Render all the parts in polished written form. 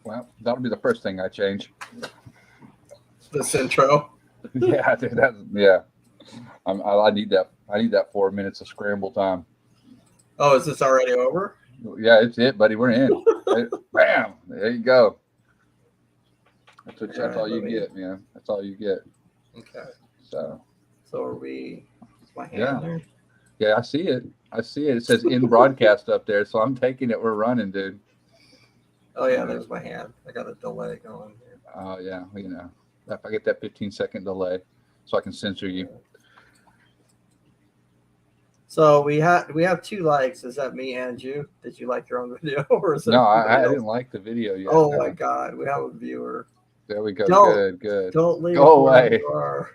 Well, that'll be the first thing I change. This intro. Yeah, dude, yeah. I need that. I need that 4 minutes of scramble time. Oh, is this already over? Yeah, it's it, buddy. We're in. Bam! There you go. That's all you get, man. That's all you get. Okay. So are we? Is my hand Yeah. there? Yeah, I see it. It says in broadcast up there, so I'm taking it. We're running, dude. Oh yeah, there's my hand. I got a delay going here. Oh yeah, if I get that 15-second delay, so I can censor you. So we have 2 likes. Is that me and you? Did you like your own video, or is it? No, I didn't like the video yet. Oh my God, we have a viewer. There we go. Good. Don't leave. Go away. You are.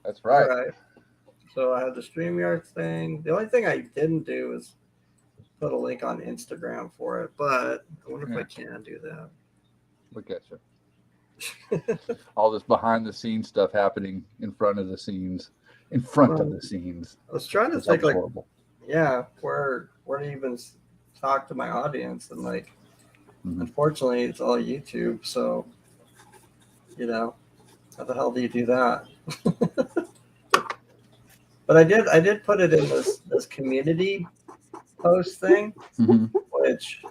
That's right. All right. So I have the StreamYard thing. The only thing I didn't do is put a link on Instagram for it, but I wonder if I can do that. Look at you. All this behind the scenes stuff happening in front of the scenes. In front of the scenes. I was trying to think, like, horrible. Yeah, where to even talk to my audience, and like, unfortunately, it's all YouTube. So, how the hell do you do that? But I did put it in this community post thing, which,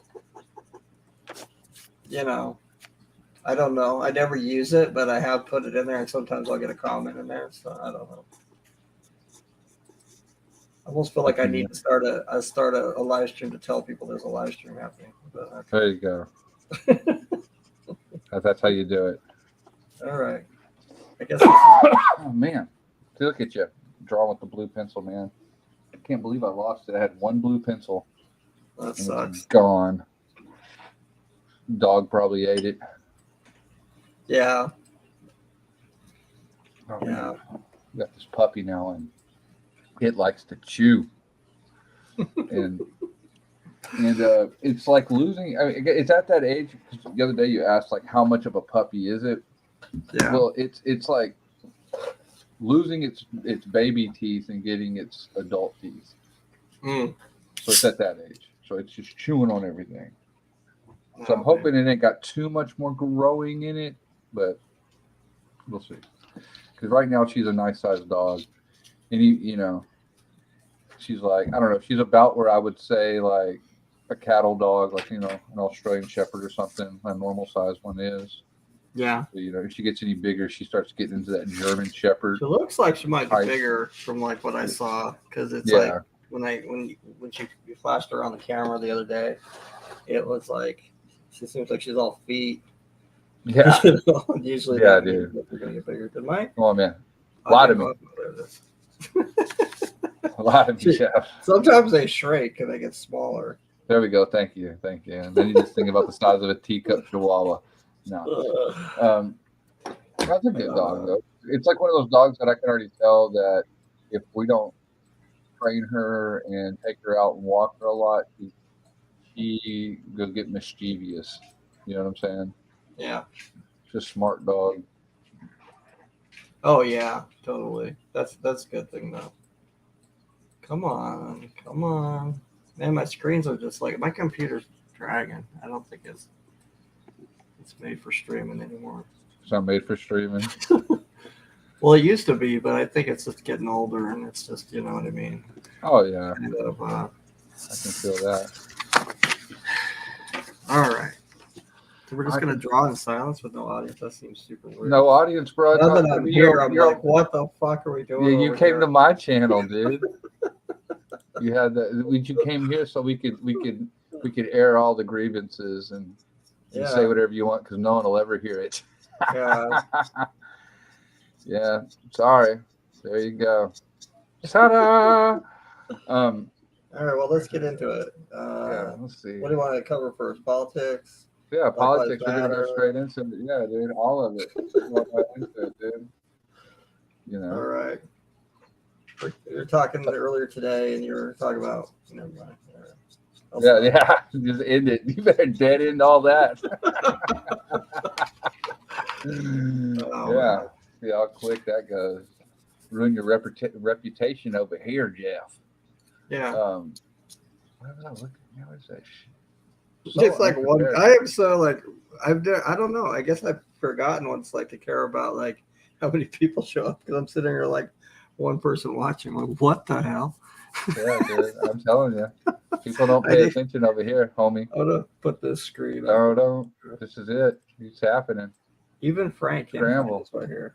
I don't know. I never use it, but I have put it in there, and sometimes I'll get a comment in there. So I don't know. I almost feel like I need to start a live stream to tell people there's a live stream happening. But, okay. There you go. That's how you do it. All right. I guess. Oh man, look at you drawing with the blue pencil, man. I can't believe I lost it. I had one blue pencil. That sucks. It's gone. Dog probably ate it. Yeah. Oh, yeah. We got this puppy now, and it likes to chew. and it's like losing. I mean, it's at that age. The other day you asked, like, how much of a puppy is it? Yeah. Well, it's like losing its baby teeth and getting its adult teeth. So it's at that age. So it's just chewing on everything. So I'm hoping it ain't got too much more growing in it, but we'll see. Because right now she's a nice sized dog, and she's like, I don't know, she's about where I would say like a cattle dog, like an Australian Shepherd or something. A normal size one is. Yeah. So, if she gets any bigger, she starts getting into that German Shepherd. She looks like she might be bigger from like what I saw, because it's like when you flashed her on the camera the other day, it was like she seems like she's all feet. Yeah. Usually, yeah, dude. They're gonna get bigger. Did I? Oh man, a lot of me. A lot of me, Jeff. Sometimes they shrink and they get smaller. There we go. Thank you. And then you just think about the size of a teacup chihuahua. No. That's a good dog, though. It's like one of those dogs that I can already tell that if we don't train her and take her out and walk her a lot, she will get mischievous. You know what I'm saying? Yeah. She's a smart dog. Oh, yeah. Totally. That's a good thing, though. Come on. Man, my screens are just like, my computer's dragging. I don't think it's made for streaming anymore. It's not made for streaming. Well, it used to be, but I think it's just getting older, and it's just, you know what I mean. Oh yeah, kind of, I can feel that. All right, so we're just gonna draw in silence with no audience. That seems super weird. No audience, bro. Now that I'm here, I'm like, what the fuck are we doing? Yeah, you came to my channel, dude. You had you came here so we could air all the grievances and say whatever you want, because no one will ever hear it. Yeah. Yeah. Sorry. There you go. Ta-da! All right. Well, let's get into it. Let's see. What do you want to cover first? Politics. Yeah, politics. We're gonna go straight into it. Yeah, dude. All of it. Dude. All right. You were talking earlier today, and you were talking about. Never mind. Yeah. Just end it. You better dead end all that. See how quick that goes. Ruin your reputation over here, Jeff. Yeah. What was I looking at? What is that? So just like one. unprepared. I am so like I don't know. I guess I've forgotten what it's like to care about like how many people show up because I'm sitting here like one person watching. Like, what the hell? Yeah, dude. I'm telling you. People don't I pay did- attention over here, homie. I'm gonna put this screen up. No, don't. This is it. It's happening. Even Frank can Scramble. find this right here.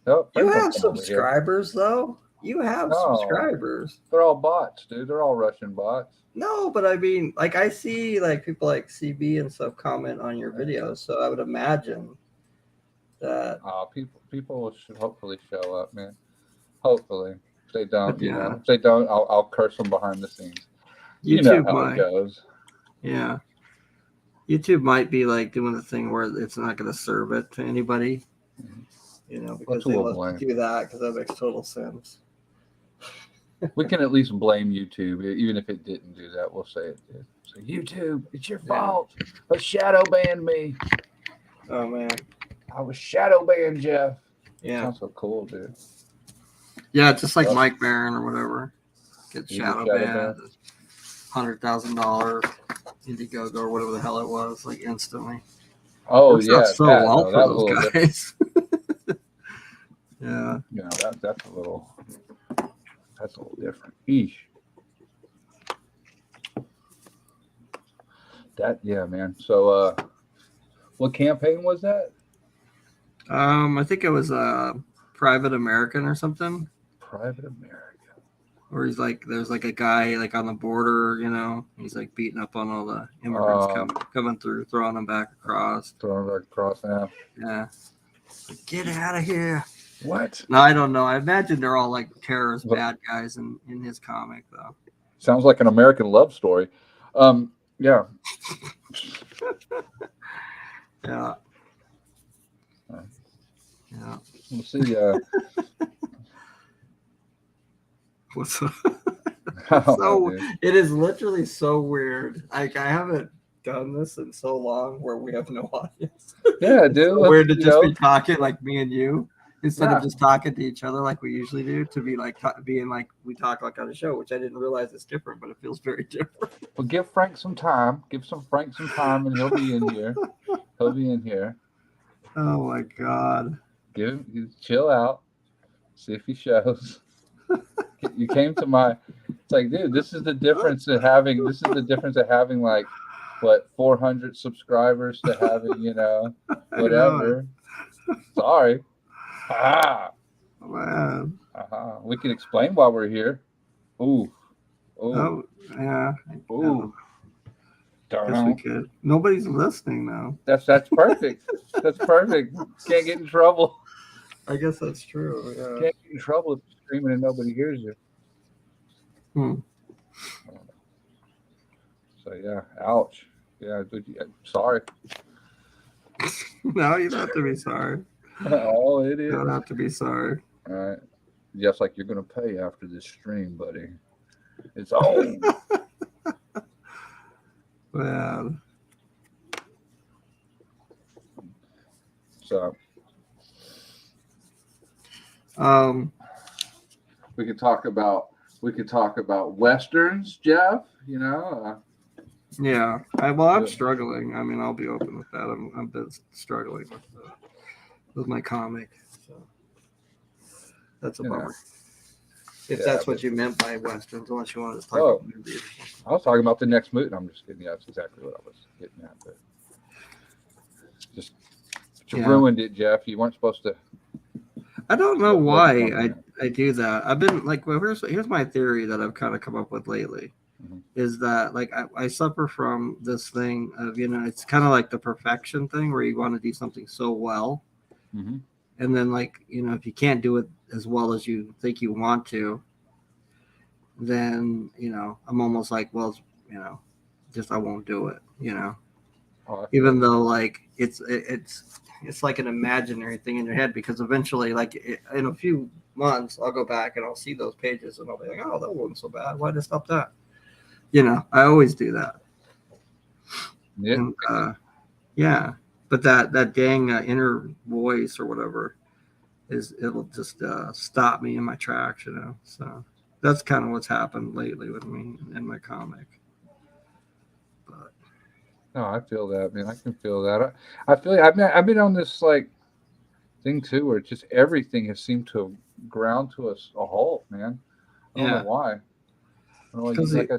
Oh, You Frank don't have come over here. subscribers though. You have No. subscribers. They're all bots, dude. They're all Russian bots. No, but I mean, like I see like people like CB and stuff comment on your videos, so I would imagine that. People should hopefully show up, man. Hopefully. If they don't, But you know, yeah. if they don't, I'll curse them behind the scenes. You YouTube know how might, it goes. yeah. YouTube might be like doing the thing where it's not going to serve it to anybody, you know, because they we'll love to do that because that makes total sense. We can at least blame YouTube, even if it didn't do that. We'll say it did. So YouTube, it's your fault. But shadow banned me. Oh man, I was shadow banned, Jeff. yeah, Sounds so cool, dude. yeah, just like Oh. Mike Barron or whatever gets You get shadow shadow banned, $100,000 Indiegogo or whatever the hell it was, like instantly. Oh Works yeah, out so that, well no, for that was a little those different. guys. Yeah. You know, that's a little different. Eesh. That yeah, man. So what campaign was that? I think it was Private American or something. Private America. Where he's like, there's like a guy like on the border, you know, he's like beating up on all the immigrants coming through, throwing them back across. Throwing back across now. Yeah. Like, get out of here. What? No, I don't know. I imagine they're all like terrorist bad guys in his comic though. Sounds like an American love story. Yeah. Yeah. Yeah. We'll see. What's up? So It is literally so weird. Like I haven't done this in so long where we have no audience. yeah, dude. So weird to just be talking like me and you instead Yeah. of just talking to each other like we usually do. To be like being like we talk like on a show, which I didn't realize is different, but it feels very different. Well, give Frank some time. Give Frank some time, and he'll be in here. He'll be in here. Oh my god! Chill out. See if he shows. You came to my. It's like, dude, this is the difference of having. This is the difference of having like, what, 400 subscribers to having, you know, whatever. Sorry. Man. We can explain why we're here. Ooh. Oh yeah. Ooh. Guess we could. Nobody's listening now. That's perfect. That's perfect. Can't get in trouble. I guess that's true. Yeah. Can't get in trouble if you're screaming and nobody hears you. So yeah, ouch. Yeah, sorry. No, you don't have to be sorry. Oh, it is. You don't have to be sorry. All right. Just like you're gonna pay after this stream, buddy. It's on. Man. So we could talk about westerns, Jeff. You know. Yeah. I'm struggling. I mean, I'll be open with that. I've been struggling with my comic. So that's a bummer. If that's what you meant by westerns, unless you wanted to talk about movies. I was talking about the next movie. I'm just kidding. That's exactly what I was getting at. But you ruined it, Jeff. You weren't supposed to. I don't know why I do that. I've been like, well, here's my theory that I've kind of come up with lately. Is that like I suffer from this thing of, you know, it's kind of like the perfection thing where you want to do something so well. And then, like, you know, if you can't do it as well as you think you want to, then, you know, I'm almost like, well, you know, just I won't do it, you know. Even though, like, it's like an imaginary thing in your head, because eventually, like, in a few months, I'll go back and I'll see those pages and I'll be like, oh, that wasn't so bad. Why did I stop that? You know, I always do that. And, yeah. But that dang inner voice or whatever it'll just stop me in my tracks, you know. So that's kind of what's happened lately with me in my comic. But No, I feel that, man. I can feel that. I feel like I've been on this like thing too, where just everything has seemed to have ground to a halt, man. I don't know Yeah, why. I don't know, because like I,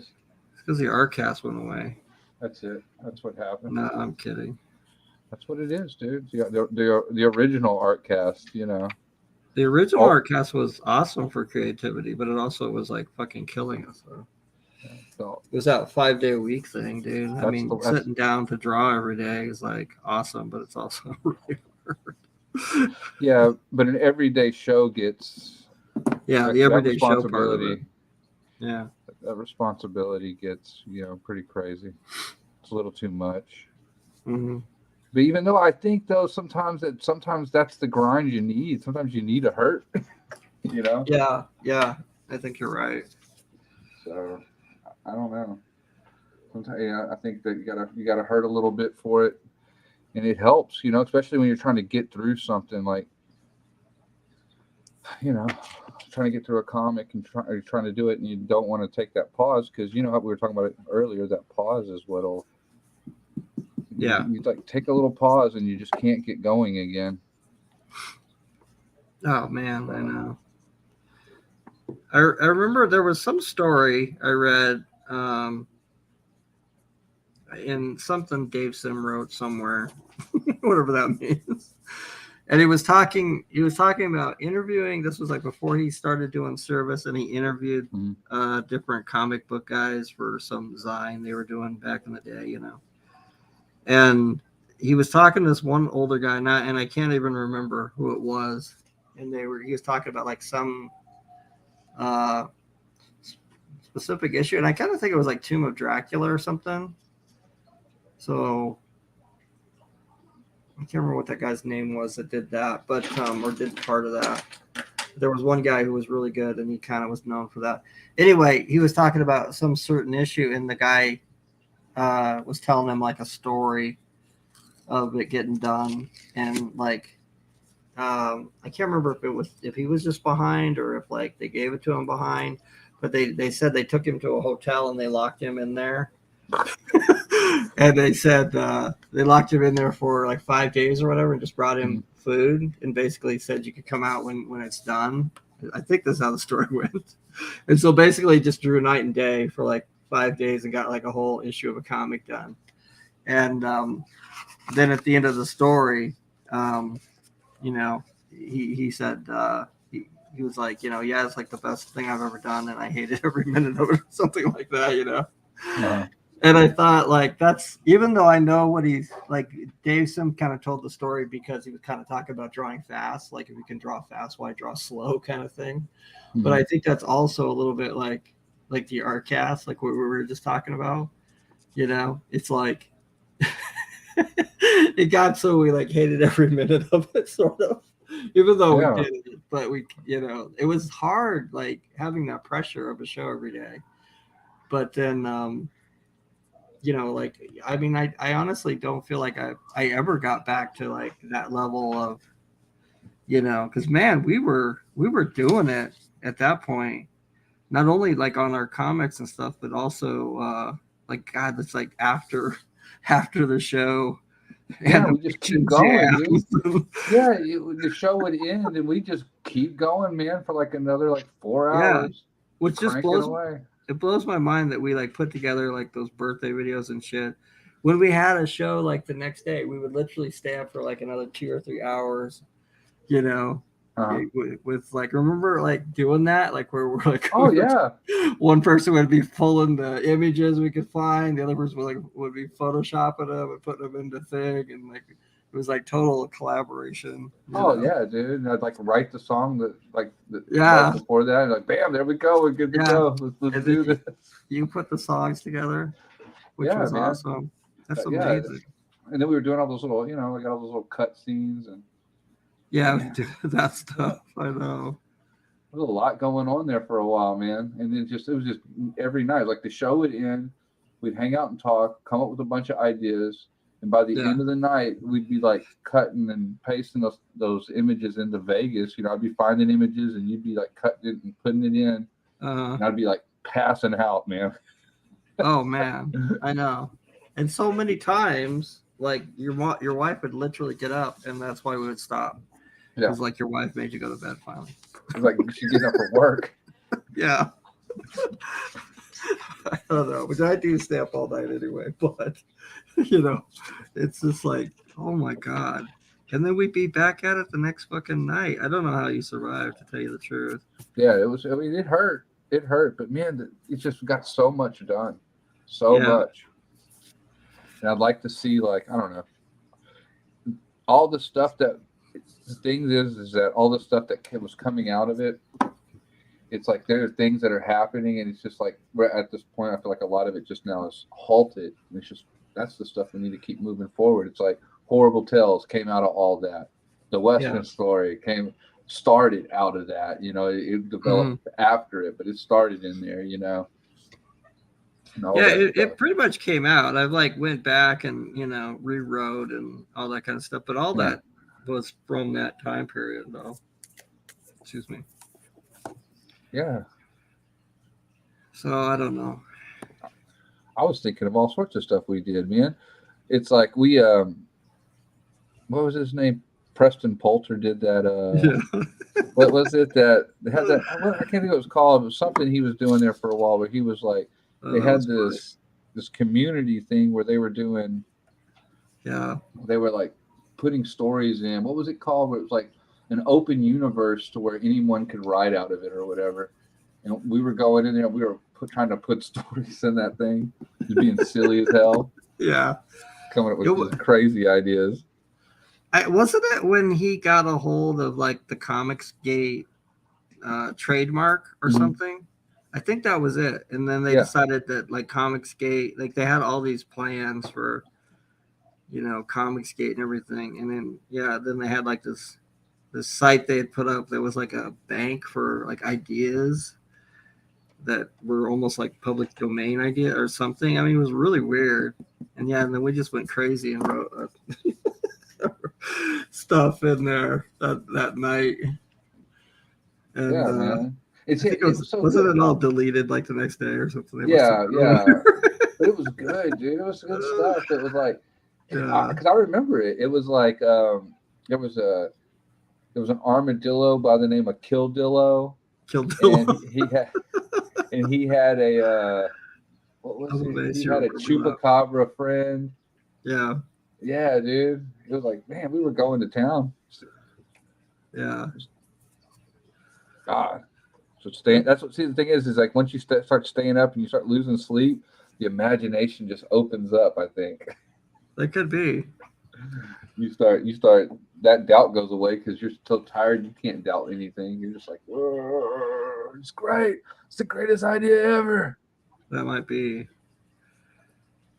the Artcast went away. that's it. That's what happened. No, I'm kidding. That's what it is, dude. The original Artcast, The original Oh, Artcast was awesome for creativity, but it also was like fucking killing us. So. yeah, so It was that 5 day a week thing, dude. I that's mean, the that's sitting down to draw every day is like awesome, but it's also really hard. yeah, but an everyday show gets Yeah, that, the that everyday show part of it. responsibility. Yeah. That responsibility gets pretty crazy. It's a little too much. Hmm. But even though I think though sometimes that's the grind you need. Sometimes you need a hurt, you know. Yeah. Yeah. I think you're right. So I don't know. Sometimes yeah, I think that you gotta hurt a little bit for it, and it helps, especially when you're trying to get through something like you know trying to get through a comic and you're trying to do it, and you don't want to take that pause because how we were talking about it earlier. That pause is what'll Yeah. you like take a little pause and you just can't get going again. Oh, man. I So know. I remember there was some story I read in something Dave Sim wrote somewhere, whatever that means. And he was talking about interviewing. This was like before he started doing service, and he interviewed mhm. different comic book guys for some Zine they were doing back in the day. And he was talking to this one older guy, and I can't even remember who it was. And he was talking about like some uh, specific issue, and I kind of think it was like Tomb of Dracula or something. So I can't remember what that guy's name was that did that, but or did part of that. There was one guy who was really good, and he kind of was known for that. Anyway, he was talking about some certain issue, and the guy was telling him like a story of it getting done, and like I can't remember if he was just behind or if like they gave it to him behind, but they said they took him to a hotel and they locked him in there. And they said they locked him in there for like 5 days or whatever, and just brought him food and basically said you could come out when it's done. I think that's how the story went. And so basically just drew night and day for like 5 days and got like a whole issue of a comic done. And then at the end of the story, he said he was like, yeah, it's like the best thing I've ever done, and I hated every minute of it, or something like that. Uh-huh. And I thought, like, that's, even though I know what he's like, Dave Sim kind of told the story because he was kind of talking about drawing fast. Like, if you can draw fast, why draw slow, kind of thing. Mm-hmm. But I think that's also a little bit like the Artcast, like what we were just talking about. It's like it got so we like hated every minute of it, sort of. Even though we did it, but it was hard, like having that pressure of a show every day. But then like, I mean, I honestly don't feel like I ever got back to like that level of, because man, we were doing it at that point, not only like on our comics and stuff, but also like, God, it's like after the show. Yeah, we just keep going, dude. Yeah, the show would end, and we just keep going, man, for like another like 4 hours. Which just blows my mind that we like put together like those birthday videos and shit. When we had a show like the next day, we would literally stay up for like another 2 or 3 hours, with like, remember like doing that, like where we're like, one person would be pulling the images we could find, the other person would be photoshopping them and putting them into thing, and like it was like total collaboration. Yeah, dude. And I'd like write the song right before that, and like, bam, there we go, we're good to go. Let's do this. You put the songs together, which was awesome. That's amazing. And then we were doing all those little, we got all those little cut scenes and. Yeah, we do that stuff. I know. There was a lot going on there for a while, man. And then it was just every night. Like the show would end, we'd hang out and talk, come up with a bunch of ideas, and by the end of the night, we'd be like cutting and pasting those images into Vegas. I'd be finding images, and you'd be like cutting it and putting it in, and I'd be like passing out, man. Oh man, I know. And so many times, like your wife would literally get up, and that's why we would stop. Yeah. Because like your wife made you go to bed finally. It's like she's getting up for work. Yeah. I don't know, but I do stay up all night anyway. But it's just like, oh my god. And then we'd be back at it the next fucking night. I don't know how you survived, to tell you the truth. Yeah, it was. I mean, it hurt. It hurt, but man, it just got so much done, so much. And I'd like to see, like, I don't know, all the stuff that. The thing is that all the stuff that was coming out of it, it's like there are things that are happening, and it's just like we're at this point. I feel like a lot of it just now is halted. And it's just that's the stuff we need to keep moving forward. It's like Horrible Tales came out of all that. The Western Story started out of that. It developed after it, but it started in there. It pretty much came out. I went back and rewrote and all that kind of stuff, but all that was from that time period, though. Excuse me. Yeah. So I don't know. I was thinking of all sorts of stuff we did, man. It's like we what was his name? Preston Poulter did that. What was it that they had that? I can't think what it was called. It was something he was doing there for a while, where he was like they had this community thing where they were doing. Yeah. They were like putting stories in. What was it called? Where it was like an open universe to where anyone could write out of it or whatever. And we were going in there. We were trying to put stories in that thing, just being silly as hell. Yeah. Coming up with these crazy ideas. Wasn't it when he got a hold of like the Comicsgate trademark or something? I think that was it. And then they decided that like Comicsgate, like they had all these plans for, Comicsgate and everything. And then, then they had like this site they had put up that was like a bank for like ideas that were almost like public domain idea or something. I mean, it was really weird. And then we just went crazy and wrote stuff in there that night. And man. Wasn't it all deleted like the next day or something? Yeah. But it was good, dude. It was good stuff. It was like, because I remember it. It was like there was an armadillo by the name of Killdillo. And he had a what was it? He had a chupacabra friend. Yeah. Yeah, dude. It was like, man, we were going to town. Yeah. God. So the thing is like once you start staying up and you start losing sleep, the imagination just opens up, I think. That could be. You start that doubt goes away because you're so tired you can't doubt anything. You're just like, it's great. It's the greatest idea ever. That might be.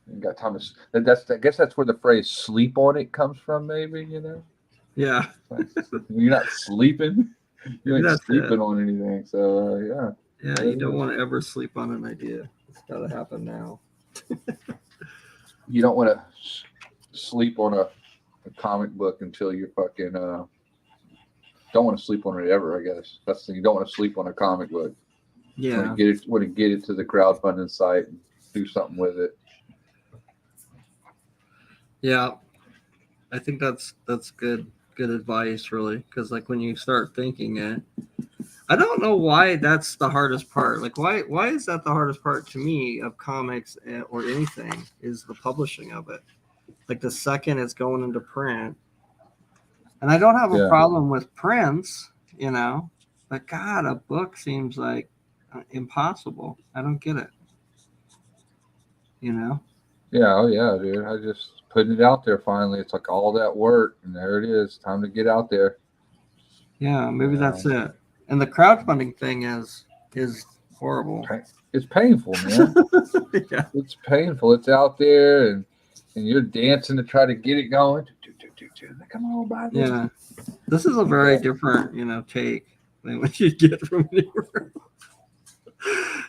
You got time to. I guess that's where the phrase "sleep on it" comes from. Maybe Yeah. Like, you're not sleeping. You ain't sleeping on anything. So Yeah, you don't want to ever sleep on an idea. It's got to happen now. You don't want to sleep on a comic book until you're fucking. Don't want to sleep on it ever. I guess that's the thing. You don't want to sleep on a comic book. Yeah. Want to get it to the crowdfunding site and do something with it. Yeah, I think that's good advice, really, because like when you start thinking it, I don't know why that's the hardest part. Like why is that the hardest part to me of comics or anything is the publishing of it. Like the second it's going into print, and I don't have a problem with prints, but God, a book seems like impossible. I don't get it. Yeah, oh yeah, dude. I just putting it out there finally. It's like all that work, and there it is. Time to get out there. Yeah, maybe that's it. And the crowdfunding thing is horrible. It's painful, man. Yeah. It's painful. It's out there, and you're dancing to try to get it going. Come on, buy this. Yeah, this is a very different, take than what you get from anywhere.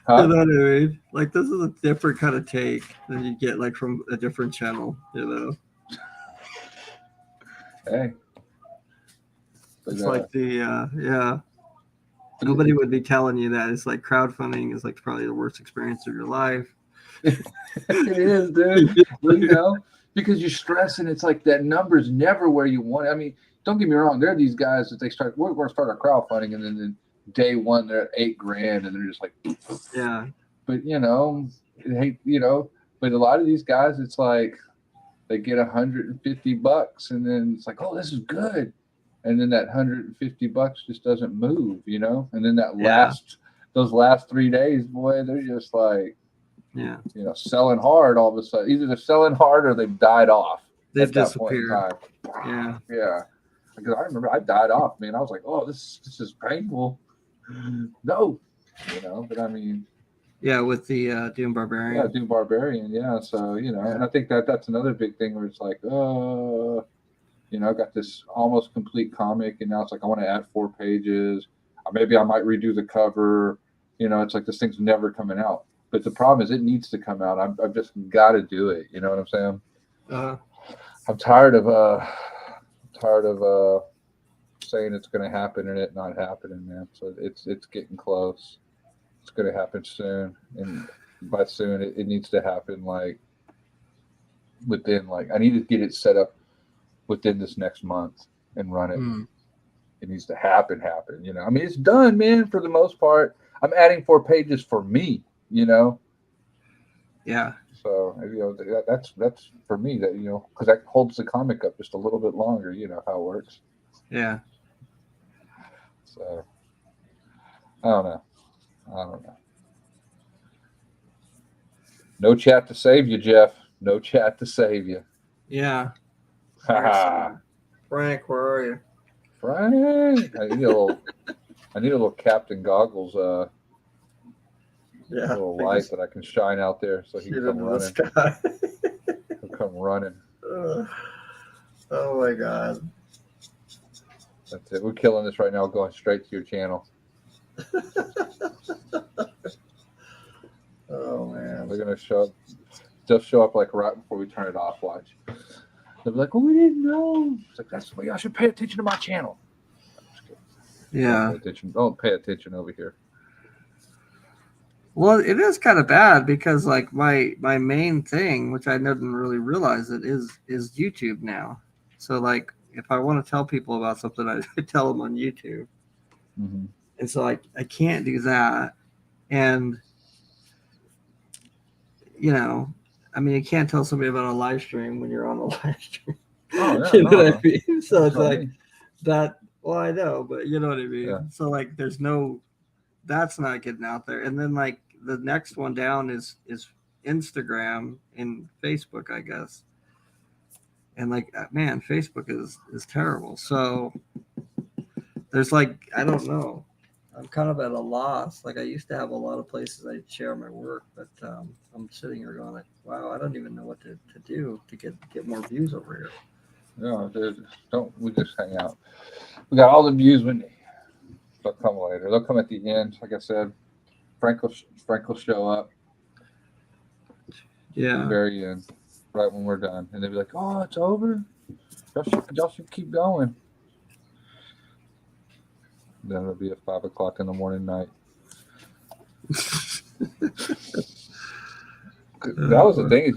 Huh? You know what I mean? Like this is a different kind of take than you get like from a different channel. Hey, it's like the nobody would be telling you that it's like crowdfunding is like probably the worst experience of your life. It is, dude. Well, you know, because you're stressing. It's like that number's never where you want it. I mean, don't get me wrong. There are these guys that we're going to start our crowdfunding, and then day one they're at $8,000, and they're just like, yeah. But but a lot of these guys, it's like they get $150, and then it's like, oh, this is good, and then that $150 just doesn't move, and then those last 3 days, boy, they're just like, selling hard all of a sudden. Either they're selling hard or they've died off. They've disappeared. Yeah. Yeah. Because I remember I died off, man. I was like, oh, this is painful. No, but I mean. Yeah, with the Doom Barbarian. Yeah, Doom Barbarian. Yeah. So, and I think that's another big thing where it's like, I got this almost complete comic, and now it's like I want to add 4 pages. Maybe I might redo the cover. It's like this thing's never coming out. But the problem is it needs to come out. I've just got to do it. You know what I'm saying? I'm tired of saying it's going to happen and it not happening, man. So it's getting close. It's going to happen soon, and by soon it needs to happen like within I need to get it set up within this next month and run it. It needs to happen. I mean, it's done, man, for the most part. I'm adding 4 pages for me. Yeah. So that's for me, that because that holds the comic up just a little bit longer. You know how it works. Yeah. So I don't know. No chat to save you, Jeff. No chat to save you. Yeah. Frank, where are you? Frank, I need a little Captain Goggles. A little light that I can shine out there so he can come running. He'll come running. Oh my God. That's it. We're killing this right now, going straight to your channel. Oh man. They're gonna show up. They'll show up like right before we turn it off. Watch. They'll be like, "Oh, we didn't know." It's like, that's why y'all should pay attention to my channel. Yeah. Don't pay attention over here. Well, it is kind of bad because like my main thing, which I didn't really realize it, is YouTube now. So like if I want to tell people about something, I tell them on YouTube. Mm-hmm. And so I can't do that. And I mean, you can't tell somebody about a live stream when you're on a live stream. Oh, yeah, you know what I mean? So it's like that. Well, I know, but you know what I mean? Yeah. So like that's not getting out there. And then like the next one down is Instagram and Facebook, I guess. And like, man, Facebook is terrible. So there's like, I don't know. I'm kind of at a loss. Like I used to have a lot of places I'd share my work, but I'm sitting here going like, wow, I don't even know what to do to get more views over here. No, dude, we just hang out. We got all the views we need. They'll come later. They'll come at the end. Like I said, Frank will show up. Yeah. At the very end, right when we're done, and they'll be like, "Oh, it's over. Y'all should keep going." Then it'll be at 5 o'clock in the morning night. That was the thing.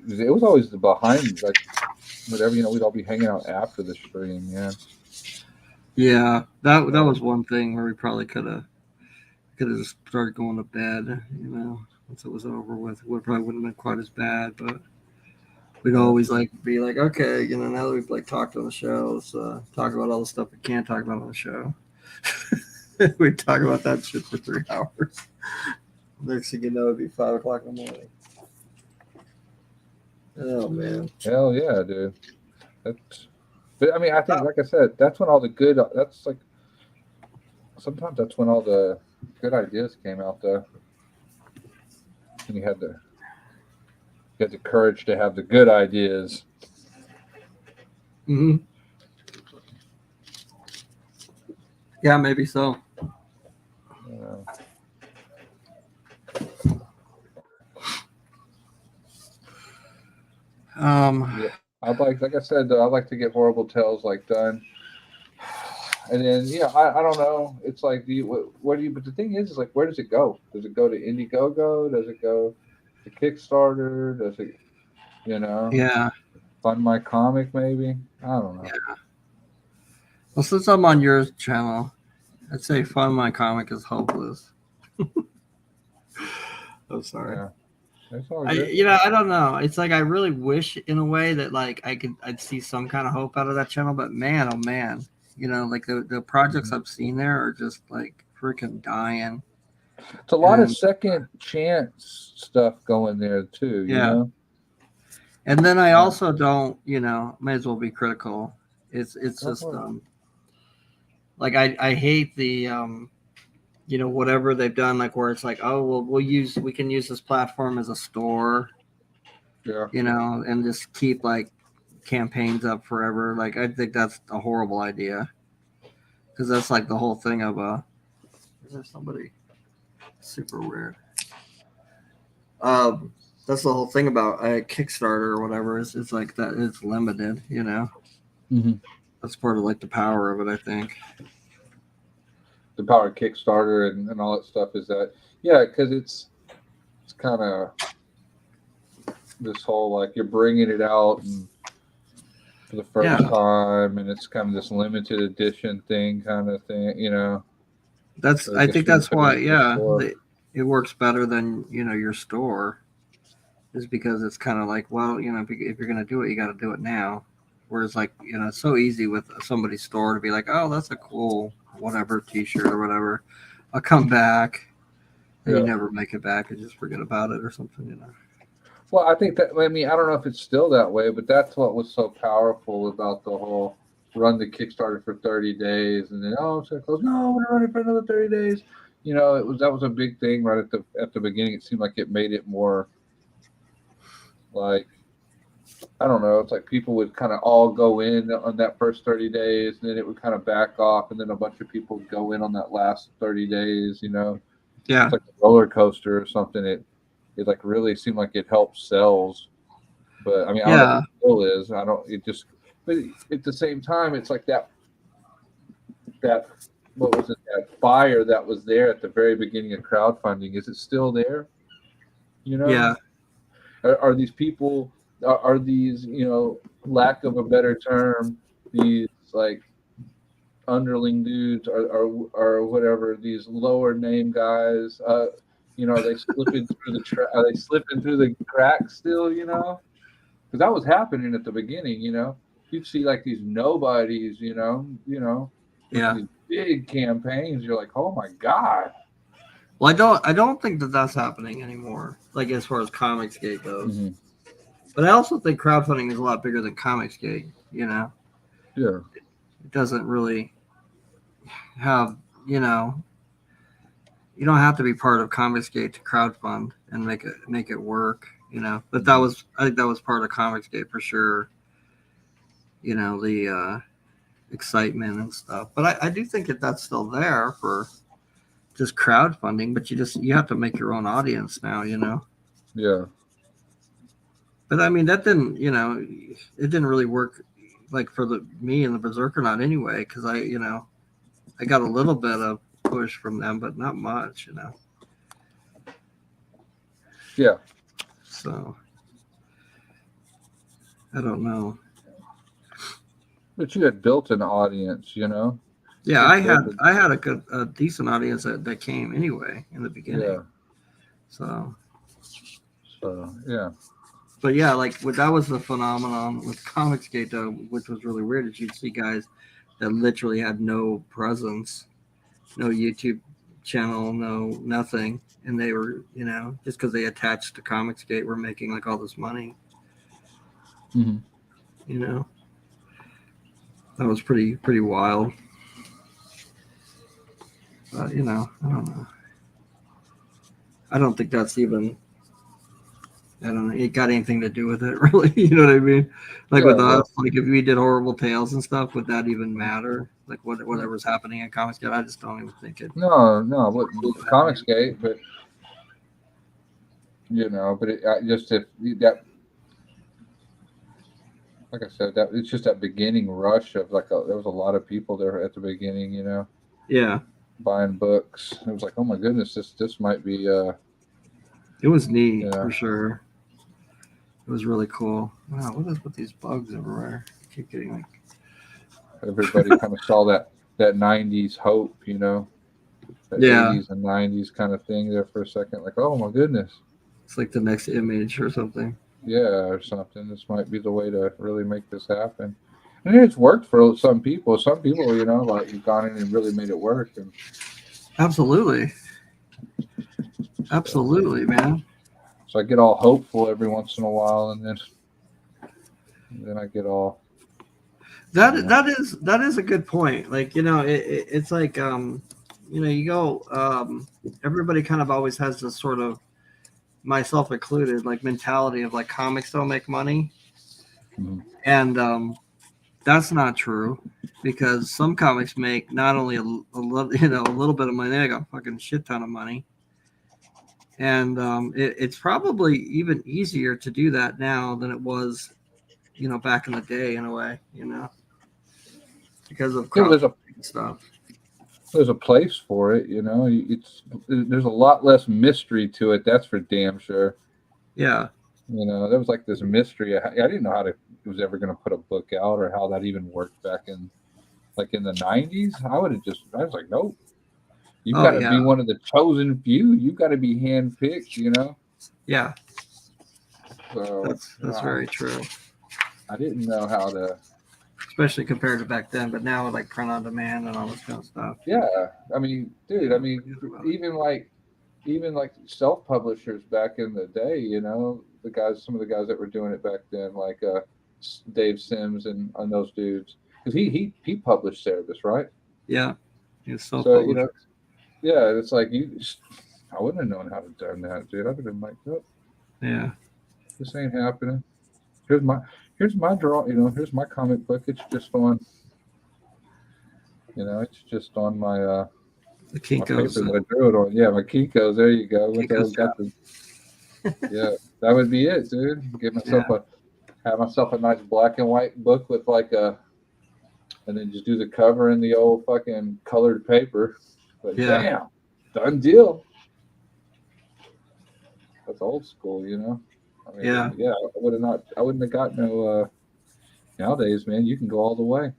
Is it was always the behind, like whatever, we'd all be hanging out after the stream. Yeah. Yeah, that was one thing where we probably could have just started going to bed, once it was over with. It probably wouldn't have been quite as bad, but we'd always like be like, okay, now that we've like talked on the show, let's talk about all the stuff we can't talk about on the show. We'd talk about that shit for 3 hours. Next thing you know, it'd be 5 o'clock in the morning. Oh man. Hell yeah, dude. But I mean, I think, like I said, that's when all the good. Sometimes that's when all the good ideas came out, though. And you had the courage to have the good ideas. Mm-hmm. Yeah, maybe so. Yeah. Like I said, though, I'd like to get Horrible Tales done, and then I don't know. It's like, but the thing is like, where does it go? Does it go to Indiegogo? Does it go the Kickstarter? Does it, you know, Yeah. fund my comic maybe? I don't know. Yeah. Well, since I'm on your channel, I'd say fund my comic is hopeless. I'm sorry. Yeah. It's all good. I don't know. It's like I really wish in a way that like I'd see some kind of hope out of that channel, but man, oh man, like the projects I've seen there are just like freaking dying. It's a lot of second chance stuff going there too, you know? And then I also don't, may as well be critical. It's just like I hate the whatever they've done, like where it's like, oh well, we can use this platform as a store. Yeah. And just keep like campaigns up forever. Like I think that's a horrible idea. Because that's like the whole thing of is there somebody super weird? That's the whole thing about a Kickstarter or whatever. It's like that. It's limited, Mm-hmm. That's part of like the power of it, I think. The power of Kickstarter and all that stuff is that, because it's kind of this whole like you're bringing it out and for the first time, and it's kind of this limited edition thing, kind of thing, I think that's why, it works better than your store, is because it's kind of like, well, if you're gonna do it, you got to do it now. Whereas like it's so easy with somebody's store to be like, oh, that's a cool whatever T-shirt or whatever. I'll come back, and you never make it back and just forget about it or something, Well, I think that, I don't know if it's still that way, but that's what was so powerful about the whole run the Kickstarter for 30 days and then, it's going to close. No, we're going to run it for another 30 days. That was a big thing right at the beginning. It seemed like it made it more like, I don't know. It's like people would kind of all go in on that first 30 days, and then it would kind of back off, and then a bunch of people would go in on that last 30 days, Yeah. It's like a roller coaster or something. It like really seemed like it helped sales, but I don't know if it still is. But at the same time, it's like that what was it, that fire that was there at the very beginning of crowdfunding? Is it still there? Yeah. Are these people, are these, lack of a better term, these like underling dudes or whatever, these lower name guys, are they slipping through are they slipping through the cracks still, because that was happening at the beginning, you'd see like these nobodies, these big campaigns. You're like, oh my God. Well, I don't think that's happening anymore, like as far as Comicsgate goes. Mm-hmm. But I also think crowdfunding is a lot bigger than Comicsgate, Yeah. It doesn't really have, you don't have to be part of Comicsgate to crowdfund and make it work, But I think that was part of Comicsgate for sure. The excitement and stuff. But I do think that's still there for just crowdfunding, but you have to make your own audience now, Yeah. But that didn't, it didn't really work like for me and the Berserkernaut anyway, because I got a little bit of push from them, but not much, Yeah. So I don't know. But you had built an audience, Yeah, I had a decent audience that came anyway in the beginning. Yeah. So yeah. But yeah, like that was the phenomenon with Comicsgate, though, which was really weird. Is you'd see guys that literally had no presence, no YouTube channel, no nothing, and they were, just because they attached to Comicsgate, were making like all this money. Mm-hmm. That was pretty wild. But I don't know. I don't think that's even. I don't know. It got anything to do with it, really. You know what I mean? Like with us, like if we did Horrible Tales and stuff, would that even matter? Like whatever's happening in Comicsgate, I just don't even think it. No, Comicsgate, but but like I said, that it's just that beginning rush of like there was a lot of people there at the beginning, Yeah. Buying books. It was like, oh my goodness, this might be It was neat Yeah. for sure. It was really cool. Wow, what is with these bugs everywhere? I keep getting like Everybody kind of saw that '90s hope, you know, the yeah, '80s and '90s kind of thing there for a second. Like, oh my goodness, it's like the next image or something. yeah, or something. This might be the way to really make this happen. And it's worked for some people. Some people, you know, like have gone in and really made it work. And Absolutely, so, absolutely, man. so I get all hopeful every once in a while, and then I get all, you know, That is a good point. Like it's like you go everybody kind of always has this sort of myself included like mentality of like comics don't make money, mhm. and that's not true because some comics make not only a little bit of money, they got a fucking shit ton of money, and it's probably even easier to do that now than it was back in the day in a way because of Yeah, well, crowdfunding and stuff. there's a place for it, you know. There's a lot less mystery to it. That's for damn sure. Yeah. You know, there was like this mystery. I didn't know how to it was ever going to put a book out or how that even worked back in like in the '90s. I was like, nope. You've Oh got to yeah. be one of the chosen few. You've got to be handpicked. You know. Yeah. So That's very true. I didn't know how to. Especially compared to back then, but now with like print on demand and all this kind of stuff. Yeah, I mean, dude. I mean, even like self publishers back in the day. You know, some of the guys that were doing it back then, like Dave Sims and those dudes, because he published Cerebus, right? Yeah. You So you self-published. know, yeah, it's like I wouldn't have known how to done that, dude. I'd have been like, oh, Yeah. this ain't happening. Here's my here's my draw. You know, here's my comic book. It's just on. You know, it's just on The my paper Kinkos. that I drew it on. Yeah, my Kikos. There you go. Kinkos job. Yeah, that would be it, dude. Have myself a nice black and white book with and then just do the cover in the old fucking colored paper. But Yeah. damn, done deal. That's old school, you know. I mean, Yeah. yeah, I wouldn't have got no. Nowadays, man, you can go all the way.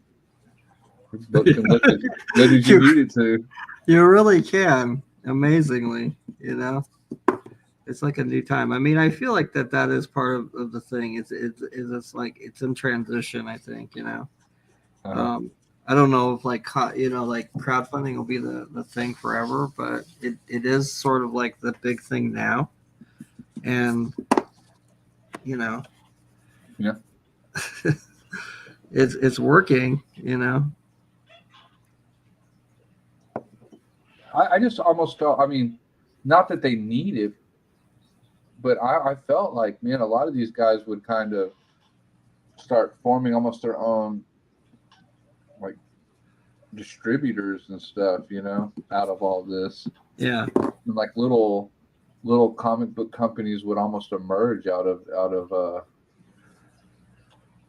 Your book can look as good as you need it to. You really can. Amazingly, it's like a new time. I mean, I feel like that is part of the thing. It's like it's in transition. I think Uh-huh. I don't know if like crowdfunding will be the thing forever, but it is sort of like the big thing now, and Yeah. it's working. I just almost felt. I mean, not that they need it, but I felt like, man, a lot of these guys would kind of start forming almost their own like distributors and stuff, you know, out of all this. Yeah. And like little comic book companies would almost emerge out of the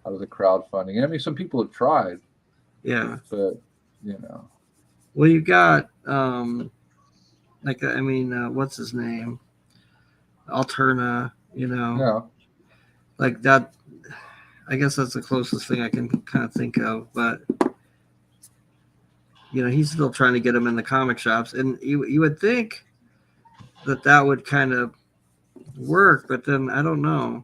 crowdfunding. I mean, some people have tried, Yeah. but you know, Well, you got what's his name? Alterna, yeah, like that. I guess that's the closest thing I can kind of think of, but he's still trying to get them in the comic shops, and you would think that would kind of work, but then I don't know.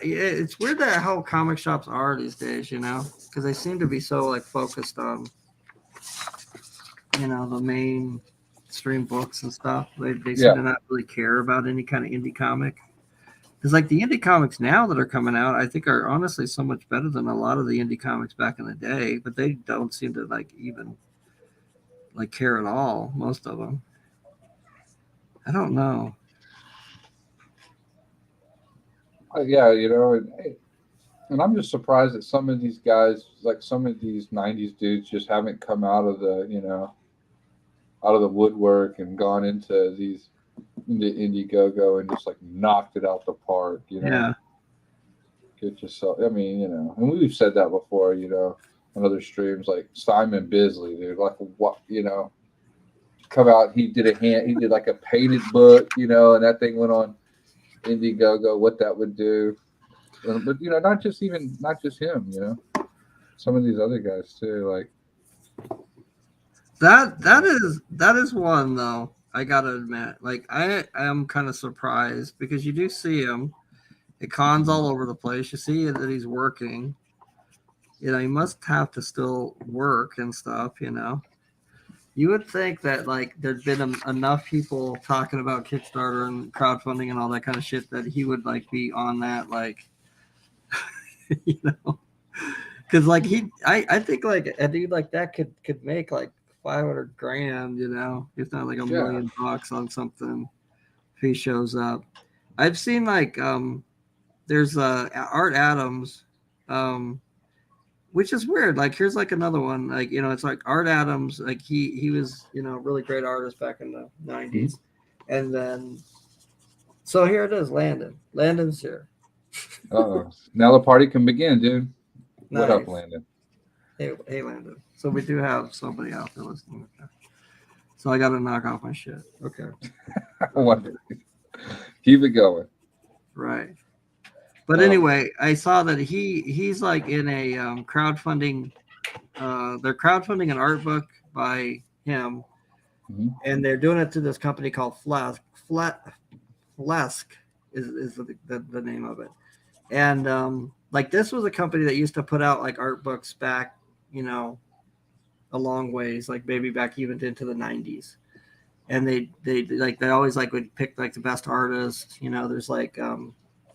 It's weird that how comic shops are these days, because they seem to be so like focused on, the mainstream books and stuff. They seem to not really care about any kind of indie comic. Because like the indie comics now that are coming out, I think are honestly so much better than a lot of the indie comics back in the day. But they don't seem to like even like care at all. Most of them. I don't know. yeah, you know, and I'm just surprised that some of these guys, like some of these '90s dudes, just haven't come out of out of the woodwork and gone into Indiegogo and just like knocked it out the park, you know. Yeah. Get yourself. I mean, and we've said that before, on other streams, like Simon Bisley, dude. Like what, come out. He did like a painted book, and that thing went on Indiegogo. What that would do, but not just him. Some of these other guys too, like that is one though. I gotta admit, like I am kind of surprised because you do see him at cons all over the place. You see that he's working. He must have to still work and stuff. You would think that like there'd been enough people talking about Kickstarter and crowdfunding and all that kind of shit that he would like be on that, like, because like I think like a dude like that could make like $500,000, if not like $1 million on something if he shows up. I've seen like there's Art Adams, which is weird. Like here's like another one. Like it's like Art Adams. Like he was a really great artist back in the 90s, and then so here it is, Landon. Landon's here. Oh, now the party can begin, dude. Nice. What up, Landon? Hey, Landon. So we do have somebody out there listening. So I got to knock off my shit. Okay. Keep it going. Right. But anyway, I saw that he's like in a crowdfunding. They're crowdfunding an art book by him, and they're doing it to this company called Flesk. Flesk is the name of it, and like this was a company that used to put out like art books back, a long ways, like maybe back even into the 90s, and they always like would pick like the best artists. There's like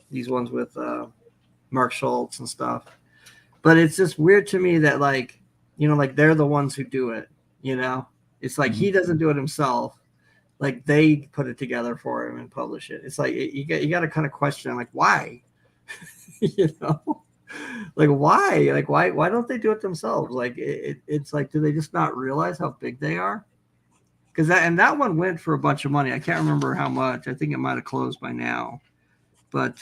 these ones with Mark Schultz and stuff. But it's just weird to me that like they're the ones who do it. It's like he doesn't do it himself. Like they put it together for him and publish it. It's like you got to kind of question like why, like why, like why don't they do it themselves? Like it's like, do they just not realize how big they are? Because that one went for a bunch of money. I can't remember how much. I think it might have closed by now. But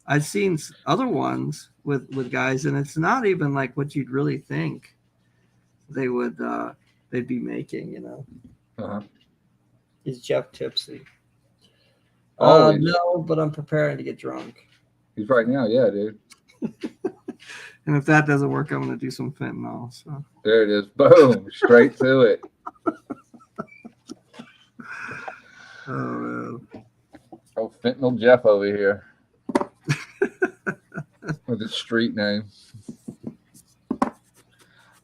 I've seen other ones with guys, and it's not even like what you'd really think they would they'd be making. Is Jeff tipsy? No, but I'm preparing to get drunk. He's right now, yeah, dude. And if that doesn't work, I'm going to do some fentanyl. So there it is. Boom, straight to it. Oh man. Oh, Fentanyl Jeff over here with his street name.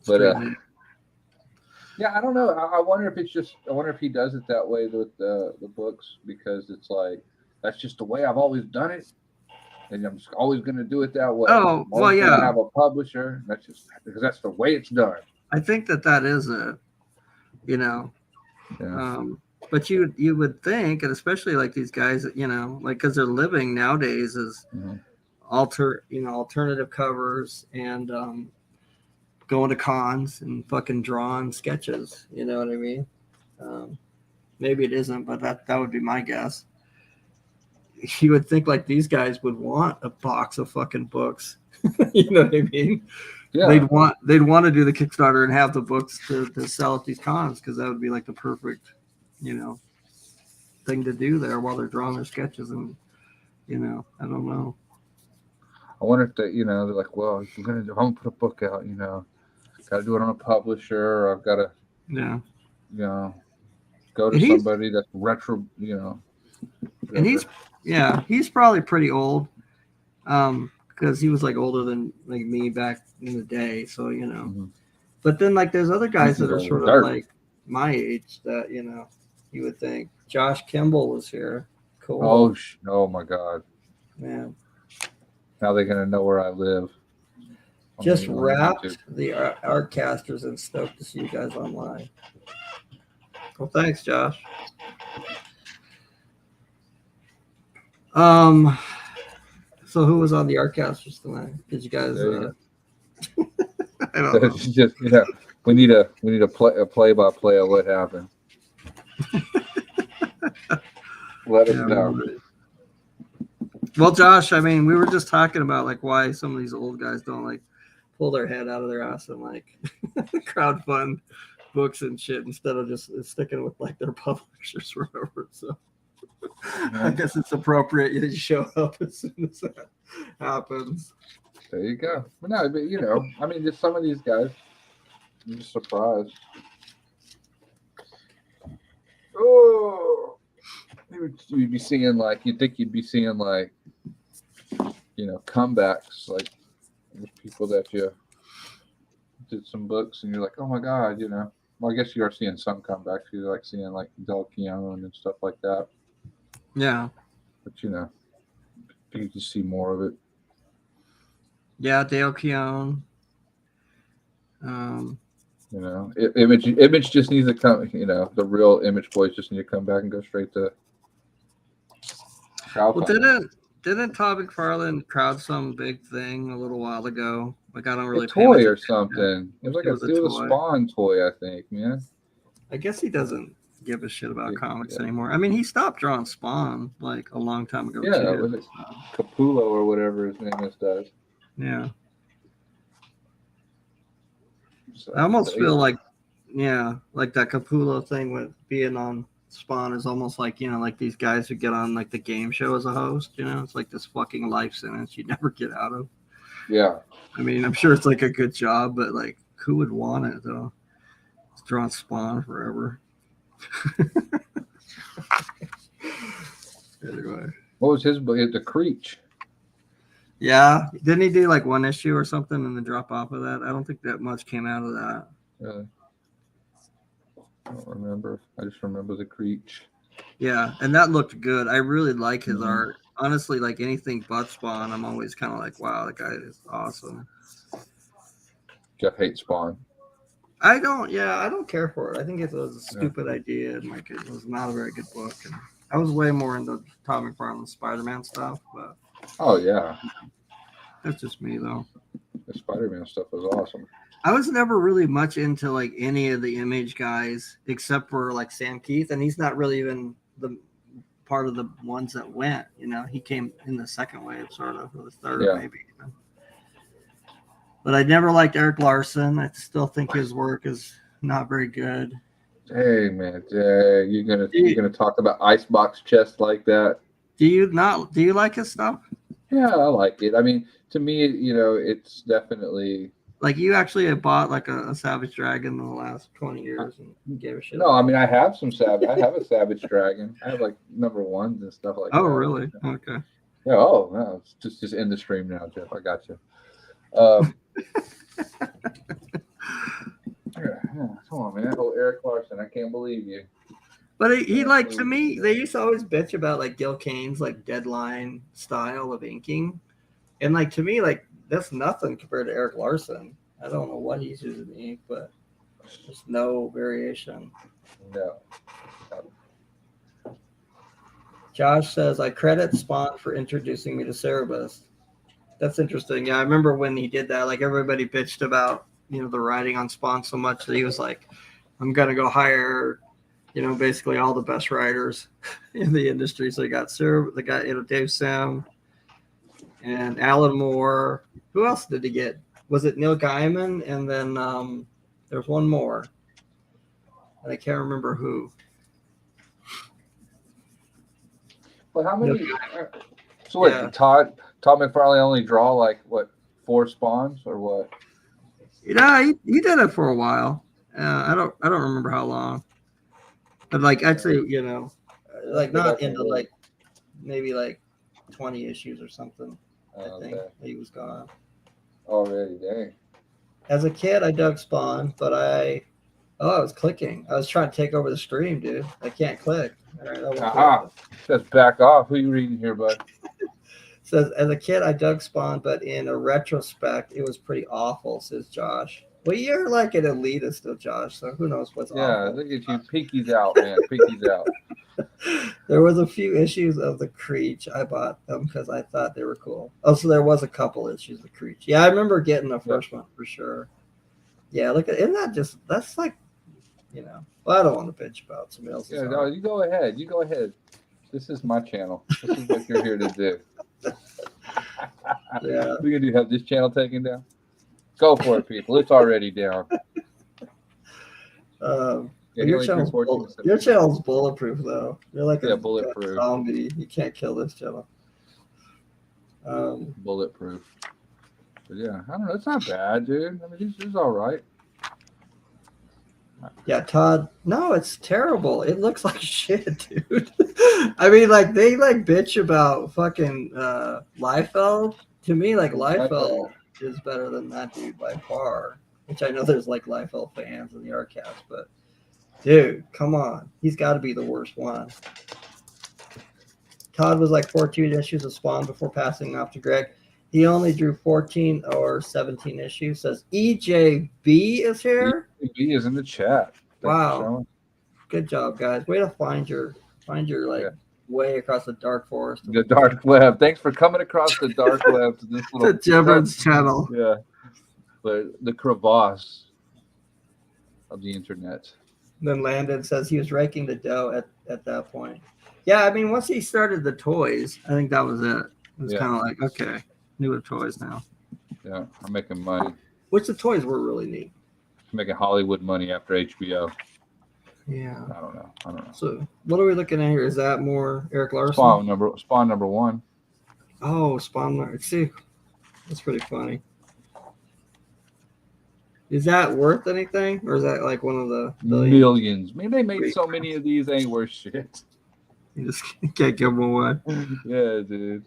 But yeah, I don't know. I wonder if he does it that way with the books, because it's like that's just the way I've always done it, and I'm just always going to do it that way. Oh, well, yeah. Have a publisher. That's just because that's the way it's done. I think that is it. Yeah. But you would think, and especially like these guys, like because their living nowadays is alternative covers and going to cons and fucking drawing sketches. You know what I mean? Maybe it isn't, but that would be my guess. You would think like these guys would want a box of fucking books. You know what I mean? Yeah. They'd want to do the Kickstarter and have the books to sell at these cons, because that would be like the perfect thing to do there while they're drawing their sketches. And I don't know. I wonder if they're like, well, I'm gonna put a book out, got to do it on a publisher, or I've got to go to somebody that's retro, and he's probably pretty old, because he was like older than like me back in the day, so but then like there's other guys that are sort of like my age that you would think. Josh Kimball was here. Cool. Oh my God, man. Now they're gonna know where I live. Just wrapped the Artcasters and stoked to see you guys online. Well, thanks, Josh. So who was on the Artcasters tonight? Did you guys? I don't know. It's just we need a play-by-play of what happened. Let us know. Well, Josh, I mean, we were just talking about like why some of these old guys don't like pull their head out of their ass and like crowdfund books and shit instead of just sticking with like their publishers or whatever. So I guess it's appropriate you show up as soon as that happens. There you go. But no, but I mean, just some of these guys, I'm just surprised. Oh, you'd be seeing like, you'd think you'd be seeing like, comebacks, like people that you did some books and you're like, oh my God, Well, I guess you are seeing some comebacks. You're like seeing like Del Keown and stuff like that. Yeah. But you can see more of it. Yeah, Dale Keown. Image just needs to come. The real Image boys just need to come back and go straight to crowdfunding. Well, didn't Todd McFarlane crowd some big thing a little while ago? Like, I don't really a toy or something. It was like a Spawn toy, I think, man. I guess he doesn't give a shit about comics anymore. I mean, he stopped drawing Spawn like a long time ago. Yeah, was it Capullo or whatever his name is does. Yeah. So, I almost feel like that Capullo thing with being on Spawn is almost like, like these guys who get on like the game show as a host, it's like this fucking life sentence you never get out of. Yeah. I mean, I'm sure it's like a good job, but like who would want it though? It's drawing Spawn forever. Anyway. What was his book? The Creech. Yeah. Didn't he do like one issue or something and then drop off of that? I don't think that much came out of that. Really? I don't remember. I just remember the Creech. Yeah, and that looked good. I really like his art. Honestly, like anything but Spawn, I'm always kind of like, wow, that guy is awesome. Jeff hates Spawn. I don't care for it. I think it was a stupid idea, and like it was not a very good book. And I was way more into Todd McFarlane Spider-Man stuff, but oh yeah, that's just me though. The Spider-Man stuff was awesome. I was never really much into like any of the Image guys except for like Sam Keith, and he's not really even the part of the ones that went. He came in the second wave, sort of, or the third, maybe even. But I never liked Eric Larson. I still think his work is not very good. Hey man, you're gonna talk about Icebox Chest like that? Do you like his stuff? Yeah, I like it. I mean, to me, it's definitely. Like, you actually have bought like a Savage Dragon in the last 20 years and gave a shit. No, I mean, I have some Savage. I have a Savage Dragon. I have like #1s and stuff like that. Oh, really? Okay. Yeah. Oh, no. It's just in the stream now, Jeff. I got you. Come on, man. Oh, Eric Larson. I can't believe you. But he like, to me, they used to always bitch about like Gil Kane's like deadline style of inking. And like, to me, like, that's nothing compared to Eric Larson. I don't know what he's using to ink, but there's no variation. No. Josh says, I credit Spawn for introducing me to Cerebus. That's interesting. Yeah, I remember when he did that, like everybody bitched about, the writing on Spawn so much that he was like, I'm going to go hire, basically all the best writers in the industry. So he got the guy, Dave Sim and Alan Moore. Who else did he get? Was it Neil Gaiman? And then there's one more. And I can't remember who. Well, how many? So what? Yeah. Todd McFarlane only draw like what, 4 Spawns or what? Yeah, he did it for a while. I don't remember how long. But like, I'd say, like not into like maybe like 20 issues or something. I think he was gone. Already, dang. As a kid, I dug Spawn, but I was clicking. I was trying to take over the stream, dude. I can't click. All right, says back off. Who you reading here, bud? Says, as a kid, I dug Spawn, but in a retrospect, it was pretty awful, says Josh. Well, you're like an elitist still, Josh, so who knows what's awful. Yeah, look at you. Pinkies out, man. Pinkies out. There was a few issues of the Creech. I bought them because I thought they were cool. Oh, so there was a couple issues of Creech. Yeah, I remember getting the first one for sure. Yeah, look at, isn't that just, that's like, well, I don't want to bitch about somebody else's. Yeah, no, you go ahead. You go ahead. This is my channel. This is what you're here to do. Yeah. We're going to have this channel taken down? Go for it, people. It's already down. Yeah, your channel's bulletproof though. You're like a bulletproof zombie. You can't kill this channel. Bulletproof. But yeah, I don't know. It's not bad, dude. I mean, he's all right. Yeah, Todd. No, it's terrible. It looks like shit, dude. I mean, like they like bitch about fucking Liefeld. To me, like Liefeld is better than that dude by far. Which I know there's like Liefeld fans in the Artcast, but dude, come on, he's got to be the worst one. Todd was like 14 issues of Spawn before passing off to Greg. He only drew 14 or 17 issues. Says EJB is here. EJB is in the chat. Wow, good job, guys. Way to find your way across the dark forest. The dark web. Thanks for coming across the dark web to this little Jebron's channel. Yeah, but the crevasse of the internet. Then Landon says he was raking the dough at that point. Yeah, I mean, once he started the toys, I think that was it. It was kind of like, okay, new toys now. Yeah, I'm making money. Which the toys were really neat. I'm making Hollywood money after HBO. Yeah. I don't know. So what are we looking at here? Is that more Eric Larson? Spawn number 1. Oh, Spawn. Let's see. That's pretty funny. Is that worth anything? Or is that like one of the millions? I mean, they made so many of these, ain't worth shit. You just can't give them away. Yeah, dude.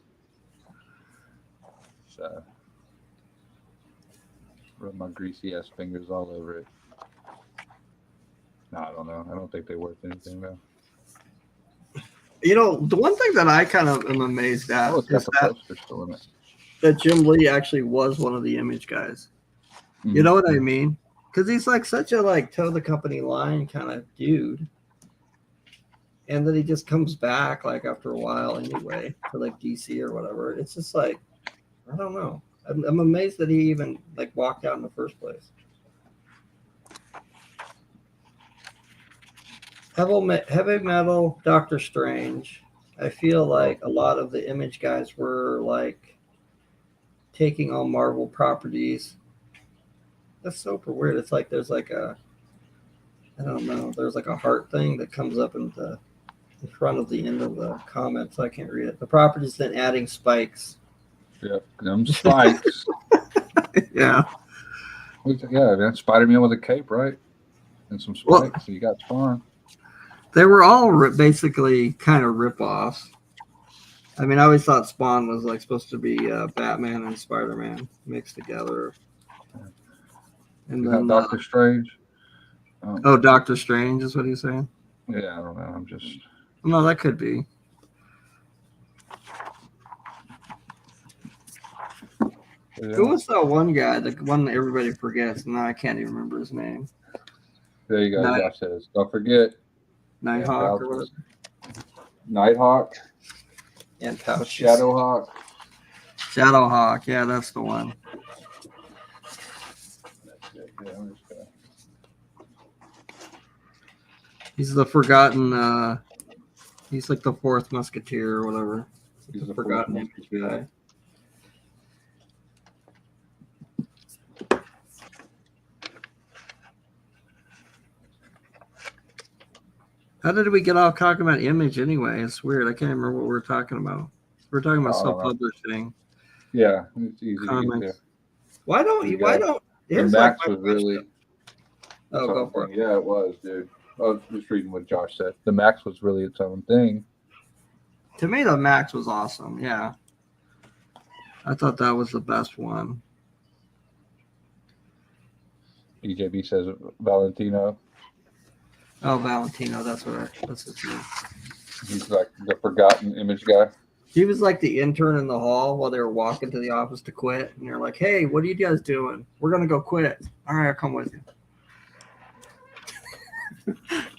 So, rub my greasy ass fingers all over it. No, I don't know. I don't think they're worth anything though. You know, the one thing that I kind of am amazed at is that Jim Lee actually was one of the Image guys. Mm-hmm. You know what I mean? Because he's like such a like toe the company line kind of dude. And then he just comes back like after a while anyway for like DC or whatever. It's just like, I don't know. I'm amazed that he even like walked out in the first place. Heavy Metal, Doctor Strange. I feel like a lot of the Image guys were like taking on Marvel properties. That's super weird. It's like there's like a, I don't know, there's like a heart thing that comes up in front of the end of the comments. I can't read it. The properties then adding spikes. Yeah, them spikes. Yeah. Yeah, man. Spider-Man with a cape, right? And some spikes. Well, so you got Spawn. They were all basically kind of rip-offs. I mean, I always thought Spawn was like supposed to be Batman and Spider-Man mixed together. And then Doctor Strange. Doctor Strange is what he's saying. Yeah, I don't know. I'm just. No, that could be. Yeah. Who was that one guy? The one that everybody forgets. No, I can't even remember his name. There you go. Josh says, don't forget. Nighthawk or whatever. Nighthawk. And Pouch. Shadowhawk. Shadowhawk. Yeah, that's the one. That's it. Yeah, I'm just gonna... He's the forgotten. He's like the fourth musketeer or whatever. He's the forgotten Image guy. How did we get off talking about Image anyway? It's weird. I can't remember what we were talking about. We're talking about self-publishing. Yeah, it's easy comics. To get Why don't you? Why don't? The Max was really. Oh, go for it. Yeah, it was, dude. I was just reading what Josh said. The Max was really its own thing. To me, the Max was awesome. Yeah, I thought that was the best one. EJB says Valentino. Oh, Valentino, that's his name. He's like the forgotten Image guy. He was like the intern in the hall while they were walking to the office to quit. And they're like, hey, what are you guys doing? We're going to go quit. All right, I'll come with you.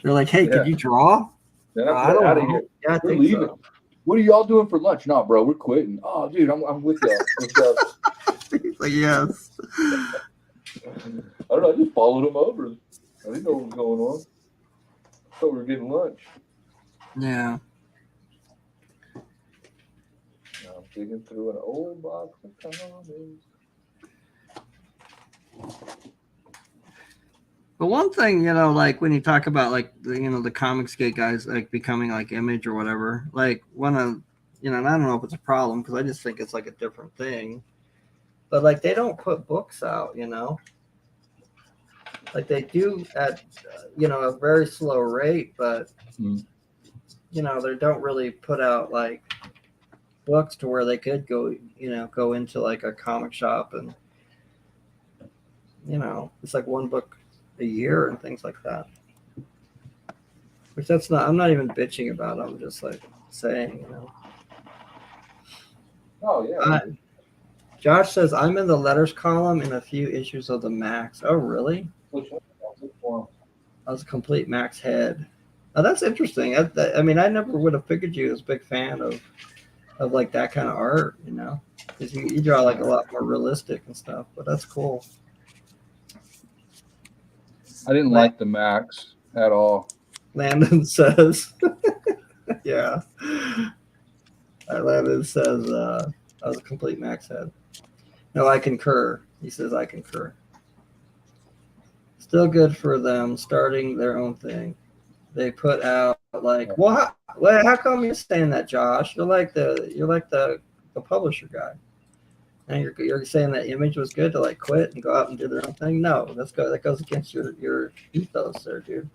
They're like, hey, could you draw? Yeah, I don't know. Here. Yeah, I think so. What are y'all doing for lunch? No, bro, we're quitting. Oh, dude, I'm with y'all. What's up? He's like, yes. I don't know. I just followed him over. I didn't know what was going on. I thought we were getting lunch. Yeah. Now I'm digging through an old box of comics. But one thing, like when you talk about like the comics gate guys like becoming like Image or whatever, like one of and I don't know if it's a problem because I just think it's like a different thing. But like they don't put books out, like they do at a very slow rate, but they don't really put out like books to where they could go into like a comic shop and it's like one book a year and things like that. Which I'm not even bitching about. I'm just like saying, Oh yeah. Josh says I'm in the letters column in a few issues of the Max. Oh really? Which one? I was a complete Max head. Oh, that's interesting. I mean, I never would have figured you as a big fan of like that kind of art, because you draw like a lot more realistic and stuff. But that's cool. I didn't like the Max at all. Landon says, yeah. Landon says, I was a complete Max head. No, I concur. He says, I concur. Still good for them starting their own thing. They put out like, how come you're saying that, Josh? You're like the publisher guy. And you're saying that Image was good to like quit and go out and do their own thing? No, that goes against your ethos there, dude.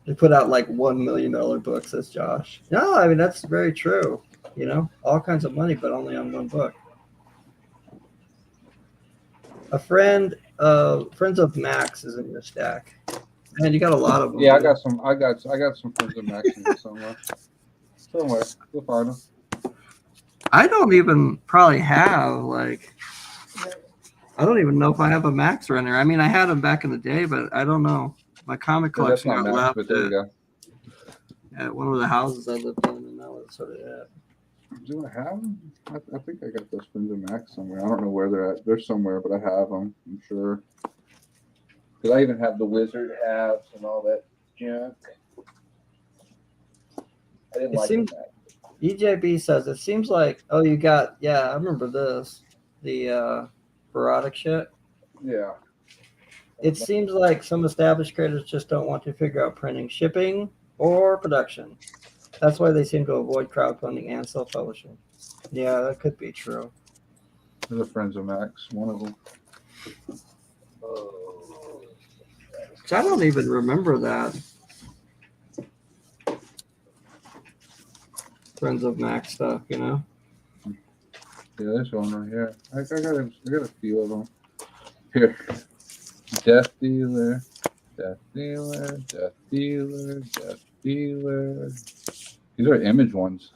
They put out like $1 million books, says Josh. No, I mean that's very true. All kinds of money, but only on one book. A friends of Max is in your stack. Man, you got a lot of them. Yeah, I got some friends of Max in somewhere. You'll find them. I don't even probably have like. I don't even know if I have a Max runner. I mean, I had them back in the day, but I don't know. My comic collection got left at one of the houses I lived in, and that was sort of it. Do I have them? I think I got those friends of Max somewhere. I don't know where they're at. They're somewhere, but I have them. I'm sure. Because I even have the wizard hats and all that junk. I didn't like that. EJB says it seems like I remember this. The Verotic shit. Yeah. It seems like some established creators just don't want to figure out printing, shipping, or production. That's why they seem to avoid crowdfunding and self-publishing. Yeah, that could be true. They're the friends of Max, one of them. I don't even remember that. Friends of Max stuff, Yeah, this one right here. I got a few of them. Here. Death Dealer. These are Image ones.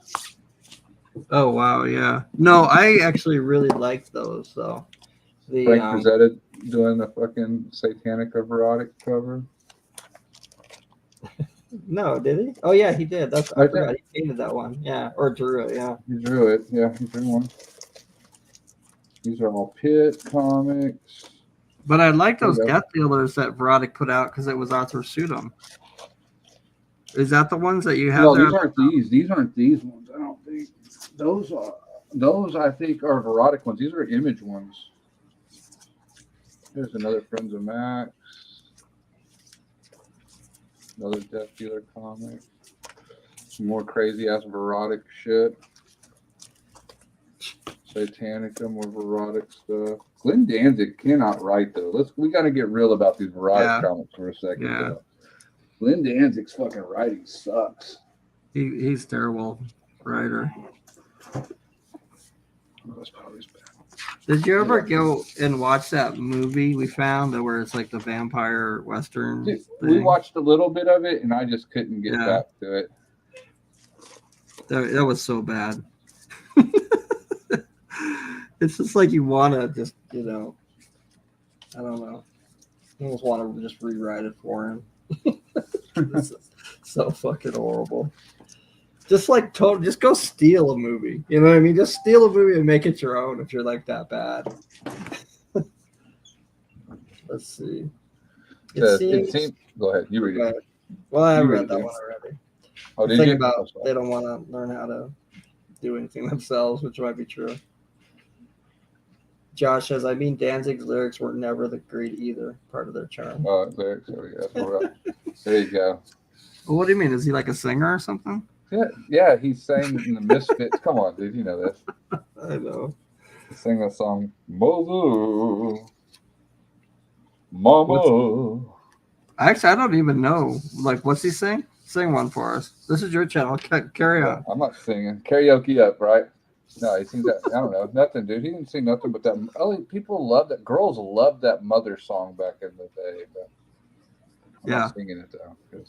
Oh wow, yeah. No, I actually really liked those though. Frank Frazetta doing the fucking Satanic Erotic cover. No, did he? Oh yeah, he did. I forgot he painted that one. Yeah, or drew it. Yeah, he drew it. Yeah, he drew one. These are all Pitt comics. But I like those Death Dealers that Verotic put out because it was Arthur Sudom. Is that the ones that you have? No, these aren't these. These aren't these ones. I don't think those I think are Verotic ones. These are Image ones. Here's another Friends of Max. Another Death Dealer comic. Some more crazy ass Verotic shit. Satanica, more Verotic stuff. Glenn Danzig cannot write though. We got to get real about these Verotic comics for a second. Yeah. Though. Glenn Danzig's fucking writing sucks. He's terrible writer. That's probably bad. Did you ever go and watch that movie we found where it's like the vampire western? Dude, we watched a little bit of it and I just couldn't get back to it. That was so bad. It's just like you want to just, I don't know. You almost want to just rewrite it for him. This is so fucking horrible. Just like just go steal a movie. You know what I mean? Just steal a movie and make it your own if you're like that bad. Let's see. It seems. Go ahead. You read it. Well, I read that one already. Oh, did you? About they don't want to learn how to do anything themselves, which might be true. Josh says, I mean, Danzig's lyrics were never the great either. Part of their charm. Lyrics. There you go. Well, what do you mean? Is he like a singer or something? Yeah. He sang in the Misfits. Come on, dude. You know this. I know. He sang that song, Mother, Mama. Actually, I don't even know. Like, what's he sing? Sing one for us. This is your channel. Carry on. I'm not singing. Karaoke up, right? No, he sings that. I don't know. Nothing, dude. He didn't sing nothing but that. People love that. Girls loved that Mother song back in the day. But I'm not singing it, though. And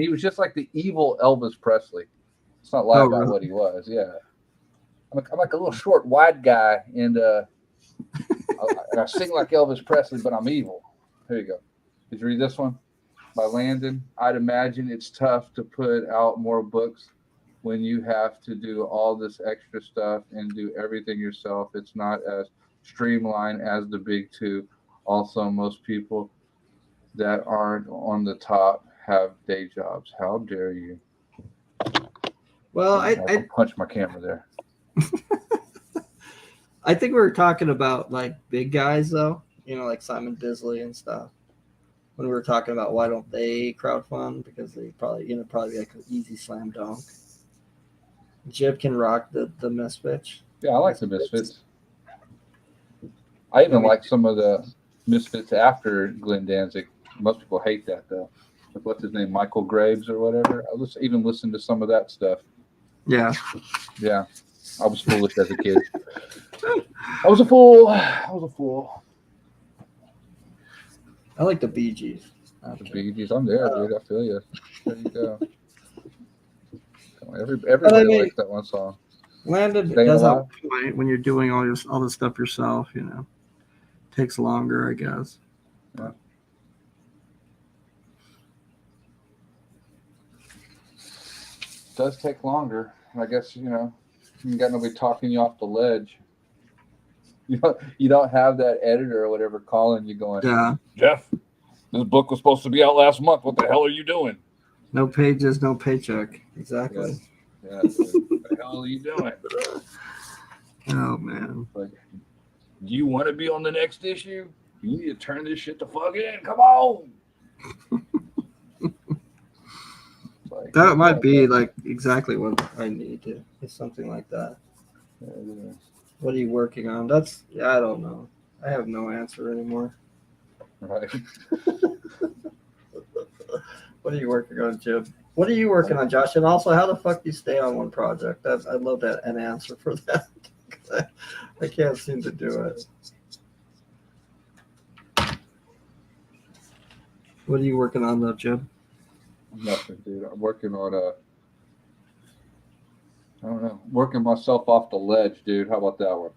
he was just like the evil Elvis Presley. It's not lie about what he was. Yeah. I'm like a little short, wide guy, and I sing like Elvis Presley, but I'm evil. Here you go. Did you read this one? By Landon. I'd imagine it's tough to put out more books when you have to do all this extra stuff and do everything yourself. It's not as streamlined as the big two. Also, most people that aren't on the top have day jobs. How dare you? Well, I punch my camera there. I think we were talking about like big guys though, like Simon Bisley and stuff. When we were talking about why don't they crowdfund, because they probably probably like an easy slam dunk. Jib can rock the Misfits. Yeah, I like the Misfits. I even like some of the Misfits after Glenn Danzig. Most people hate that though. Like, what's his name, Michael Graves or whatever. I even listened to some of that stuff. Yeah. I was foolish as a kid. I was a fool. I like the Bee Gees. The Bee Gees. I'm there, dude. I feel you. There you go. Everybody likes that one song. Landon does have a point when you're doing all the stuff yourself. Takes longer, I guess. Yeah. It does take longer. I guess you got nobody talking you off the ledge. You don't have that editor or whatever calling you going, yeah, Jeff, this book was supposed to be out last month. What the hell are you doing? No pages, no paycheck. Exactly. Yeah. What the hell are you doing? Oh, man. Like, do you want to be on the next issue? You need to turn this shit the fuck in. Come on. That might be like exactly what I need to. It's something like that. Yeah. What are you working on? I don't know. I have no answer anymore. Right. What are you working on, Jim? What are you working on, Josh? And also, how the fuck do you stay on one project? I'd love an answer for that. I can't seem to do it. What are you working on, though, Jim? Nothing, dude. I'm working on I don't know, working myself off the ledge, dude. How about that one?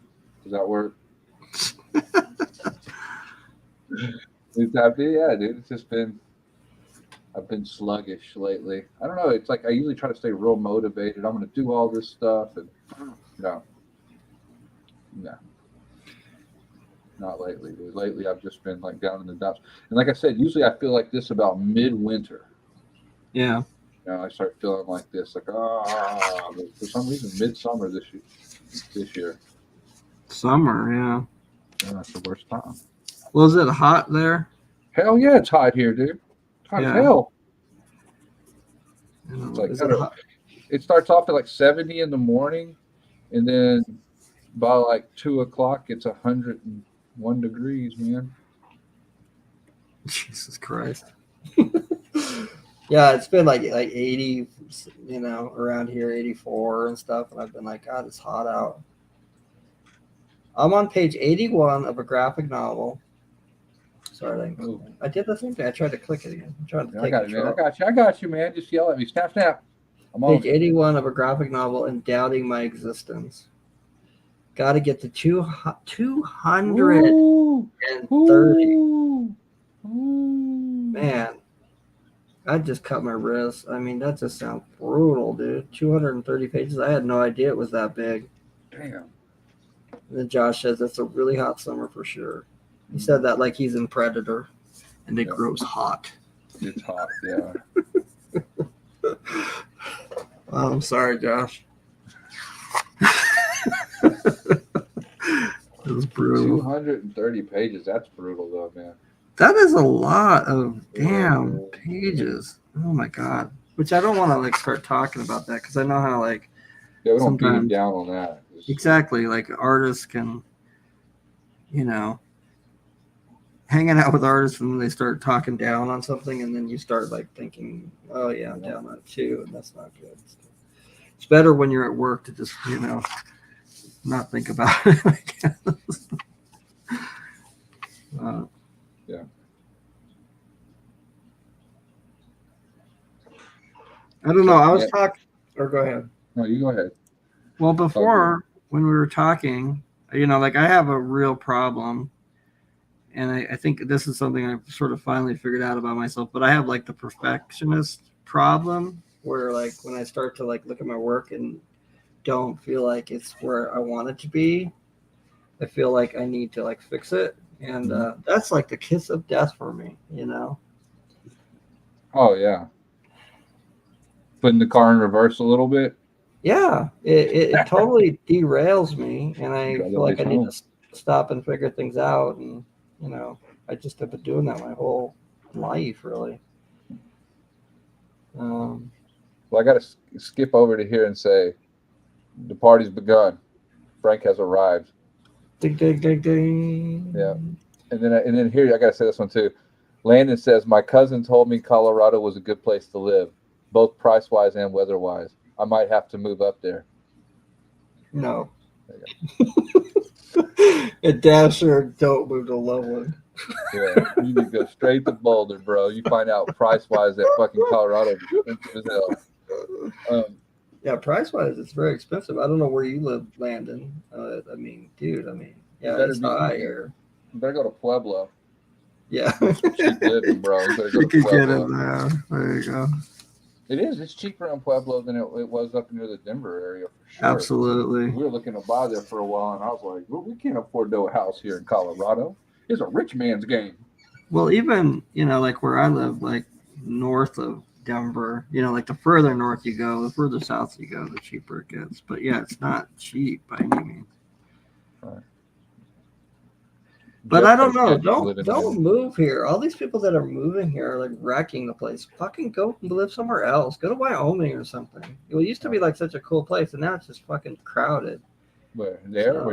Does that work? Yeah, dude. It's just I've been sluggish lately. I don't know. It's like I usually try to stay real motivated. I'm going to do all this stuff, and no, not lately, dude. Lately, I've just been like down in the dumps. And like I said, usually I feel like this about midwinter. Yeah. I start feeling like this, like but for some reason, midsummer this year. Summer, yeah. Yeah, that's the worst time. Well, is it hot there? Hell yeah, it's hot here, dude. Hot as hell. It's like, it starts off at like 70 in the morning, and then by like 2 o'clock, it's 101 degrees, man. Jesus Christ. Yeah, it's been like 80, around here, 84 and stuff. And I've been like, God, it's hot out. I'm on page 81 of a graphic novel. Sorry, I did the same thing. I tried to click it again. I'm trying to I got you, man. Just yell at me. Snap, snap. I'm on. Page 81 of a graphic novel and doubting my existence. Got to get to 230. Ooh. Man. I just cut my wrist. I mean, that just sounds brutal, dude. 230 pages. I had no idea it was that big. Damn. And then Josh says it's a really hot summer for sure. He said that like he's in Predator, and it grows hot. It's hot, yeah. Well, I'm sorry, Josh. is brutal. 230 pages. That's brutal, though, man. That is a lot of damn pages. Oh my god. Which I don't want to like start talking about that because I know how like we don't beat them down on that. Exactly, like artists can, hanging out with artists and then they start talking down on something and then you start like thinking, oh yeah, I'm down on it too, and that's not good. It's better when you're at work to just not think about it. I guess. Yeah. I don't know. I was talking, or go ahead. No, you go ahead. Well, before when we were talking, like I have a real problem, and I think this is something I've sort of finally figured out about myself. But I have like the perfectionist problem, where like when I start to like look at my work and don't feel like it's where I want it to be, I feel like I need to like fix it, and that's like the kiss of death for me, Oh yeah. Putting the car in reverse a little bit. Yeah, it totally derails me, and I feel like I need to stop and figure things out. And I just have been doing that my whole life, really. Well, I got to skip over to here and say, the party's begun. Frank has arrived. Ding, ding, ding, ding. Yeah, and then here I got to say this one too. Landon says, my cousin told me Colorado was a good place to live, both price-wise and weather-wise. I might have to move up there. No. And damn sure don't move to Loveland. Yeah, you need to go straight to Boulder, bro. You find out price-wise that fucking Colorado is expensive as hell. Yeah, price-wise, it's very expensive. I don't know where you live, Landon. Yeah, it's higher. You better go to Pueblo. Yeah. Cheap living, bro. You better go to Pueblo. Get in there. There you go. It is. It's cheaper in Pueblo than it was up near the Denver area, for sure. Absolutely. We were looking to buy there for a while, and I was like, well, we can't afford no house here in Colorado. It's a rich man's game. Well, even, like where I live, like north of Denver, like the further north you go, the further south you go, the cheaper it gets. But yeah, it's not cheap by any means. Right. But I don't know. Don't move here. All these people that are moving here are like wrecking the place. Fucking go live somewhere else. Go to Wyoming or something. It used to be like such a cool place, and now it's just fucking crowded. Where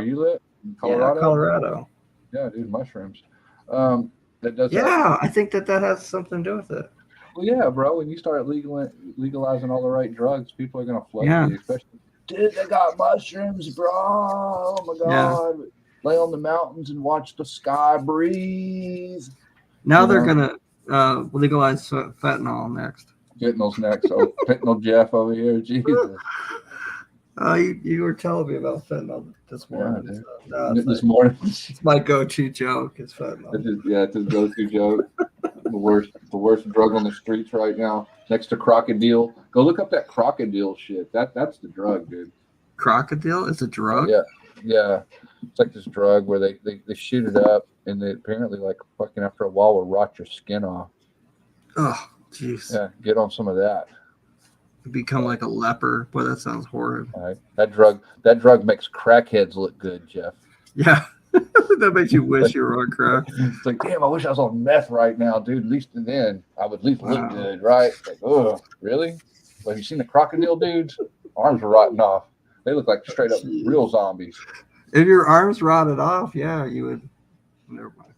you live? In Colorado? Yeah, Colorado. Yeah, dude, mushrooms. That does. Yeah, I think that has something to do with it. Well, yeah, bro. When you start legalizing all the right drugs, people are gonna flood you. Especially, dude, they got mushrooms, bro. Oh my god. Yeah. Lay on the mountains and watch the sky breathe. Now they're going to legalize fentanyl next. Fentanyl's next. Oh, Fentanyl Jeff over here. Jesus. You were telling me about fentanyl this morning. This morning. It's my go-to joke. It's fentanyl. It's his go-to joke. The worst drug on the streets right now. Next to crocodile. Go look up that crocodile shit. That's the drug, dude. Crocodile is a drug? Yeah. It's like this drug where they shoot it up and they apparently like fucking after a while will rot your skin off. Oh, jeez. Yeah, get on some of that. You become like a leper. Boy, that sounds horrid. All right. That drug makes crackheads look good, Jeff. Yeah. That makes you wish you were on crack. It's like, damn, I wish I was on meth right now, dude. At least then I would at least look good, right? Like, oh, really? Well, have you seen the crocodile dudes? Arms are rotting off. They look like straight up real zombies. If your arms rotted off, yeah, you would. Never mind.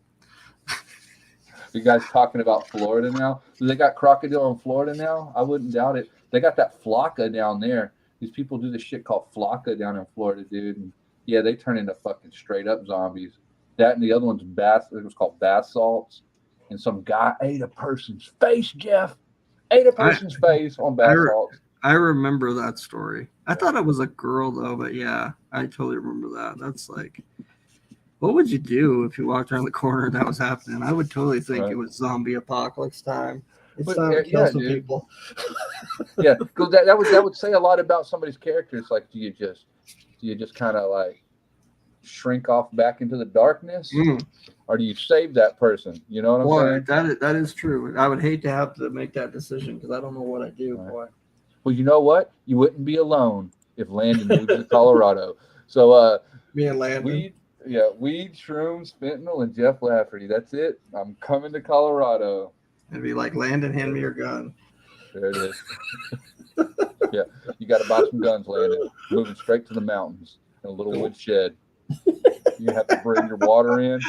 You guys talking about Florida now? Do they got crocodile in Florida now? I wouldn't doubt it. They got that flocka down there. These people do this shit called flocka down in Florida, dude. And yeah, they turn into fucking straight up zombies. That and the other one's bath. It was called bath salts. And some guy ate a person's face, Jeff. Ate a person's face on bath salts. I remember that story. I thought it was a girl though, but yeah, I totally remember that. That's like, what would you do if you walked around the corner and that was happening? I would totally think it was zombie apocalypse time. It's time to kill some people. Yeah, because that would say a lot about somebody's character. It's like, do you just kind of like shrink off back into the darkness, or do you save that person? You know what I'm saying? That is true. I would hate to have to make that decision because I don't know what I do. Right. Boy. Well, you know what? You wouldn't be alone if Landon moved to Colorado. So me and Landon. Yeah, weed, shrooms, fentanyl, and Jeff Lafferty. That's it. I'm coming to Colorado. It'd be like, Landon, hand me your gun. There it is. Yeah, you got to buy some guns, Landon. Moving straight to the mountains in a little wood shed. You have to bring your water in.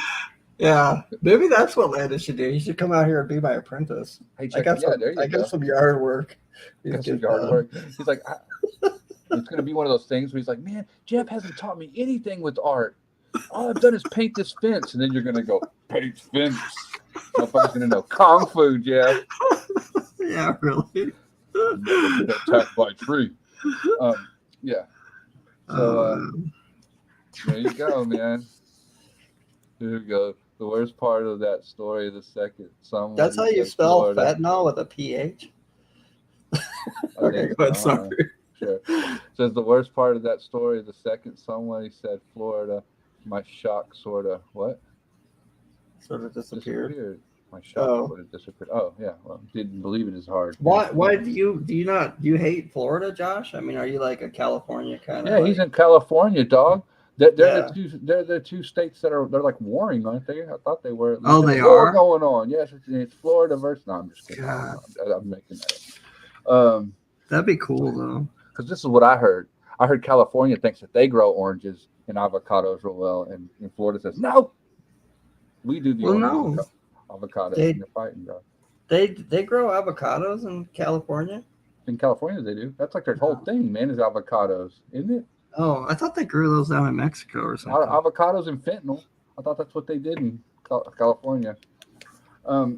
Yeah, maybe that's what Landon should do. He should come out here and be my apprentice. Hey, I got some yard work. He's like, it's going to be one of those things where he's like, man, Jeff hasn't taught me anything with art. All I've done is paint this fence. And then you're going to go, paint fence. Motherfucker's going to know Kung Fu, Jeff. Yeah, really. Attacked by a tree. Yeah. So, there you go, man. Here we go. The worst part of that story, the second someone. That's how you spell fentanyl with a PH? Okay, go ahead, sorry. Sure. Says the worst part of that story, the second someone said Florida, my shock sort of what? Sort of disappeared. My shock sort of disappeared. Oh yeah, well, didn't believe it as hard. Why do you hate Florida, Josh? I mean, are you like a California kind of? Yeah, he's in California, dog. They're the two states they're like warring, aren't they? I thought they were. Oh, they are going on. Yes, it's Florida versus. No, I'm just kidding. I'm making that up. That'd be cool though. Because this is what I heard. I heard California thinks that they grow oranges and avocados real well, and Florida says no. We do the avocados. And they're fighting, bro. They grow avocados in California. In California, they do. That's like their whole thing, man. Is avocados, isn't it? Oh, I thought they grew those down in Mexico or something. Avocados and fentanyl. I thought that's what they did in California. We're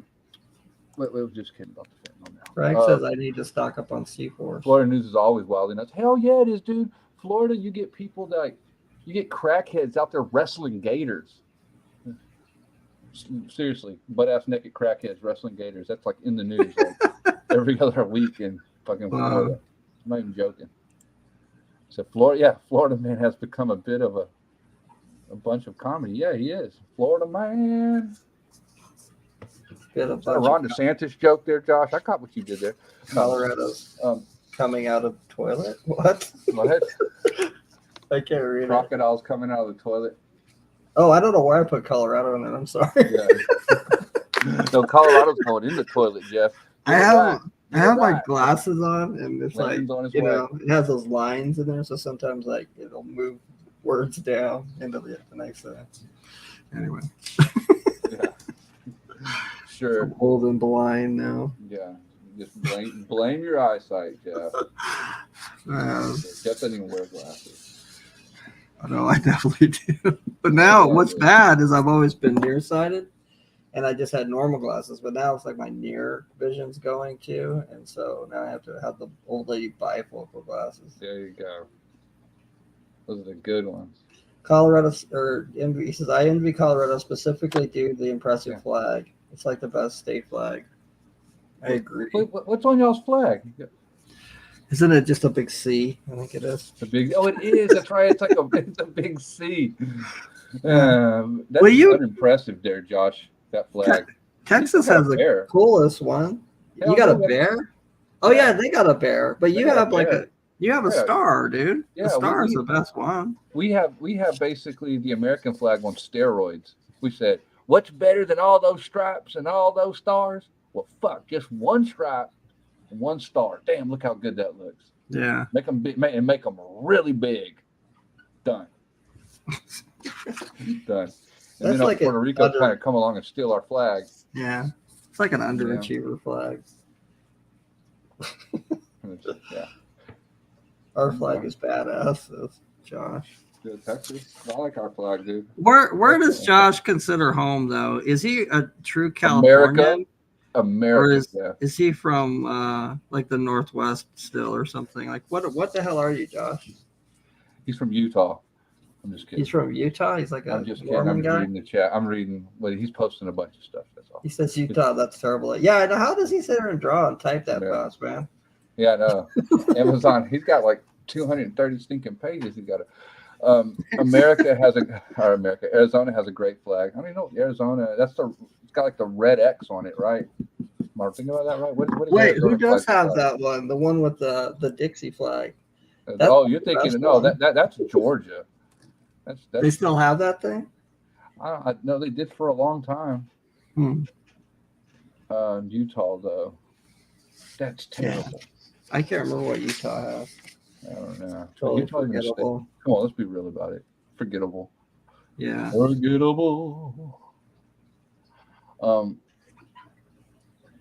just kidding about the fentanyl now. Frank says I need to stock up on C4. Florida news is always wild enough. Hell yeah, it is, dude. Florida, you get people that you get crackheads out there wrestling gators. Seriously, butt-ass naked crackheads wrestling gators. That's like in the news like every other week in fucking Florida. I'm not even joking. So Florida man has become a bit of a bunch of comedy. Yeah, he is. Florida man. Is that a Ron DeSantis joke there, Josh? I caught what you did there. Colorado's coming out of toilet. What? What? I can't read Crocodiles coming out of the toilet. Oh, I don't know why I put Colorado in it. I'm sorry. Yeah. No, Colorado's going in the toilet, Jeff. I have my glasses on, and it's like, it has those lines in there, so sometimes like it'll move words down into the next sentence. Anyway. Yeah. Sure. I'm old and blind now. Yeah. Just blame your eyesight, Jeff. Jeff doesn't even wear glasses. No, I definitely do. But now what's bad is I've always been nearsighted, and I just had normal glasses. But now it's like my near vision's going too, and so now I have to have the old lady bifocal glasses. There you go. Those are the good ones. Colorado, he says, I envy Colorado specifically due to the impressive flag. It's like the best state flag. I agree. What's on y'all's flag? Isn't it just a big C? I think it is. It is. That's right. It's like it's a big C. That's impressive there, Josh. That flag. Texas has the coolest one. You got a bear? Oh yeah, they got a bear. But you have a star, dude. Yeah, the star is the best one. We have basically the American flag on steroids. We said, what's better than all those stripes and all those stars? Well, fuck, just one stripe. One star. Damn, look how good that looks. Yeah. Make them big, and make them really big. Done. Done. And then like Puerto Rico kind of come along and steal our flag. Yeah. It's like an underachiever flag. Yeah. Our flag is badass, Josh. Good Texas. I like our flag, dude. Where does Josh consider home though? Is he a true Californian? America. Or is he from like the Northwest still or something? Like what the hell are you, Josh? He's from Utah. I'm just kidding. He's from Utah? He's like I'm just kidding. I'm reading the chat. I'm reading he's posting a bunch of stuff. That's all. He says Utah, that's terrible. Yeah, I know. How does he sit there and draw and type that fast, man? Yeah, I know. Amazon, he's got like 230 stinking pages. He got to Arizona has a great flag. I don't know Arizona. It's got like the red X on it, right? Am I thinking about that right? Wait, who does have that one? The one with the Dixie flag? You're thinking that's Georgia. That's They still have that thing? I know they did for a long time. Utah though, that's terrible. Yeah. I can't remember what Utah has. I don't know. Totally Utah even a state. forgettable. Come on, let's be real about it. Forgettable. Yeah. Forgettable. I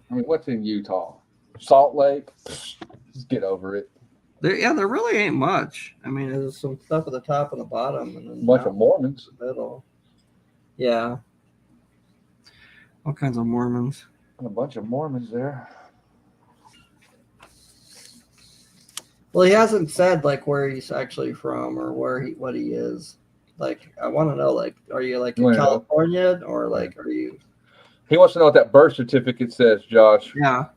mean, what's in Utah? Salt Lake. Just get over it. There really ain't much. I mean, there's some stuff at the top and the bottom, and then A bunch of Mormons. in the middle. Yeah. All kinds of Mormons. And a bunch of Mormons there. Well, he hasn't said like where he's actually from or what he is. Like, I want to know, like, are you like in California or like are you? He wants to know what that birth certificate says, Josh. Yeah.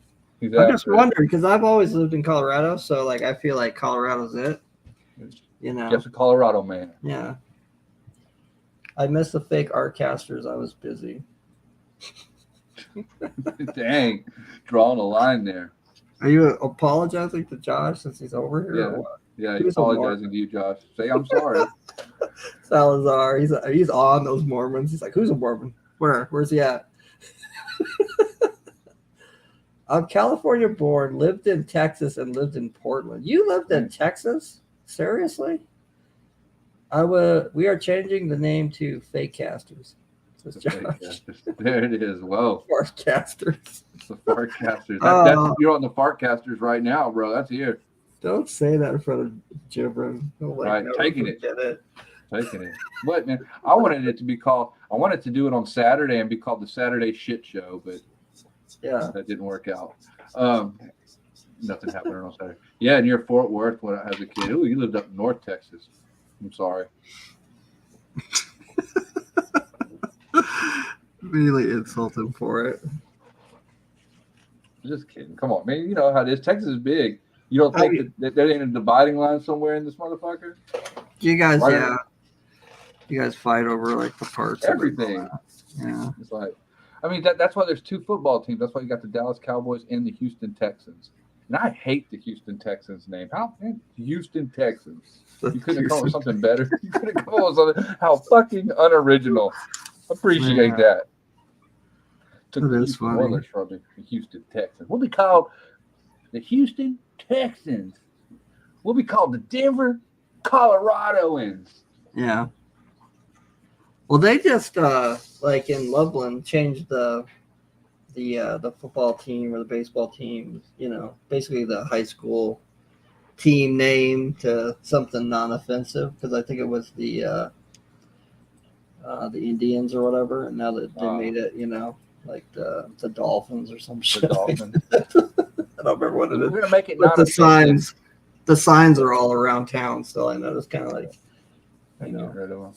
I'm just wondering because I've always lived in Colorado, so like I feel like Colorado's it. You know. Just a Colorado man. Yeah. I missed the fake Artcasters. I was busy. Dang, drawing a line there. Are you apologizing to Josh since he's over here? Yeah, or what? Yeah, he's apologizing to you, Josh. Say I'm sorry. Salazar, he's on those Mormons. He's like, who's a Mormon? Where's he at? I'm California born, lived in Texas, and lived in Portland. You lived in Texas? Seriously? We are changing the name to Fake Casters. There it is. Whoa. Fartcasters. It's the Fartcasters. You're on the Fartcasters right now, bro. That's here. Don't say that in front of Gibran. Right, taking it. Taking it. What, man? I wanted to do it on Saturday and be called the Saturday Shit Show, but yeah, that didn't work out. Nothing happened on Saturday. Yeah, near Fort Worth when I was a kid. Oh, you lived up in North Texas. I'm sorry. Really insult him for it. Just kidding. Come on, man. You know how it is. Texas is big. You don't think that there ain't a dividing line somewhere in this motherfucker? You guys, you guys fight over like the parts. Everything. Yeah. It's like, I mean, that's why there's two football teams. That's why you got the Dallas Cowboys and the Houston Texans. And I hate the Houston Texans name. How, man, Houston Texans? You couldn't come up with something better. You couldn't come up with something. How fucking unoriginal. Appreciate that. Took the Houston Oilers from the Houston Texans. We'll be called the Houston Texans. We'll be called the Denver Coloradoans. Yeah. Well, they just like in Loveland changed the football team or the baseball team. You know, basically the high school team name to something non-offensive because I think it was the Indians or whatever, and now that they made it, you know, like the Dolphins or some shit. The Dolphins. I don't remember what it is. We're gonna make it. But the signs are all around town still. I know it's kind of like, you know, rid of them.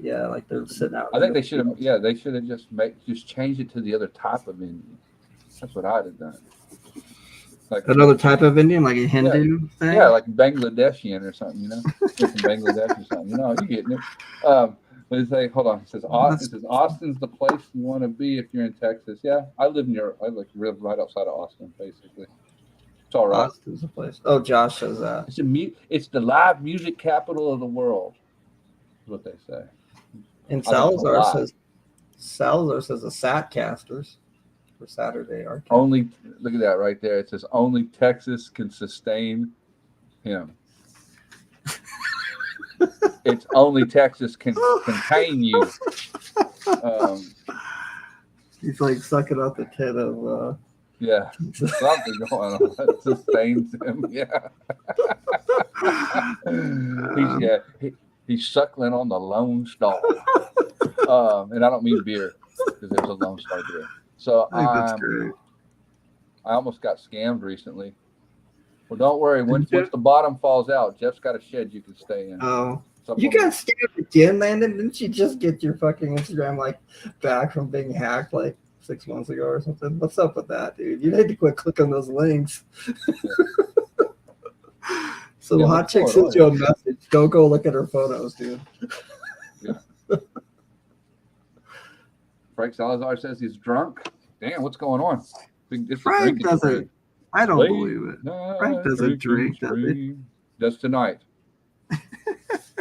Yeah, like they're sitting out. I think they should have. Yeah, they should have just changed it to the other type of Indian. That's what I'd have done. Like another type of Indian, like a Hindu thing. Yeah, like Bangladeshian or something. You know, from Bangladesh or something. You know, you getting it. But it's like, hold on. It says Austin's the place you want to be if you're in Texas. Yeah, I live right outside of Austin, basically. It's all right. Austin's the place. Oh, Josh says that. It's the live music capital of the world. Is what they say. And Salazar says the Satcasters for Saturday Artcast. Only look at that right there. It says only Texas can sustain him. It's only Texas can contain you. He's like sucking up the tit of. Yeah, something going on that sustains him. Yeah, he's suckling on the Lone Star, and I don't mean beer because there's a Lone Star beer. So I almost got scammed recently. Well, don't worry. Once the bottom falls out, Jeff's got a shed you can stay in. Oh. You got scammed again, Landon? Didn't you just get your fucking Instagram like back from being hacked like 6 months ago or something? What's up with that, dude? You need to quit clicking those links. So hot chick sends you a message. Don't go look at her photos, dude. Yeah. Frank Salazar says he's drunk. Damn, what's going on? Frank doesn't. I don't believe it. Frank doesn't drink, does he? Does tonight.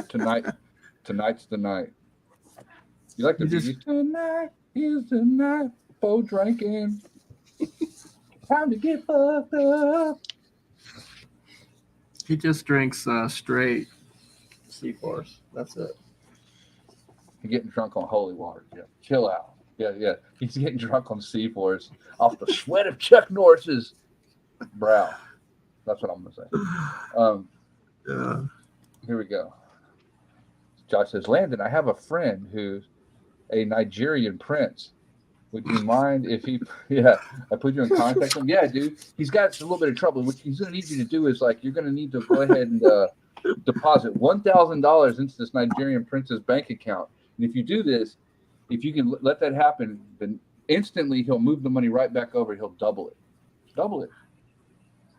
Tonight. Tonight's the night. You like the You Bee Gees? Tonight is the night for drinking. Time to get fucked up. He just drinks straight C-Force. That's it. He's getting drunk on holy water. Yeah, chill out. Yeah. He's getting drunk on C-Force off the sweat of Chuck Norris's brow. That's what I'm gonna say. Yeah. Here we go. Josh says, Landon, I have a friend who's a Nigerian prince. Would you mind if he, I put you in contact with him? Yeah, dude. He's got a little bit of trouble. What he's going to need you to do is you're going to need to go ahead and deposit $1,000 into this Nigerian prince's bank account. And if you do this, if you can let that happen, then instantly he'll move the money right back over. He'll double it. So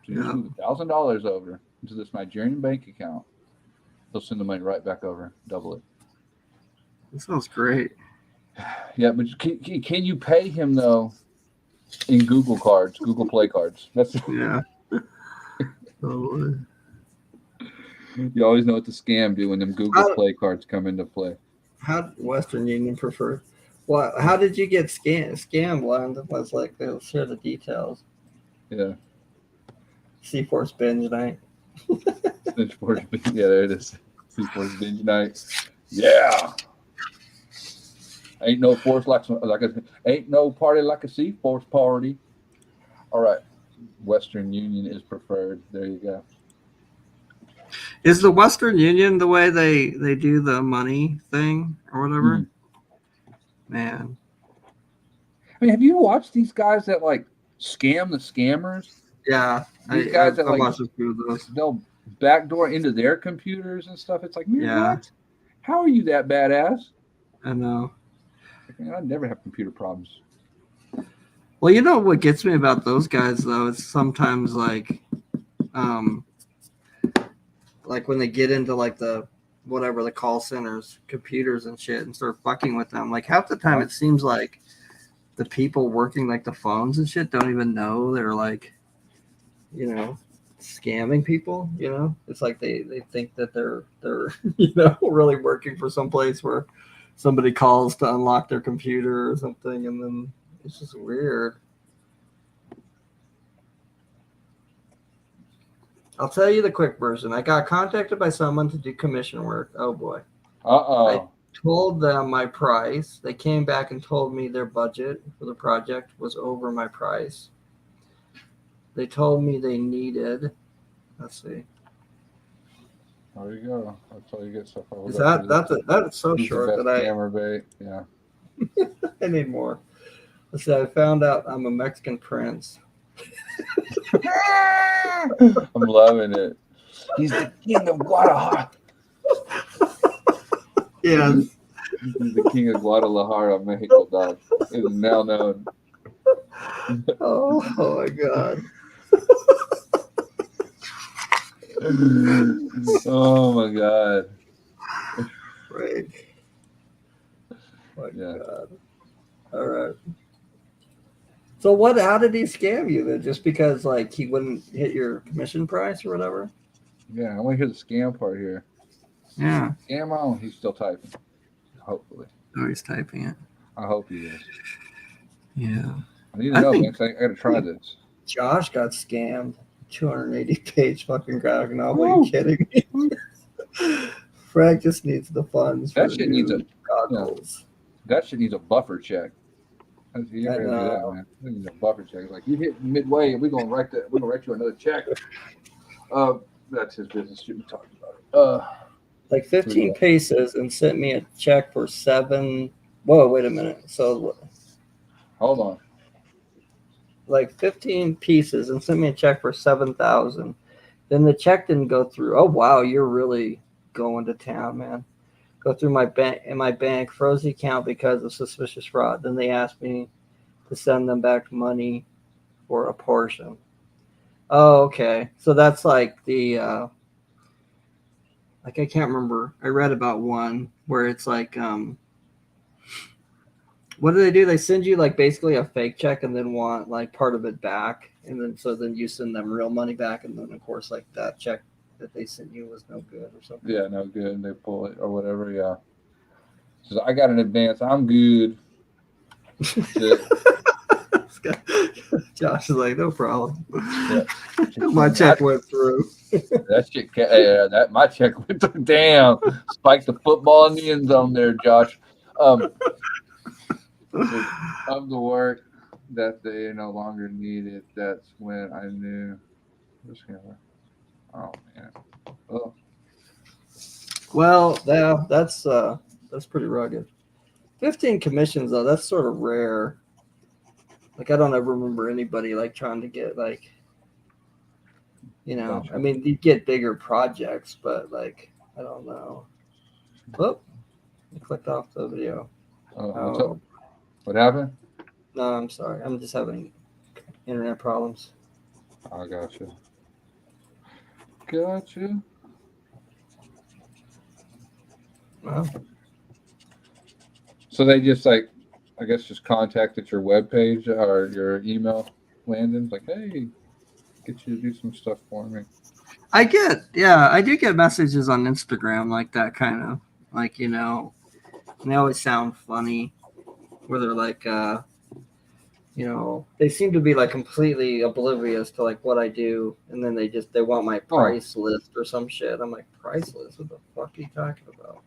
you move $1,000 over into this Nigerian bank account. He'll send the money right back over, double it. That sounds great. Yeah, but can you pay him though in Google cards, Google Play cards? That's yeah. You always know what the scam do when them Google Play cards come into play. How Western Union preferred? What? How did you get scammed? Landon was like they'll share the details. Yeah. C-Force binge night. C-Force, yeah, there it is. C-Force binge night. Yeah. Ain't no force ain't no party like a C-Force party. All right. Western Union is preferred. There you go. Is the Western Union the way they do the money thing or whatever? Man. I mean, have you watched these guys that scam the scammers? Yeah. These guys that they'll backdoor into their computers and stuff. It's like, man, yeah. What? How are you that badass? I know. Man, I never have computer problems. Well, you know what gets me about those guys though is sometimes like when they get into the call centers, computers and shit, and start fucking with them. Like half the time, it seems like the people working the phones and shit don't even know they're scamming people. It's like they think that they're really working for some place where somebody calls to unlock their computer or something, and then it's just weird. I'll tell you the quick version. I got contacted by someone to do commission work. Oh boy. I told them my price. They came back and told me their budget for the project was over my price. They told me they needed, let's see. There you go. That's how you get stuff over. That's so short that scammer bait. Yeah. I need more. Let's see. I found out I'm a Mexican prince. I'm loving it. He's the king of Guadalajara. Yeah. He's the king of Guadalajara, Mexico, dog. It is now known. Oh my God. Oh my God. Right. My God. All right. So how did he scam you then? Just because he wouldn't hit your commission price or whatever? Yeah, I want to hear the scam part here. Yeah. Scam on. He's still typing. Hopefully. Oh, he's typing it. I hope he is. Yeah. I need to know, man. I got to try this. Josh got scammed. 280-page fucking graphic novel. Are you kidding me? Frank just needs the funds. That shit needs goggles. That shit needs a buffer check. You ever do that, man? It needs a buffer check. It's you hit midway, and we're gonna write you another check. That's his business. Shouldn't be talking about it. 15 pieces and sent me a check for 7. Whoa, wait a minute. So hold on. 15 pieces and sent me a check for 7,000. Then the check didn't go through. Oh wow, you're really going to town, man. Go through my bank, froze the account because of suspicious fraud. Then they asked me to send them back money for a portion. Oh, okay. So that's the I can't remember. I read about one where it's what do they do? They send you basically a fake check and then want part of it back, and then you send them real money back, and then of course that check that they sent you was no good or something. Yeah, no good. And they pull it or whatever. Yeah. Says, I got an advance. I'm good. Josh is like, no problem. Yeah. My check went through. That shit, that my check went down. Spiked the football in the end zone there, Josh. Of the work that they no longer needed, that's when I knew. Oh man. Oh. Well, yeah, that's pretty rugged. 15 commissions though, that's sort of rare. Like I don't ever remember anybody like trying to get like, Gotcha. I mean, you get bigger projects, but like I don't know. Whoop! I clicked off the video. What's up? What happened? No, I'm sorry. I'm just having internet problems. I got you. Got you. Well, so they just like, I guess, just contacted your webpage or your email, Landon. Like, hey, get you to do some stuff for me. I do get messages on Instagram like that kind of, like, and they always sound funny, where they're like, they seem to be like completely oblivious to like what I do, and then they want my price list or some shit. I'm like, price list? What the fuck are you talking about?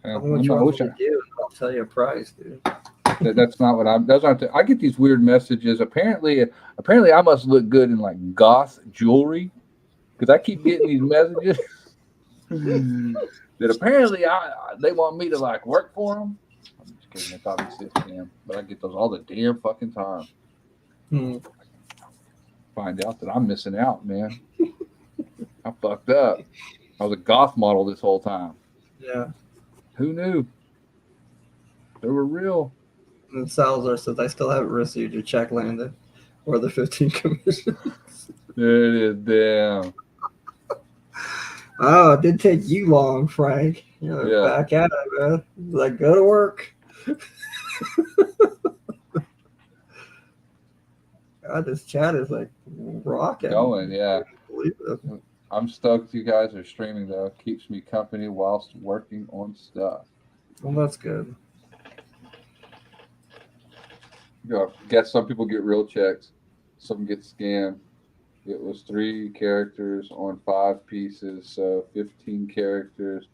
Yeah, Tell me what you want me to do, and I'll tell you a price, dude. That's not what I'm. Those aren't. I get these weird messages. Apparently, I must look good in like goth jewelry because I keep getting these messages that apparently they want me to like work for them. I'm just kidding. It's obviously a scam, but I get those all the damn fucking time. Find out that I'm missing out, man. I fucked up. I was a goth model this whole time. Yeah. Who knew? They were real. And Salazar says, I still haven't received your check, Landon, or the 15 commissions. There it is. Damn. Oh, it did take you long, Frank. Back at it, man. Like, go to work. God, this chat is like rocking. Going, yeah. I'm stoked you guys are streaming, though. It keeps me company whilst working on stuff. Well, that's good. Guess some people get real checks. Some get scammed. It was 3 characters on 5 pieces, so 15 characters.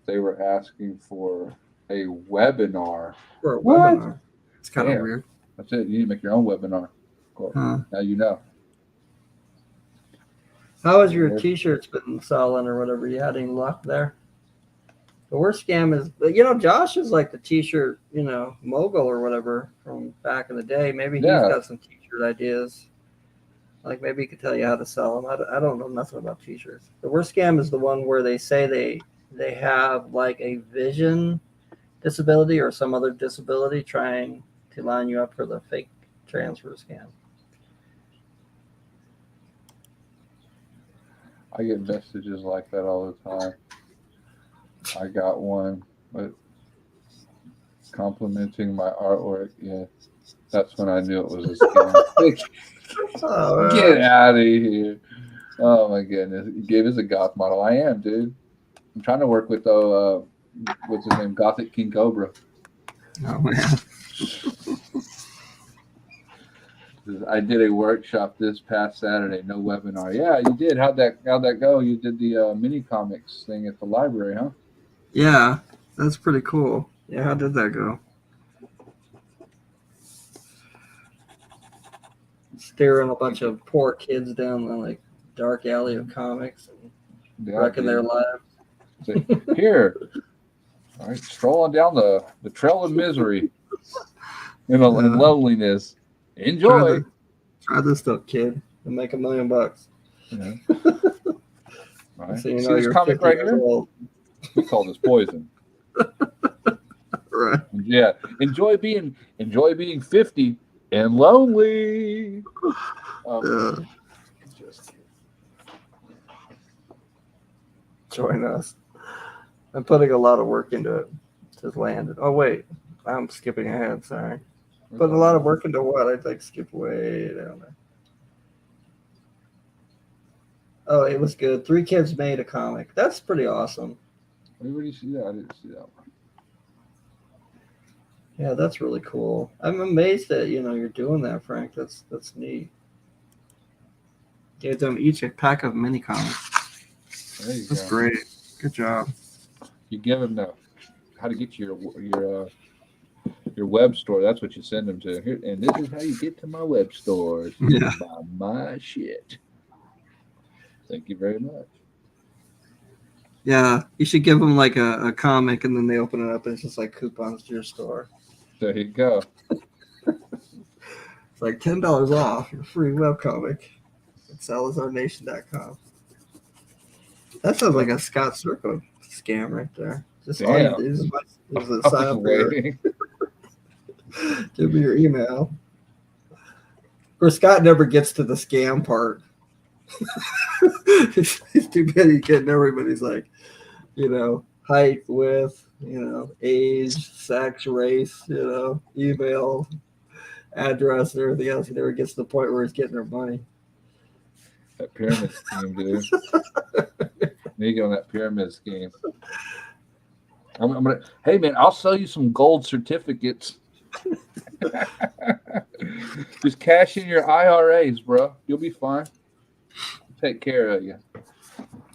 They were asking for a webinar. For a webinar? It's kind of weird. That's it. You need to make your own webinar. Cool. Huh. Now you know. How has your t-shirts been selling or whatever? You had any luck there? The worst scam is, Josh is like the t-shirt, mogul or whatever from back in the day. Maybe he's got some t-shirt ideas. Like maybe he could tell you how to sell them. I don't know nothing about t-shirts. The worst scam is the one where they say they have like a vision disability or some other disability trying to line you up for the fake transfer scam. I get messages like that all the time. I got one, but complimenting my artwork. Yeah, that's when I knew it was a scam. Get out of here! Oh my goodness, he gave us a goth model. I am, dude. I'm trying to work with what's his name, Gothic King Cobra. Oh man. I did a workshop this past Saturday, no webinar. Yeah, you did. How'd that go? You did the mini comics thing at the library, huh? Yeah, that's pretty cool. Yeah, how did that go? Staring a bunch of poor kids down the like dark alley of comics and wrecking their lives. So, here, all right, strolling down the trail of misery and loneliness. Enjoy. Try this stuff, kid, and make $1 million. Yeah. All right. So you See know this you're comic right here? Old. We call this poison. Right. Yeah. Enjoy being 50 and lonely. Just join us. I'm putting a lot of work into it. Just landed. Oh wait, I'm skipping ahead. Sorry. Putting a lot of work into what? I think skip way down there. Oh, it was good. 3 kids made a comic. That's pretty awesome. Where do you see that? I didn't see that one. Yeah, that's really cool. I'm amazed that you're doing that, Frank. That's neat. Gave them each a pack of mini comics. There you That's go. great. Good job. You give them how to get to your web store. That's what you send them to. Here, and this is how you get to my web store. So you can buy my shit. Thank you very much. Yeah, you should give them like a comic, and then they open it up, and it's just like coupons to your store. There you go. It's like $10 off your free webcomic at SalazarNation.com. That sounds like a Scott Circle scam right there. Just all you do is sign up give me your email. Of course, Scott never gets to the scam part. He's too busy getting everybody's like, height, width, age, sex, race, email, address, and everything else. He never gets to the point where he's getting their money. That pyramid scheme, dude. Need to get on that pyramid scheme. I'm gonna. Hey, man, I'll sell you some gold certificates. Just cash in your IRAs, bro. You'll be fine. Take care of you.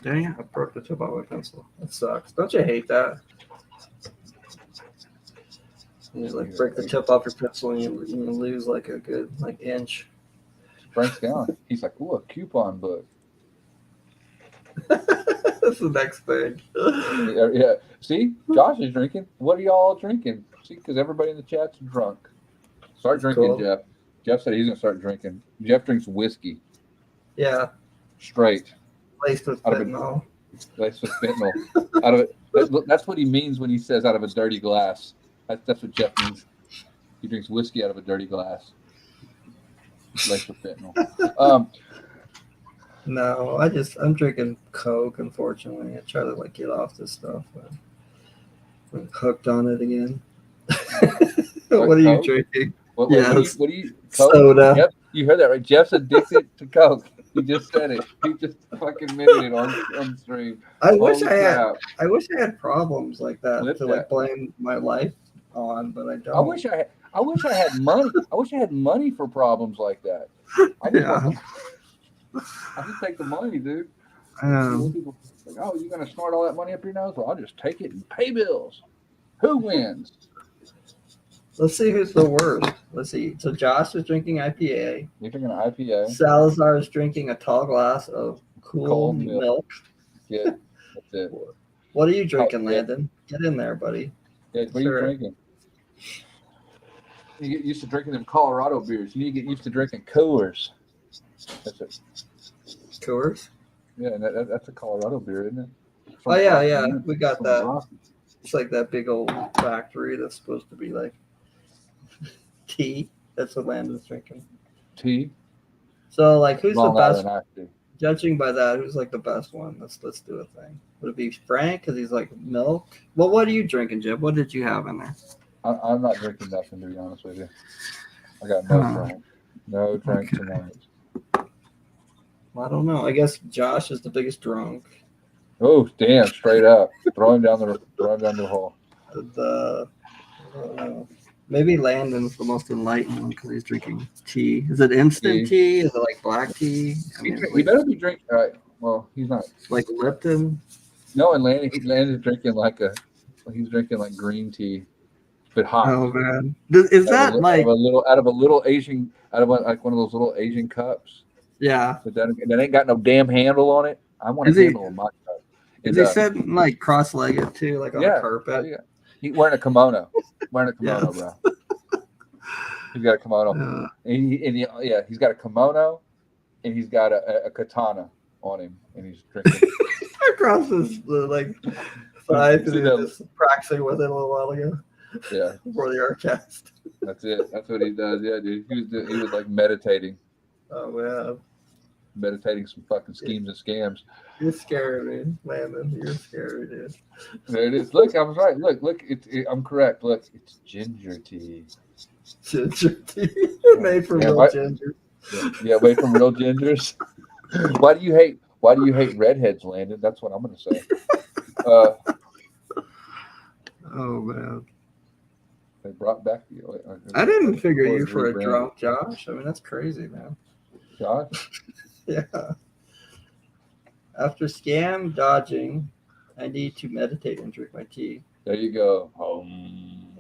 Dang it, I broke the tip off my pencil. That sucks. Don't you hate that? You like break the tip off your pencil and you lose like a good inch. Frank's gone. He's like, ooh, a coupon book. That's the next thing. Yeah. See, Josh is drinking. What are y'all drinking? See, because everybody in the chat's drunk. Start drinking, cool. Jeff. Jeff said he's gonna start drinking. Jeff drinks whiskey. Yeah. Straight. Laced with fentanyl. Laced with fentanyl. Out of it. That's what he means when he says out of a dirty glass. That's what Jeff means. He drinks whiskey out of a dirty glass. Laced with fentanyl. No, I'm drinking Coke, unfortunately. I try to get off this stuff. I'm hooked on it again. What are you drinking? What are you Coke? Soda. Jeff, you heard that, right? Jeff's addicted to Coke. He just said it. He just fucking admitted it on stream. I wish I had problems like that to blame my life on, but I don't. I wish I had money. I wish I had money for problems like that. I just take the money, dude. People like, oh, you're gonna snort all that money up your nose? Well, I'll just take it and pay bills. Who wins? Let's see who's the worst. Let's see. So Josh is drinking IPA. You're drinking an IPA. Salazar is drinking a tall glass of cold milk. Yeah, that's it. What are you drinking, Landon? Get in there, buddy. Yeah, what are you drinking? You get used to drinking them Colorado beers. You need to get used to drinking Coors. That's it. Coors? Yeah, that's a Colorado beer, isn't it? Yeah. We got that. Rocky. It's like that big old factory that's supposed to be like tea. That's what Landon's drinking. Tea. So who's the best? Judging by that, who's the best one? Let's do a thing. Would it be Frank because he's milk? Well, what are you drinking, Jim? What did you have in there? I'm not drinking nothing, to be honest with you. I got no drink. No drink tonight. Well, I don't know. I guess Josh is the biggest drunk. Oh, damn! Straight up, throw him down the hole. Maybe Landon's the most enlightened one because he's drinking tea. Is it instant tea? Is it black tea? He better be drinking. Well, he's not Lipton. No, and Landon's drinking he's drinking green tea, but hot. Oh man, is that out of a little Asian, out of one of those little Asian cups? Yeah, but that ain't got no damn handle on it. I want a handle on my cup. Is he sitting cross-legged too, on a carpet? Yeah. He's wearing a kimono. Bro. He's got a kimono. Yeah. He's got a kimono, and he's got a katana on him, and he's drinking across his thighs, and he's just practicing with it a little while ago. Yeah, before the Artcast. That's it. That's what he does. Yeah, dude. He was meditating. Oh man. Meditating some fucking schemes and scams. You're scary, man. Landon, you're scary, dude. There it is. Look, I was right. Look. I'm correct. Look, it's ginger tea. Ginger tea, made from real gingers. Yeah, made from real gingers. Why do you hate Why do you hate redheads, Landon? That's what I'm going to say. Uh, Oh man, they brought back the. I didn't figure you Ford for a rebranded. drunk, Josh. I mean, that's crazy, man. Josh, Yeah. After scam dodging, I need to meditate and drink my tea. there you go.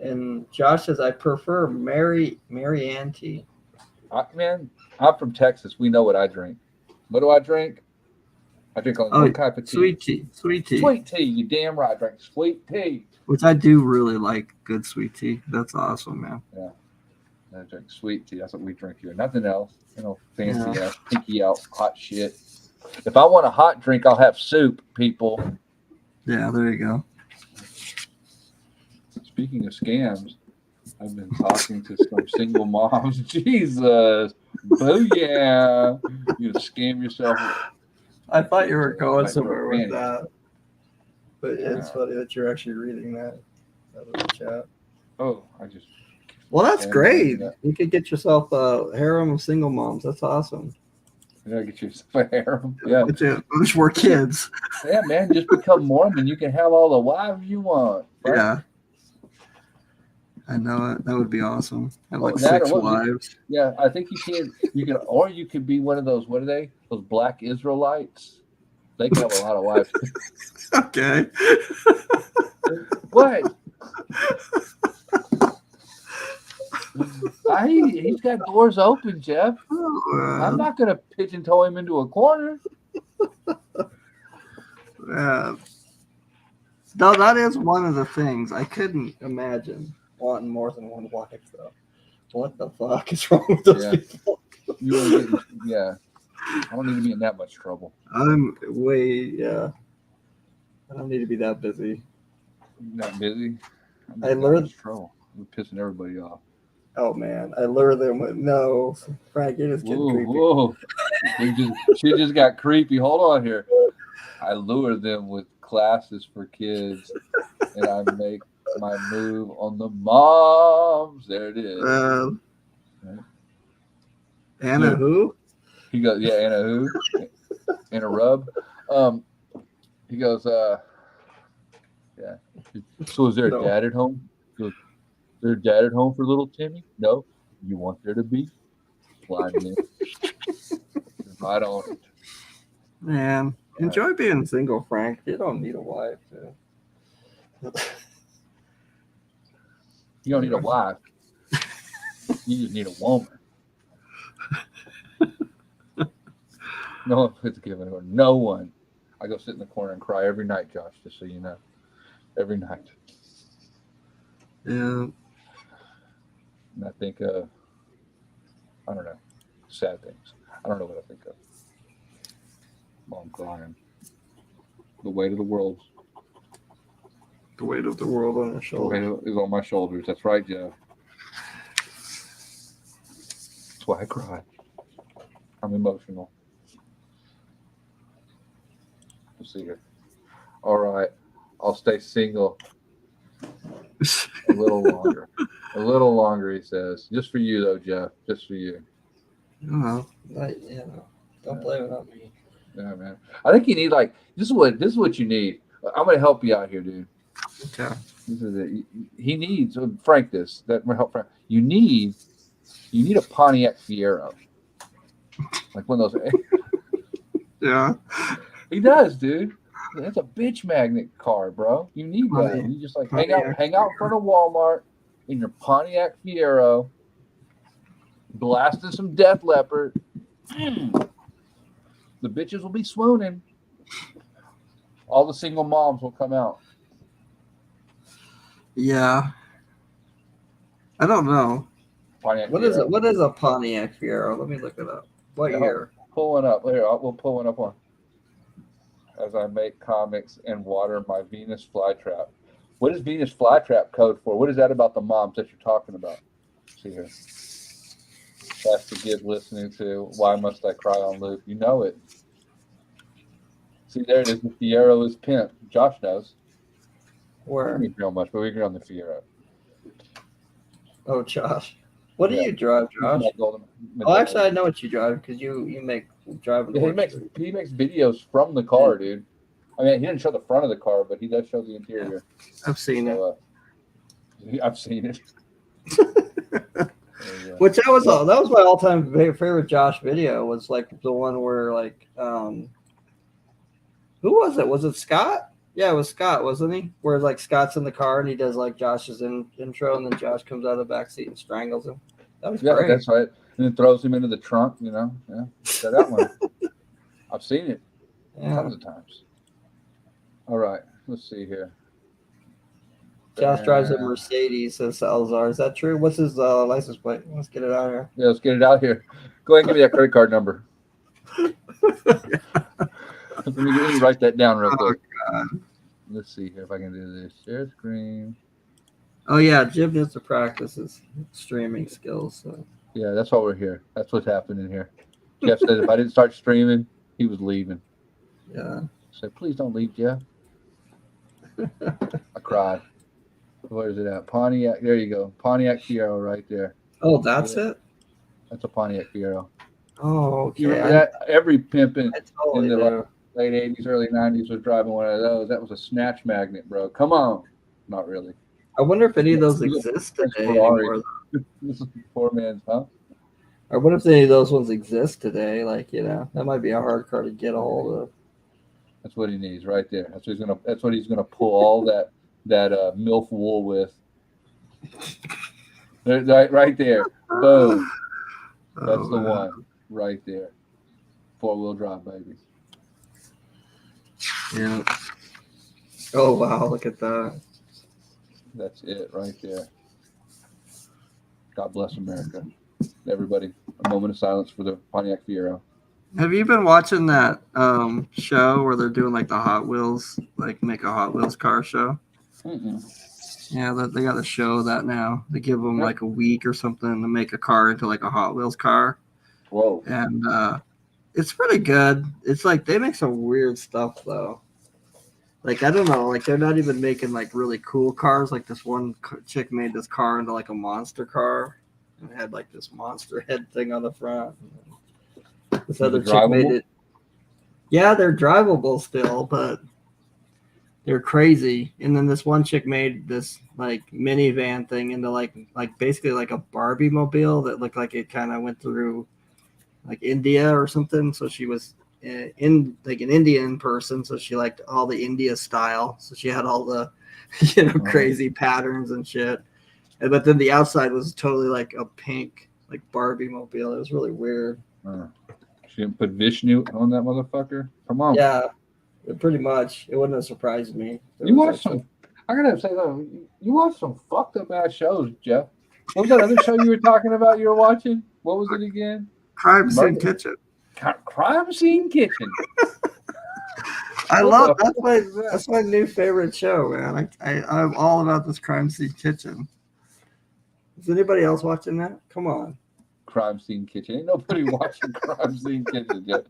And Josh says, I prefer Mary Ann tea. Man, I'm from Texas. We know what I drink. What do I drink? I drink only one type of tea. Sweet tea. Sweet tea. Sweet tea. You damn right. I drink sweet tea. Which I do really like good sweet tea. That's awesome, man. Yeah. I drink sweet tea. That's what we drink here. Nothing else. Fancy ass, pinky out, hot shit. If I want a hot drink, I'll have soup, people. Yeah, there you go. Speaking of scams, I've been talking to some single moms. Jesus. Booyah. You scam yourself. I thought you were going Like somewhere with fanny. that. But it's funny that you're actually reading that out of the chat. Oh, I just. Well, that's Yeah, great. yeah. You could get yourself a harem of single moms. That's awesome. Yeah, get yourself a harem. Yeah. Which were kids. Yeah, man, just become Mormon. You can have all the wives you want. Right? Yeah. I know it. That would be awesome. Have like Wouldn't matter 6 what- wives. Yeah, I think you can, or you could be one of those. What are they? Those black Israelites. They can have a lot of wives. Okay. What? He's got doors open, Jeff. I'm not gonna pigeon-toe him into a corner. No, that is one of the things. I couldn't imagine wanting more than one wife, though. What the fuck is wrong with those people? Yeah. I don't need to be in that much trouble. I don't need to be that busy. Not busy. I'm I in that learned- much trouble. We're pissing everybody off. Oh, man. I lure them with, no. Frank, you're just getting creepy. Whoa. She just got creepy. Hold on here. I lure them with classes for kids, and I make my move on the moms. There it is. Right. Anna who? He goes, yeah, Anna who? Anna Rub. He goes, yeah. So is there a dad at home? He goes, is there a dad at home for little Timmy? No. You want there to be? Slide in. Right on it. Man, enjoy being single, Frank. You don't need a wife. You don't need a wife. You just need a woman. No one puts a given her. No one. I go sit in the corner and cry every night, Josh, just so you know. Every night. Yeah. And I think, I don't know, sad things. I don't know what I think of while I'm crying. The weight of the world. The weight of the world on your The weight shoulders. is on my shoulders. That's right, Jeff. That's why I cry. I'm emotional. Let's see here. All right. I'll stay single a little longer. A little longer, he says. Just for you, though, Jeff. Just for you. Don't blame it on me. Yeah, man. I think you need this is what you need. I'm gonna help you out here, dude. Okay. This is it. He needs Frank. That will help Frank. You need a Pontiac Fiero, like one of those. Yeah. He does, dude. That's a bitch magnet car, bro. You need that. Pontiac. You just hang Pontiac out in front of Walmart in your Pontiac Fiero, blasting some Def Leppard. The bitches will be swooning. All the single moms will come out. Yeah. I don't know. Pontiac What is Fiero. it? What is a Pontiac Fiero? Let me look it up. What year? Pull one up. Here, we'll pull one up on. As I make comics and water my Venus flytrap. What is Venus flytrap code for? What is that about the moms that you're talking about? See here. That's to give listening to Why Must I Cry on Loop. You know it. See, there it is. The Fiero is pimp. Josh knows. Where? We don't know much, but we agree on the Fiero. Oh, Josh. What do you drive, Josh? That golden- Oh, actually, I know what you drive because you make driving. Yeah, he makes videos from the car, dude. I mean, he didn't show the front of the car, but he does show the interior. I've seen it. I've seen it. Which that was my all-time favorite Josh video, was like the one where like who was it? Was it Scott? Yeah, it was Scott, wasn't he? Where like Scott's in the car and he does like Josh's intro, and then Josh comes out of the back seat and strangles him. That was great. That's right. And then throws him into the trunk. Yeah, that one. I've seen it tons of times. All right, let's see here. Josh drives a Mercedes, says Salazar. Is that true? What's his license plate? Let's get it out here. Yeah, let's get it out here. Go ahead and give me that credit card number. Let me write that down real quick. God. Let's see here if I can do this. Share screen. Oh, yeah. Jim needs to practice his streaming skills. So. Yeah, that's why we're here. That's what's happening here. Jeff said if I didn't start streaming, he was leaving. Yeah. I said, please don't leave, Jeff. I cried. Where is it at? Pontiac. There you go. Pontiac Fiero right there. Oh, that's it? That's a Pontiac Fiero. Oh, okay. You remember that? Every pimpin' in the late 80s, early 90s was driving one of those. That was a snatch magnet, bro. Come on. Not really. I wonder if any of those exist today anymore. This is poor man's, huh? I wonder if any of those ones exist today. Like, that might be a hard car to get a hold of. That's what he needs right there. That's what he's gonna pull all that MILF wool with. Right there. Boom. That's the one right there. 4-wheel drive, baby. Yeah. Oh wow, look at that. That's it right there. God bless America. Everybody, a moment of silence for the Pontiac Fiero. Have you been watching that show where they're doing like the Hot Wheels, like make a Hot Wheels car show? Mm-mm. Yeah, they got a show that now. They give them like a week or something to make a car into like a Hot Wheels car. Whoa. And it's pretty good. It's like they make some weird stuff though. Like, I don't know, like they're not even making like really cool cars. Like this one chick made this car into like a monster car. And it had like this monster head thing on the front. This other chick made it. Yeah, they're drivable still, but they're crazy. And then this one chick made this like minivan thing into like basically like a Barbie mobile that looked like it kind of went through like India or something. So she was in like an Indian person, so she liked all the India style. So she had all the crazy patterns and shit. But then the outside was totally like a pink like Barbie mobile. It was really weird. She didn't put Vishnu on that motherfucker. Come on. Yeah, pretty much. It wouldn't have surprised me. You watched some. I gotta say though, you watched some fucked up ass shows, Jeff. What was that other show you were talking about? You were watching? What was it again? Crime Scene Kitchen. Crime Scene Kitchen. I love that's my new favorite show, man. I'm all about this Crime Scene Kitchen. Is anybody else watching that? Come on. Crime Scene Kitchen. Ain't nobody watching Crime Scene Kitchen yet.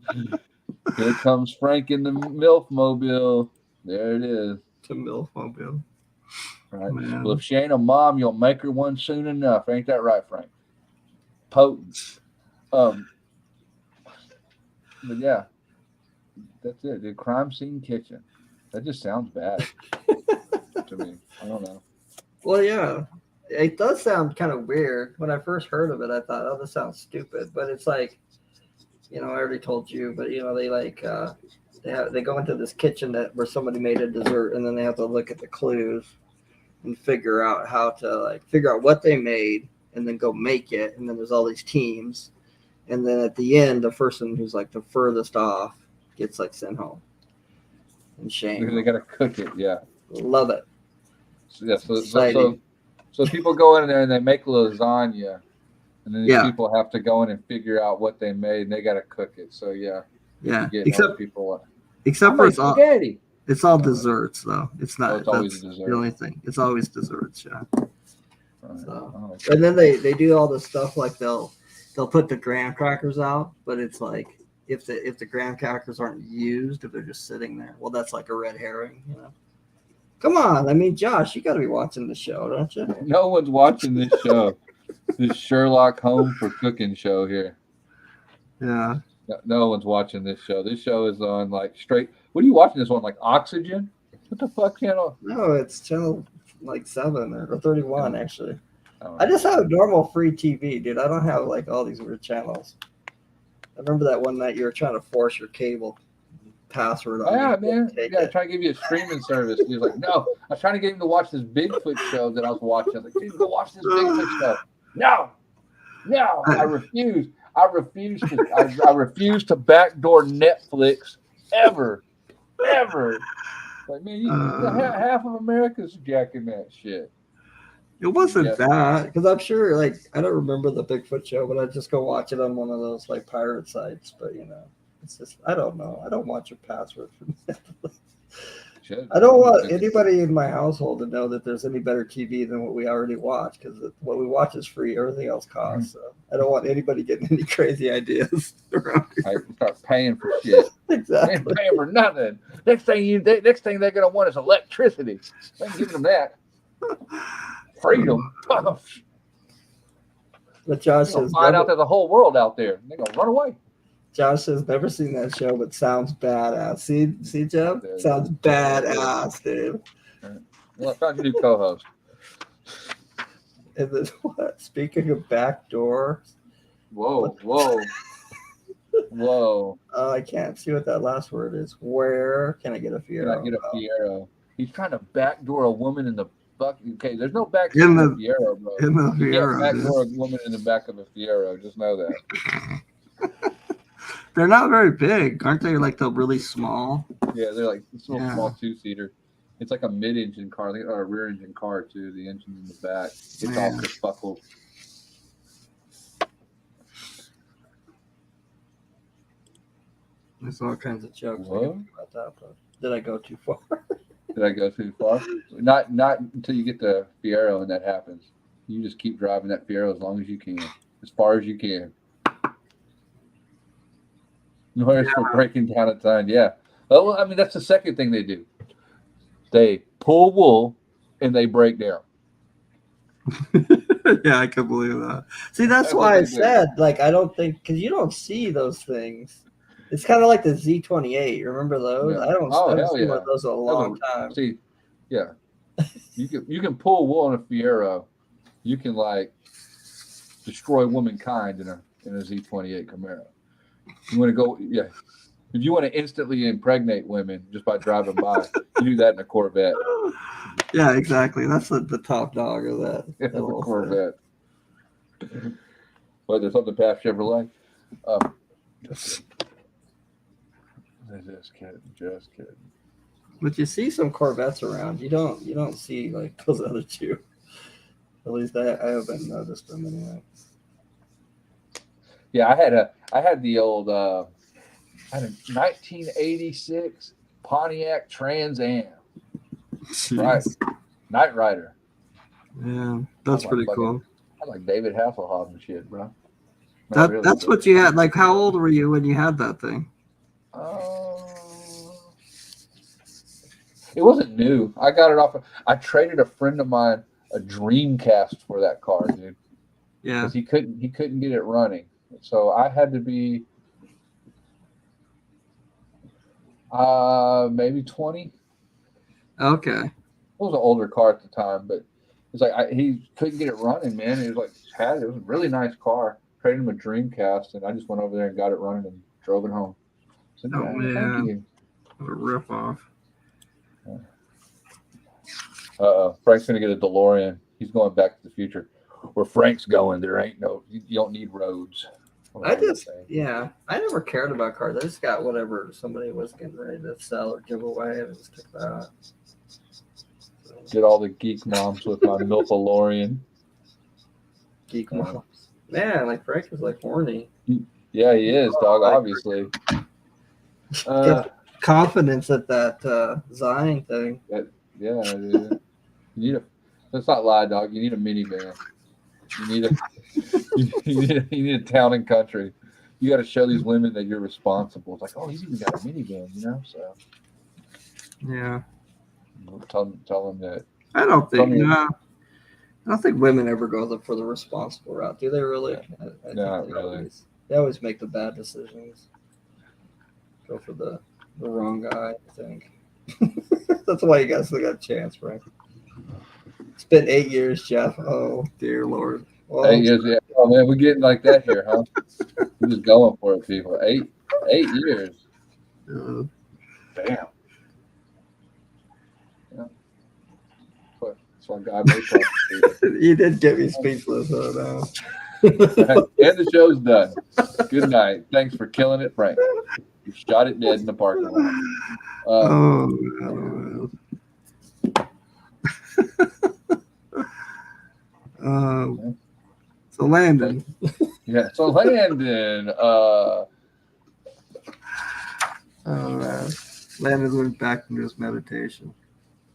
Here comes Frank in the MILF mobile. There it is. The MILF mobile. Right. Man. Well, if she ain't a mom, you'll make her one soon enough. Ain't that right, Frank? Potent. But yeah, that's it. The Crime Scene Kitchen. That just sounds bad to me. I don't know. Well, yeah. It does sound kind of weird. When I first heard of it, I thought, oh, this sounds stupid. But it's like, I already told you, but, they like, they go into this kitchen where somebody made a dessert, and then they have to look at the clues and figure out figure out what they made and then go make it. And then there's all these teams. And then at the end, the person who's like the furthest off gets like sent home. And shame. Because they got to cook it. Yeah. Love it. So people go in there and they make lasagna, and then these people have to go in and figure out what they made, and they got to cook it. So yeah. Except for it's all desserts though. It's not. It's always dessert. The only thing. It's always desserts. Yeah. Right. So, and then they do all this stuff like they'll put the graham crackers out, but it's like if the graham crackers aren't used, if they're just sitting there, well, that's like a red herring. Come on. I mean, Josh, you got to be watching the show, don't you? No one's watching this show. This Sherlock Holmes for cooking show here. Yeah. No one's watching this show. This show is on like straight. What are you watching this on? Like Oxygen? What the fuck channel? No, it's channel like 7 or 31 actually. Oh, I just have normal free TV, dude. I don't have like all these weird channels. I remember that one night you were trying to force your cable password on yeah, me. man. Yeah, trying to give you a streaming service. He was like, no. I was trying to get him to watch this Bigfoot show that I was watching. I was like, dude, go watch this Bigfoot show. No, I refuse. I refuse to backdoor Netflix ever. Like, man, half of America's jacking that shit. It wasn't that, because I'm sure, like, I don't remember the Bigfoot show, but I'd just go watch it on one of those, like, pirate sites. But, it's just, I don't know. I don't want your password from Netflix. I don't want anybody in my household to know that there's any better TV than what we already watch, because what we watch is free. Everything else costs. So I don't want anybody getting any crazy ideas around here. I start paying for shit. Exactly. They ain't paying for nothing. Next thing they're gonna want is electricity. I ain't giving them that. Freedom. But Josh says, find out there's a whole world out there. They're gonna run away. Josh has never seen that show, but sounds badass. See, Jeff? Sounds badass, dude. Well, I found a new co-host. And then what? Speaking of back doors. Whoa. I can't see what that last word is. Where can I get a Fiero? Can I get a Fiero? He's trying to backdoor a woman in the bucket. Okay, there's no backdoor in the Fiero, bro. In the Fiero. You can't backdoor a woman in the back of a Fiero. Just know that. They're not very big, aren't they? Like the really small. Yeah, they're like small two-seater. It's like a mid-engine car, or a rear-engine car too. The engine's in the back. It's all just buckled. There's all kinds of jokes about that, but did I go too far? Did I go too far? Not until you get the Fiero and that happens. You just keep driving that Fiero as long as you can, as far as you can. Noise for breaking down a time. Yeah. Well, I mean, that's the second thing they do. They pull wool and they break down. Yeah, I can believe that. See, that's why I said, like, I don't think, because you don't see those things. It's kind of like the Z28. Remember those? Yeah. I don't see one of those in a long time. See, yeah. You can pull wool on a Fiero. You can, like, destroy womankind in a Z28 Camaro. You want to go, yeah. If you want to instantly impregnate women just by driving by, you do that in a Corvette. Yeah, exactly. That's the top dog of that. Yeah, the Corvette. But there's something past Chevrolet. Just kidding. But you see some Corvettes around. You don't see like those other two. At least I haven't noticed them anyway. Yeah, I had the old I had a 1986 Pontiac Trans Am. Right. Knight Rider. Yeah, that's pretty cool. I like David Hasselhoff and shit, bro. That's what you had. Like, how old were you when you had that thing? It wasn't new. I got it off. I traded a friend of mine a Dreamcast for that car, dude. Yeah. Because he couldn't get it running. So I had to be maybe 20. Okay. It was an older car at the time, but it's like he couldn't get it running, man. It was a really nice car. Traded him a Dreamcast, and I just went over there and got it running and drove it home. So, thank you. What a rip off. Frank's gonna get a DeLorean. He's going back to the future. Where Frank's going, there ain't you don't need roads. I never cared about cars. I just got whatever somebody was getting ready to sell or give away, and just took that. Get all the geek moms with my Milfalorian. Geek moms. Man, like Frank is like horny. Yeah, he is, dog, obviously. Confidence at that Zion thing. Yeah, dude. Let's not lie, dog. You need a minivan. You need a town and country. You got to show these women that you're responsible. It's like, oh, he's even got a minivan, So yeah, tell them that. I don't think women ever go for the responsible route. Do they really? Not really. They always make the bad decisions. Go for the wrong guy, I think. That's why you guys still got a chance, Frank. It's been 8 years, Jeff. Oh, dear Lord. Well, 8 years, yeah. Oh, man, we're getting like that here, huh? We're just going for it, people. 8 years. Damn. Yeah. That's why God makes us. You did get me speechless. Oh, no. And the show's done. Good night. Thanks for killing it, Frank. You shot it dead in the parking lot. So Landon. Yeah, so Landon. Landon went back into his meditation.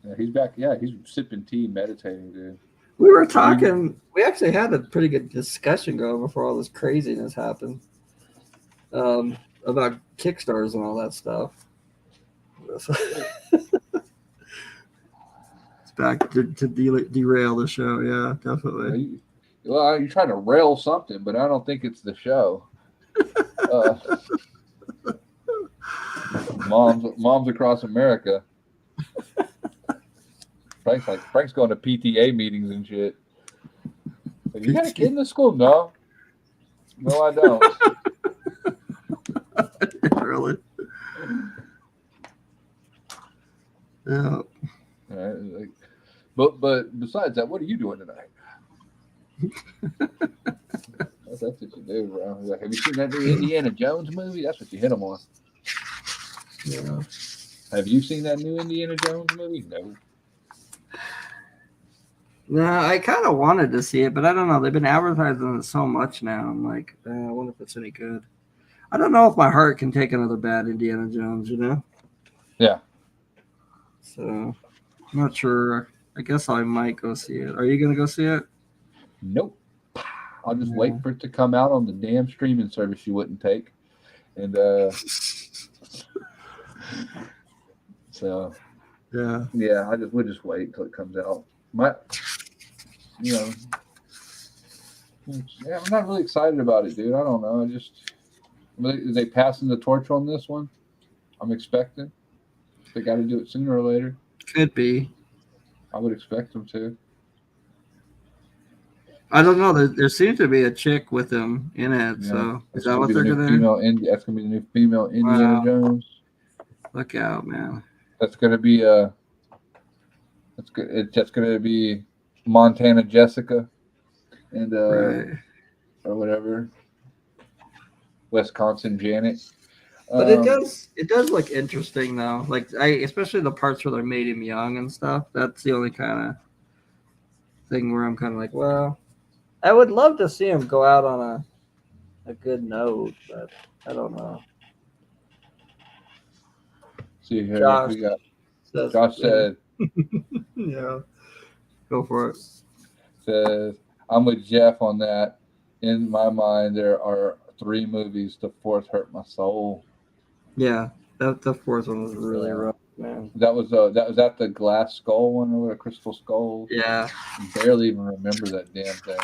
Yeah, he's back. Yeah, he's sipping tea, meditating, dude. We were talking. We actually had a pretty good discussion going before all this craziness happened. About Kickstarters and all that stuff. It's back to derail the show. Yeah, definitely. Well, you're trying to rail something, but I don't think it's the show. Moms across America. Frank's going to PTA meetings and shit. Like, you got a kid in the school? No, I don't. Really? Yeah. But besides that, what are you doing tonight? That's what you do, bro. Like, have you seen that new Indiana Jones movie? That's what you hit them on. Yeah. Have you seen that new Indiana Jones movie? No. No, I kind of wanted to see it, but I don't know. They've been advertising it so much now. I'm like, I wonder if it's any good. I don't know if my heart can take another bad Indiana Jones, you know? Yeah. So, I'm not sure. I guess I might go see it. Are you going to go see it? Nope. I'll just wait for it to come out on the damn streaming service you wouldn't take. And, so, yeah, we'll just wait until it comes out. I'm not really excited about it, dude. I don't know. Is they passing the torch on this one? I'm expecting. They got to do it sooner or later. Could be. I would expect them to. I don't know. There seems to be a chick with him in it. Yeah. So is that what they're going to do? That's going to be the new female Indiana Jones. Look out, man. That's going to be That's good. It's just going to be Montana Jessica and or whatever. Wisconsin Janet. But it does look interesting though. Like especially the parts where they made him young and stuff. That's the only kind of thing where I'm kind of like, well, I would love to see him go out on a good note, but I don't know. See here, Josh said, yeah, go for it. Says, I'm with Jeff on that. In my mind, there are 3 movies. The 4th hurt my soul. Yeah, the 4th one was really rough, man. That was that the glass skull one or the crystal skull? Yeah. I barely even remember that damn thing.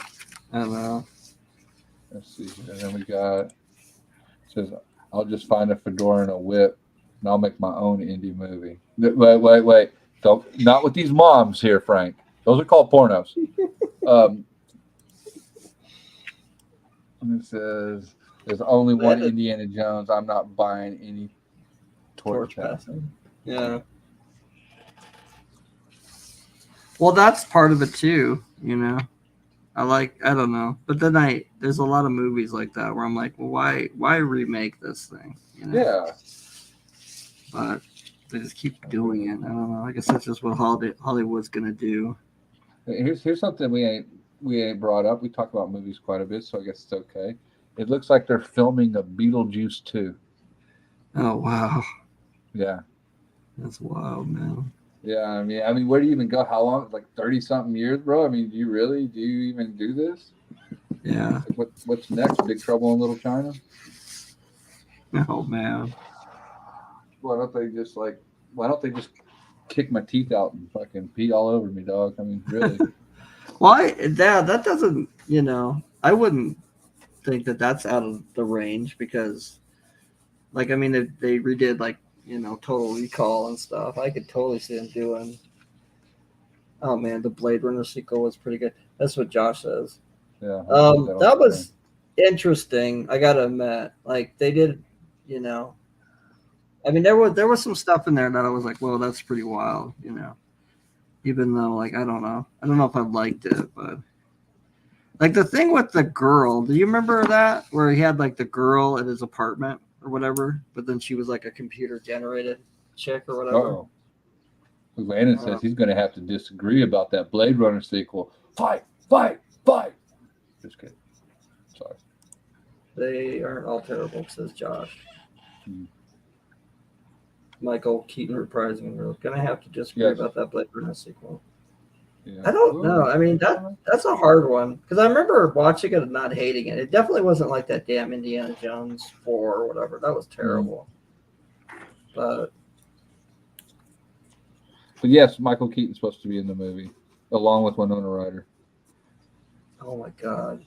I don't know. Let's see. And then we got says, I'll just find a fedora and a whip, and I'll make my own indie movie. Wait. Don't, not with these moms here, Frank. Those are called pornos. And it says, there's only one Indiana Jones. I'm not buying any torch passing. Yeah. Well, that's part of it too, you know. I don't know. But then there's a lot of movies like that where I'm like, well, why remake this thing? You know? Yeah. But they just keep doing it. I don't know. I guess that's just what Hollywood's gonna do. Here's something we ain't brought up. We talk about movies quite a bit, so I guess it's okay. It looks like they're filming a Beetlejuice 2. Oh wow. Yeah. That's wild, man. Yeah, I mean, where do you even go? How long? Like 30-something years, bro? I mean, do you even do this? Yeah. What's next? Big Trouble in Little China? Oh man. Why don't they just kick my teeth out and fucking pee all over me, dog? I mean, really? Why? That doesn't, I wouldn't think that that's out of the range because Like, I mean, they redid like Total Recall and stuff. I could totally see them doing. Oh man, the Blade Runner sequel was pretty good. That's what Josh says. Yeah. That was interesting. I gotta admit, like they did, I mean, there was some stuff in there that I was like, well, that's pretty wild, Even though, like, I don't know if I liked it, but like the thing with the girl, do you remember that where he had like the girl at his apartment or whatever, but then she was like a computer generated chick or whatever? Oh, Landon says he's going to have to disagree about that Blade Runner sequel. Fight, fight, fight. Just kidding. Sorry. They aren't all terrible, says Josh. Michael Keaton reprising. We're going to have to disagree about that Blade Runner sequel. Yeah. I don't know. I mean, that's a hard one because I remember watching it and not hating it. It definitely wasn't like that damn Indiana Jones 4 or whatever. That was terrible. But yes, Michael Keaton's supposed to be in the movie along with Winona Ryder. Oh my god!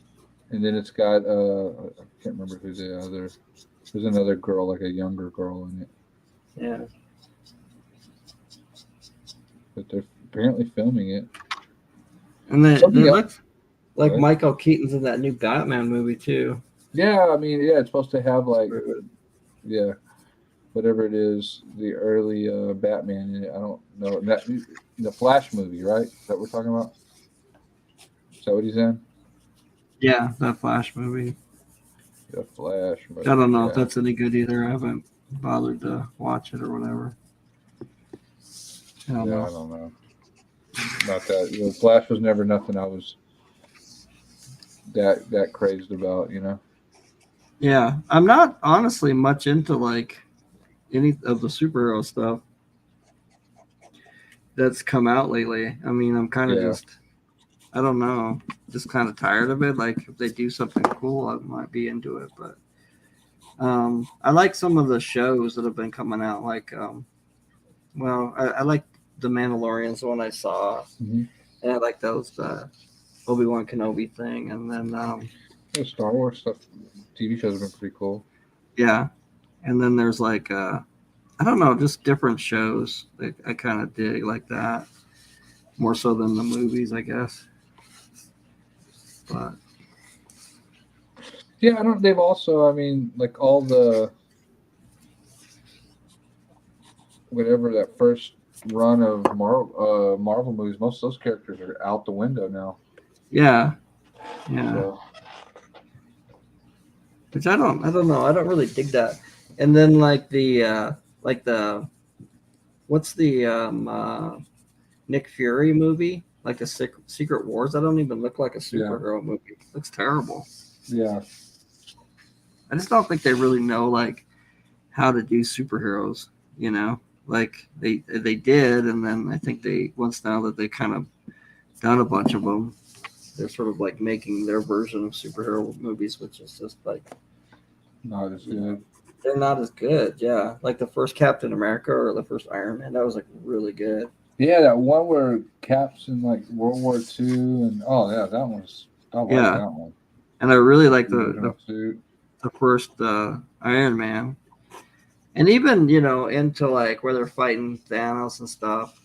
And then it's got I can't remember who's the other. There's another girl, like a younger girl in it. Yeah. But they're apparently filming it. And then it looks like Michael Keaton's in that new Batman movie too. Yeah, I mean, it's supposed to have like, whatever it is, the early Batman in it. I don't know. The Flash movie, right? Is that what we're talking about? Is that what he's in? Yeah, that Flash movie. The Flash movie. I don't know if that's any good either. I haven't bothered to watch it or whatever. I don't know. Not that. Flash was never nothing I was that crazed about, Yeah, I'm not honestly much into like any of the superhero stuff that's come out lately. I mean, I'm kind of just, I don't know, just kind of tired of it. Like if they do something cool, I might be into it. But I like some of the shows that have been coming out. Like, I like The Mandalorian's the one I saw, and I like those Obi-Wan Kenobi thing, and then the Star Wars stuff. TV shows have been pretty cool. Yeah, and then there's like I don't know, just different shows that I kind of dig like that, more so than the movies, I guess. But yeah, I don't. They've also, I mean, like all the whatever that first run of Marvel movies, most of those characters are out the window now. Yeah. So. Which I don't know. I don't really dig that. And then like the what's the Nick Fury movie? Like the Secret Wars? That don't even look like a superhero movie. It looks terrible. Yeah. I just don't think they really know like how to do superheroes, Like they did, and then I think once now that they kind of done a bunch of them, they're sort of like making their version of superhero movies, which is just like not as good. They're not as good, yeah. Like the first Captain America or the first Iron Man, that was like really good. Yeah, that one where Cap's in like World War II, and that one's that one. And I really like the first Iron Man, and even into like where they're fighting Thanos and stuff.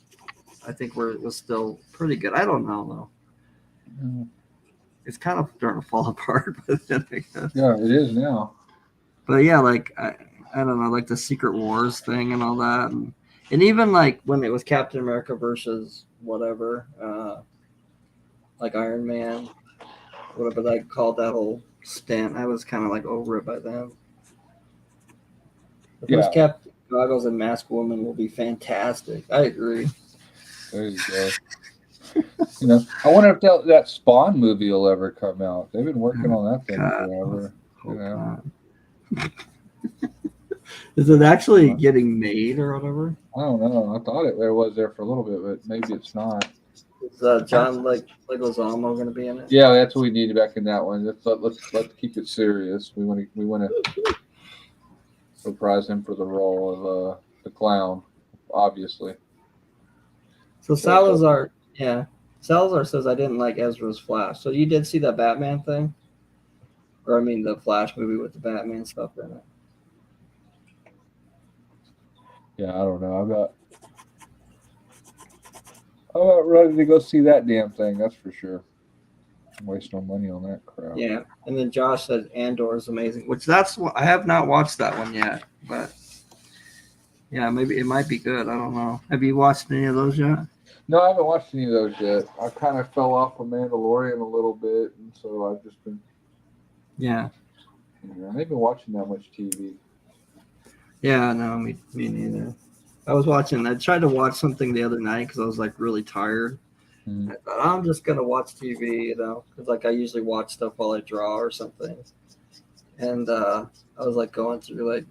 I think it was still pretty good. I don't know though. It's kind of starting to fall apart, but then I guess. Yeah, it is now. But yeah, like I don't know, like the Secret Wars thing and all that, and even like when it was Captain America versus whatever, like Iron Man, whatever they called that whole stint, I was kind of like over it by then. The first Captain Goggles and Masked Woman will be fantastic. I agree. There you go. I wonder if that Spawn movie will ever come out. They've been working on that thing forever. Is it actually getting made or whatever? I don't know. I thought it was there for a little bit, but maybe it's not. Is John Leguizamo going to be in it? Yeah, that's what we need back in that one. Let's keep it serious. We want to surprise him for the role of the clown, obviously. So Salazar says I didn't like Ezra's Flash. So you did see that Batman thing? Or I mean the Flash movie with the Batman stuff in it. Yeah, I don't know. I'm not ready to go see that damn thing. That's for sure. I'm wasting no money on that crap. Yeah, and then Josh said Andor is amazing, which that's what I have not watched that one yet, but yeah, maybe it might be good. I don't know. Have you watched any of those yet? No, I haven't watched any of those yet. I kind of fell off of Mandalorian a little bit, and so I've just been. Yeah. I ain't been watching that much TV. Yeah, no, me neither. I tried to watch something the other night because I was like really tired. Mm-hmm. I thought I'm just gonna watch TV, because like I usually watch stuff while I draw or something. And I was like going through like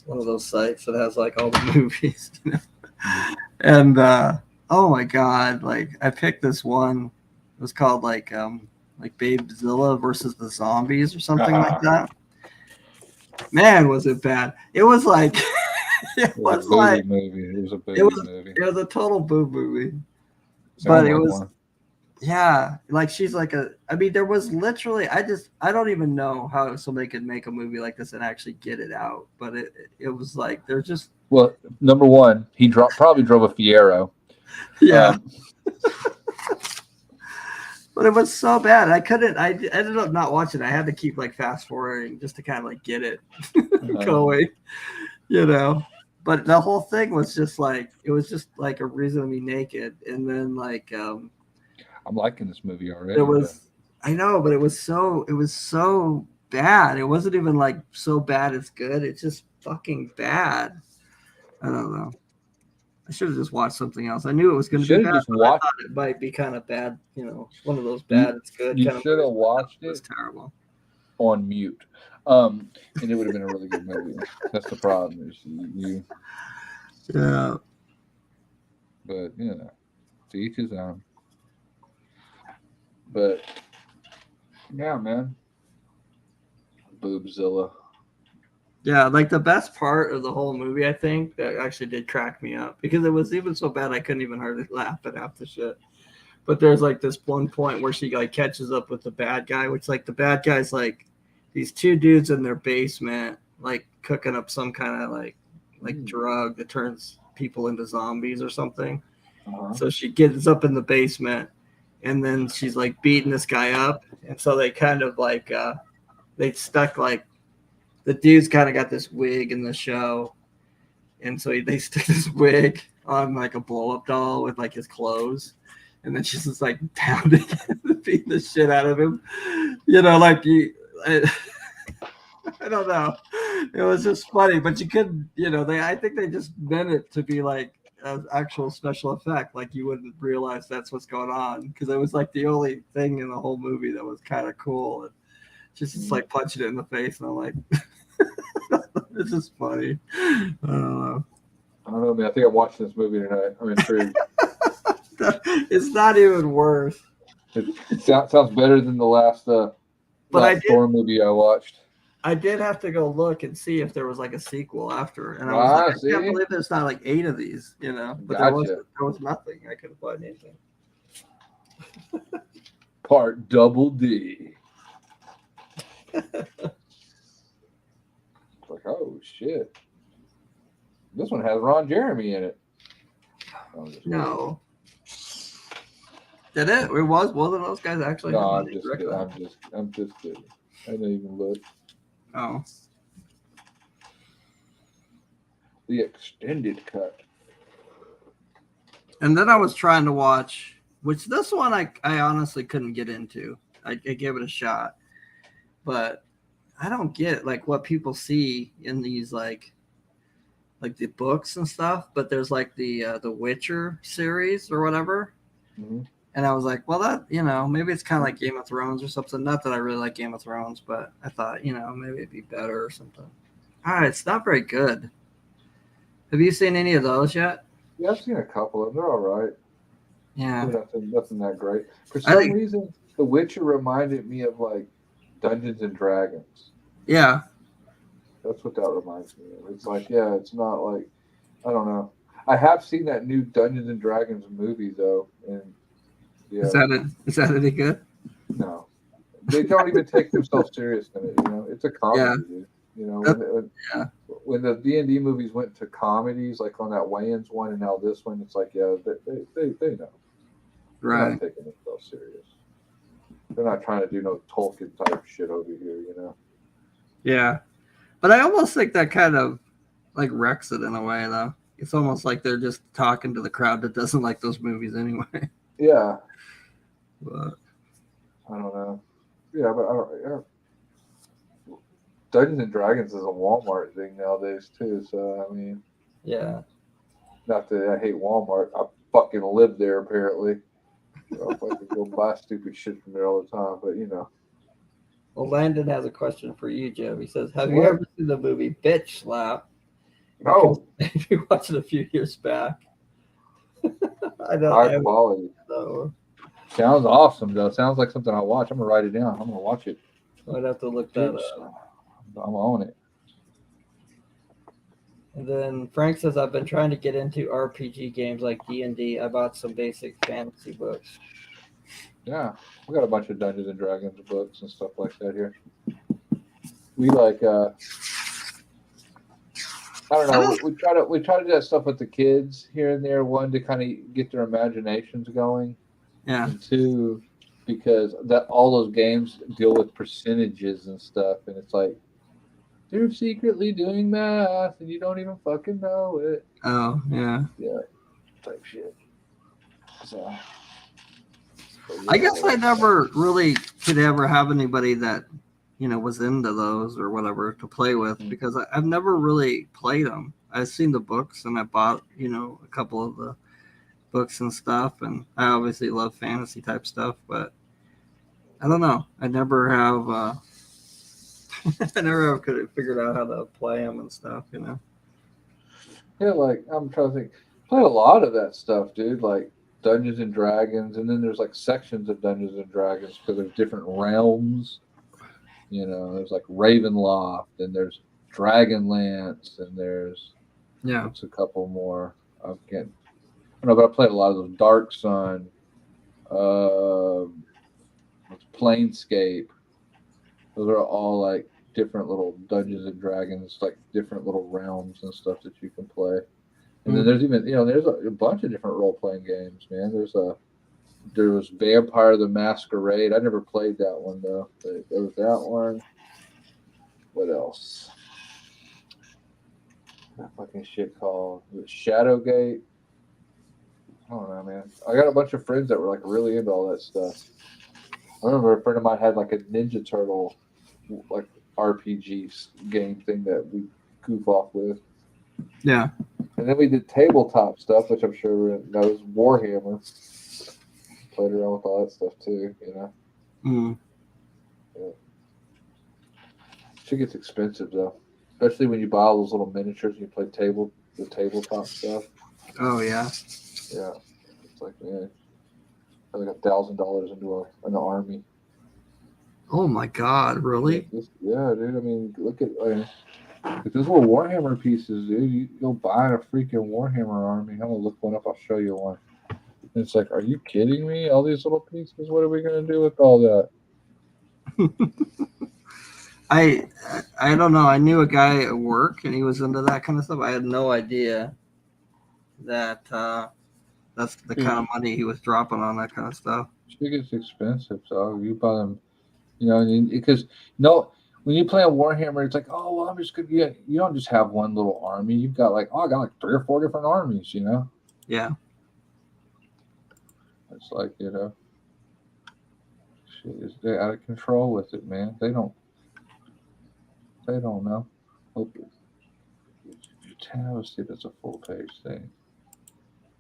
one of those sites that has like all the movies, and oh my god, like I picked this one. It was called like Babezilla versus the Zombies or something like that. Man, was it bad? It was like it was like movie. It was a booby movie. It was a total boob movie. Sound But it like was one. Yeah, like she's like there was literally I don't even know how somebody could make a movie like this and actually get it out. But it was like they're just Well, number one, he probably drove a Fiero. Yeah. But it was so bad. I ended up not watching. I had to keep like fast forwarding just to kind of like get it going, But the whole thing was just like it was just like a reason to be naked, and then like I'm liking this movie already. I know, but it was so bad. It wasn't even like so bad it's good. It's just fucking bad. I don't know. I should have just watched something else. I knew it was going to be bad. I thought it might be kind of bad. One of those bad. It's good. You should have watched it. It was terrible. On mute, and it would have been a really good movie. That's the problem. Is you. Yeah. But to each his own. But yeah, man. Boobzilla. Yeah, like the best part of the whole movie, I think, that actually did crack me up because it was even so bad I couldn't even hardly laugh at half the shit. But there's like this one point where she like catches up with the bad guy, which like the bad guy's like these two dudes in their basement, like cooking up some kind of like drug that turns people into zombies or something. Uh-huh. So she gets up in the basement, and then she's like beating this guy up, and so they kind of like they stuck like. The dude's kind of got this wig in the show, and so they stick this wig on like a blow-up doll with like his clothes, and then she's just like pounding and beating the shit out of him. I don't know. It was just funny, but you couldn't, I think they just meant it to be like an actual special effect. Like you wouldn't realize that's what's going on because it was like the only thing in the whole movie that was kind of cool. And just like punching it in the face, and I'm like, it's just funny. I don't know, man. I think I'm watching this movie tonight. I'm intrigued. It's not even worse. It sounds better than the last Thor movie I watched. I did have to go look and see if there was like a sequel after, and I was like, I can't believe there's not like 8 of these, But gotcha. there was nothing. I couldn't find anything. Part double D. Like, oh shit, this one has Ron Jeremy in it. No, did it? It wasn't those guys actually? No, I'm just kidding. I didn't even look. Oh, the extended cut. And then I was trying to watch, which this one I honestly couldn't get into. I gave it a shot, but I don't get like what people see in these like the books and stuff, but there's like the Witcher series or whatever. Mm-hmm. And I was like, well, that, maybe it's kind of like Game of Thrones or something. Not that I really like Game of Thrones, but I thought, maybe it'd be better or something. All right, it's not very good. Have you seen any of those yet? Yeah, I've seen a couple of them. They're all right. Yeah. Nothing that great. For some reason, The Witcher reminded me of like Dungeons and Dragons. Yeah. That's what that reminds me of. It's like, yeah, it's not like, I don't know. I have seen that new Dungeons and Dragons movie though, and yeah. Is that any good? No, they don't even take themselves serious in it. It's a comedy. Yeah. when the D&D movies went to comedies, like on that Wayans one, and now this one, it's like, yeah, they know. They're Right. not taking themselves serious. They're not trying to do no Tolkien type shit over here, you know. Yeah, but I almost think that kind of like wrecks it in a way, though. It's almost like they're just talking to the crowd that doesn't like those movies anyway. Yeah. But I don't know. Yeah, but I don't. Yeah. Dungeons and Dragons is a Walmart thing nowadays too. So I mean, yeah, not that I hate Walmart. I fucking live there apparently. So I fucking go buy stupid shit from there all the time. But you know. well, Landon has a question for you, Joe. He says, "Have you What? ever seen the movie Bitch Slap?" No. You watched it a few years back. I don't. High quality. know. Sounds awesome though. Sounds like something I'll watch. I'm gonna write it down. I'm gonna watch it. I'd have to look that up. I'm on it. And then Frank says, "I've been trying to get into RPG games like D&D. I bought some basic fantasy books." Yeah, we got a bunch of Dungeons and Dragons books and stuff like that here. We like, I don't know. We try to do that stuff with the kids here and there. One, to kind of get their imaginations going. Yeah. And two, because that all those games deal with percentages and stuff, and it's like they're secretly doing math and you don't even fucking know it. Oh, yeah. Yeah, type shit. So. I guess I never really could ever have anybody that, was into those or whatever to play with because I've never really played them. I've seen the books and I bought, a couple of the books and stuff. And I obviously love fantasy type stuff, but I don't know. I never have, I never have could have figured out how to play them and stuff, Yeah, like I'm trying to think. Played a lot of that stuff, dude. Like Dungeons and Dragons, and then there's like sections of Dungeons and Dragons because there's different realms. There's like Ravenloft, and there's Dragonlance, and there's what's a couple more. I don't know, but I played a lot of those. Dark Sun, Planescape. Those are all like different little Dungeons and Dragons, like different little realms and stuff that you can play. And then there's even, there's a bunch of different role-playing games, man. There was Vampire the Masquerade. I never played that one, though. But there was that one. What else? That fucking shit called Shadowgate. I don't know, man. I got a bunch of friends that were, like, really into all that stuff. I remember a friend of mine had, like, a Ninja Turtle, like, RPG game thing that we goof off with. Yeah. And then we did tabletop stuff, which I'm sure everyone knows. Warhammer. Played around with all that stuff too, Yeah. Shit gets expensive though, especially when you buy all those little miniatures and you play the tabletop stuff. Oh yeah. Yeah. It's like, man, like $1,000 into an army. Oh my God! Really? Yeah, dude. I mean, look at. If those little Warhammer pieces, dude, you go buy a freaking Warhammer army. I'm gonna look one up. I'll show you one. And it's like, are you kidding me? All these little pieces. What are we gonna do with all that? I don't know. I knew a guy at work, and he was into that kind of stuff. I had no idea that that's the kind of money he was dropping on that kind of stuff. Shit gets expensive, so you buy them, because when you play a Warhammer, it's like, oh, well, I'm just gonna get. You don't just have one little army. You've got like, I got like 3 or 4 different armies. Yeah. It's like, shit is they're out of control with it, man. They don't know. Let's see if it's a full page thing.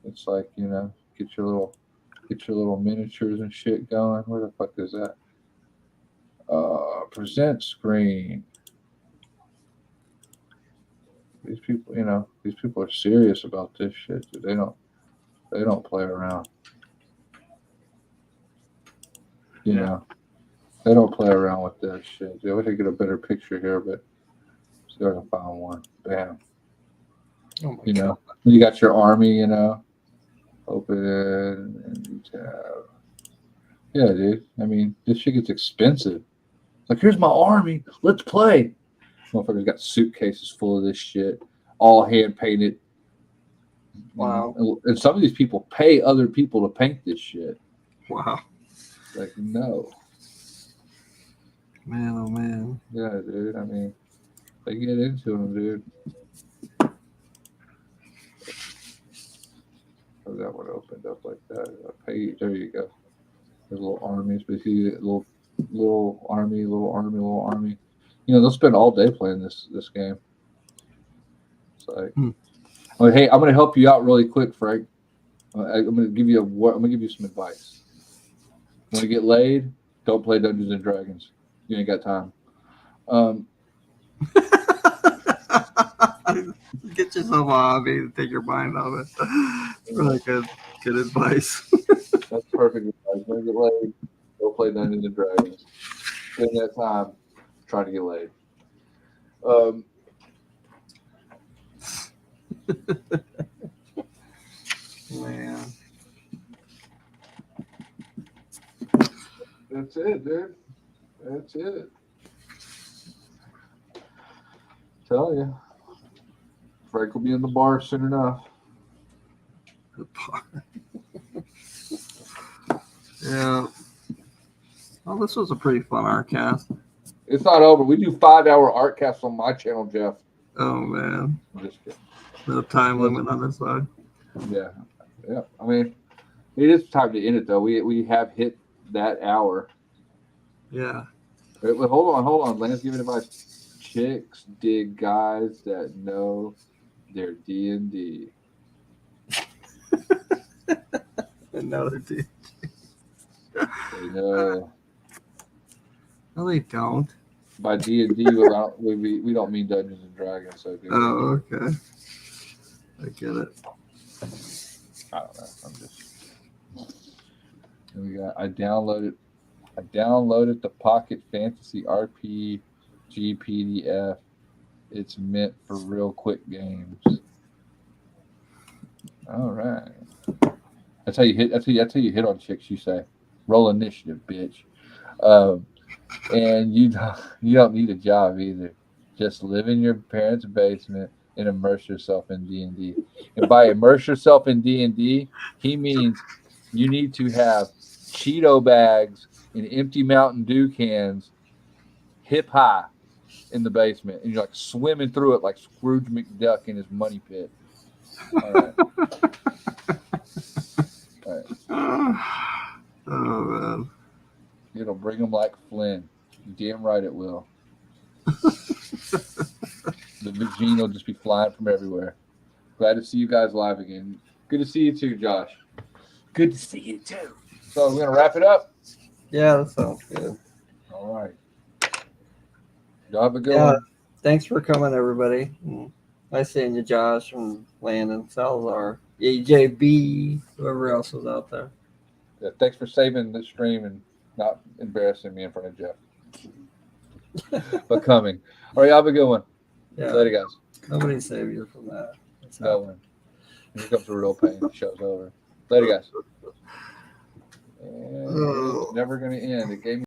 It's like, get your little miniatures and shit going. Where the fuck is that? Present screen. These people are serious about this shit. Dude. They don't play around. They don't play around with that shit. I wish I could get a better picture here, but see if I can find one. Bam. Oh my God. You got your army, open it and you tab. Yeah, dude. I mean, this shit gets expensive. Like, here's my army. Let's play. Motherfuckers got suitcases full of this shit, all hand painted. Wow. And some of these people pay other people to paint this shit. Wow. Like, no. Man, oh man. Yeah, dude. I mean, they get into them, dude. Oh, that one opened up like that. Page. There you go. There's little armies, but see, little army. You know, they'll spend all day playing this game. It's like, oh, hey, I'm gonna help you out really quick, Frank. I'm gonna give you some advice. Want to get laid? Don't play Dungeons and Dragons. You ain't got time. Get yourself a hobby and take your mind off it. It's really good advice. That's perfect advice. Want to get laid? Go play Dungeons and Dragons. Spend that time trying to get laid. Man. That's it, dude. That's it. Tell you. Frank will be in the bar soon enough. Yeah. Well, this was a pretty fun Artcast. It's not over. We do 5-hour Artcasts on my channel, Jeff. Oh man. I'm just kidding. No time limit on this side. Yeah. Yeah. I mean, it is time to end it though. We have hit that hour. Yeah. Wait, hold on. Lance giving advice. Chicks dig guys that know their D&D. Another D. They know. No, they don't. By D&D, we don't mean Dungeons and Dragons. So Oh, okay. I get it. I don't know. I'm just. I downloaded the Pocket Fantasy RPG PDF. It's meant for real quick games. All right. That's how you hit on chicks. You say, "Roll initiative, bitch." And you don't need a job either. Just live in your parents' basement and immerse yourself in D&D. And by immerse yourself in D&D, he means you need to have Cheeto bags and empty Mountain Dew cans hip high in the basement, and you're like swimming through it like Scrooge McDuck in his money pit. All right. All right. Oh man. It'll bring them like Flynn. Damn right it will. The Vagine will just be flying from everywhere. Glad to see you guys live again. Good to see you too, Josh. Good to see you too. So we're gonna wrap it up. Yeah, that sounds good. All right. Y'all have a good Yeah. one. Thanks for coming, everybody. Nice seeing you, Josh, and Landon, Salazar, AJB, whoever else was out there. Yeah, thanks for saving the stream and not embarrassing me in front of Jeff. But coming. All right, y'all have a good one. Yeah. Later, guys. Nobody saved you from that. No one. Here comes the real pain. The show's over. Later, guys. And it's never going to end. It gave me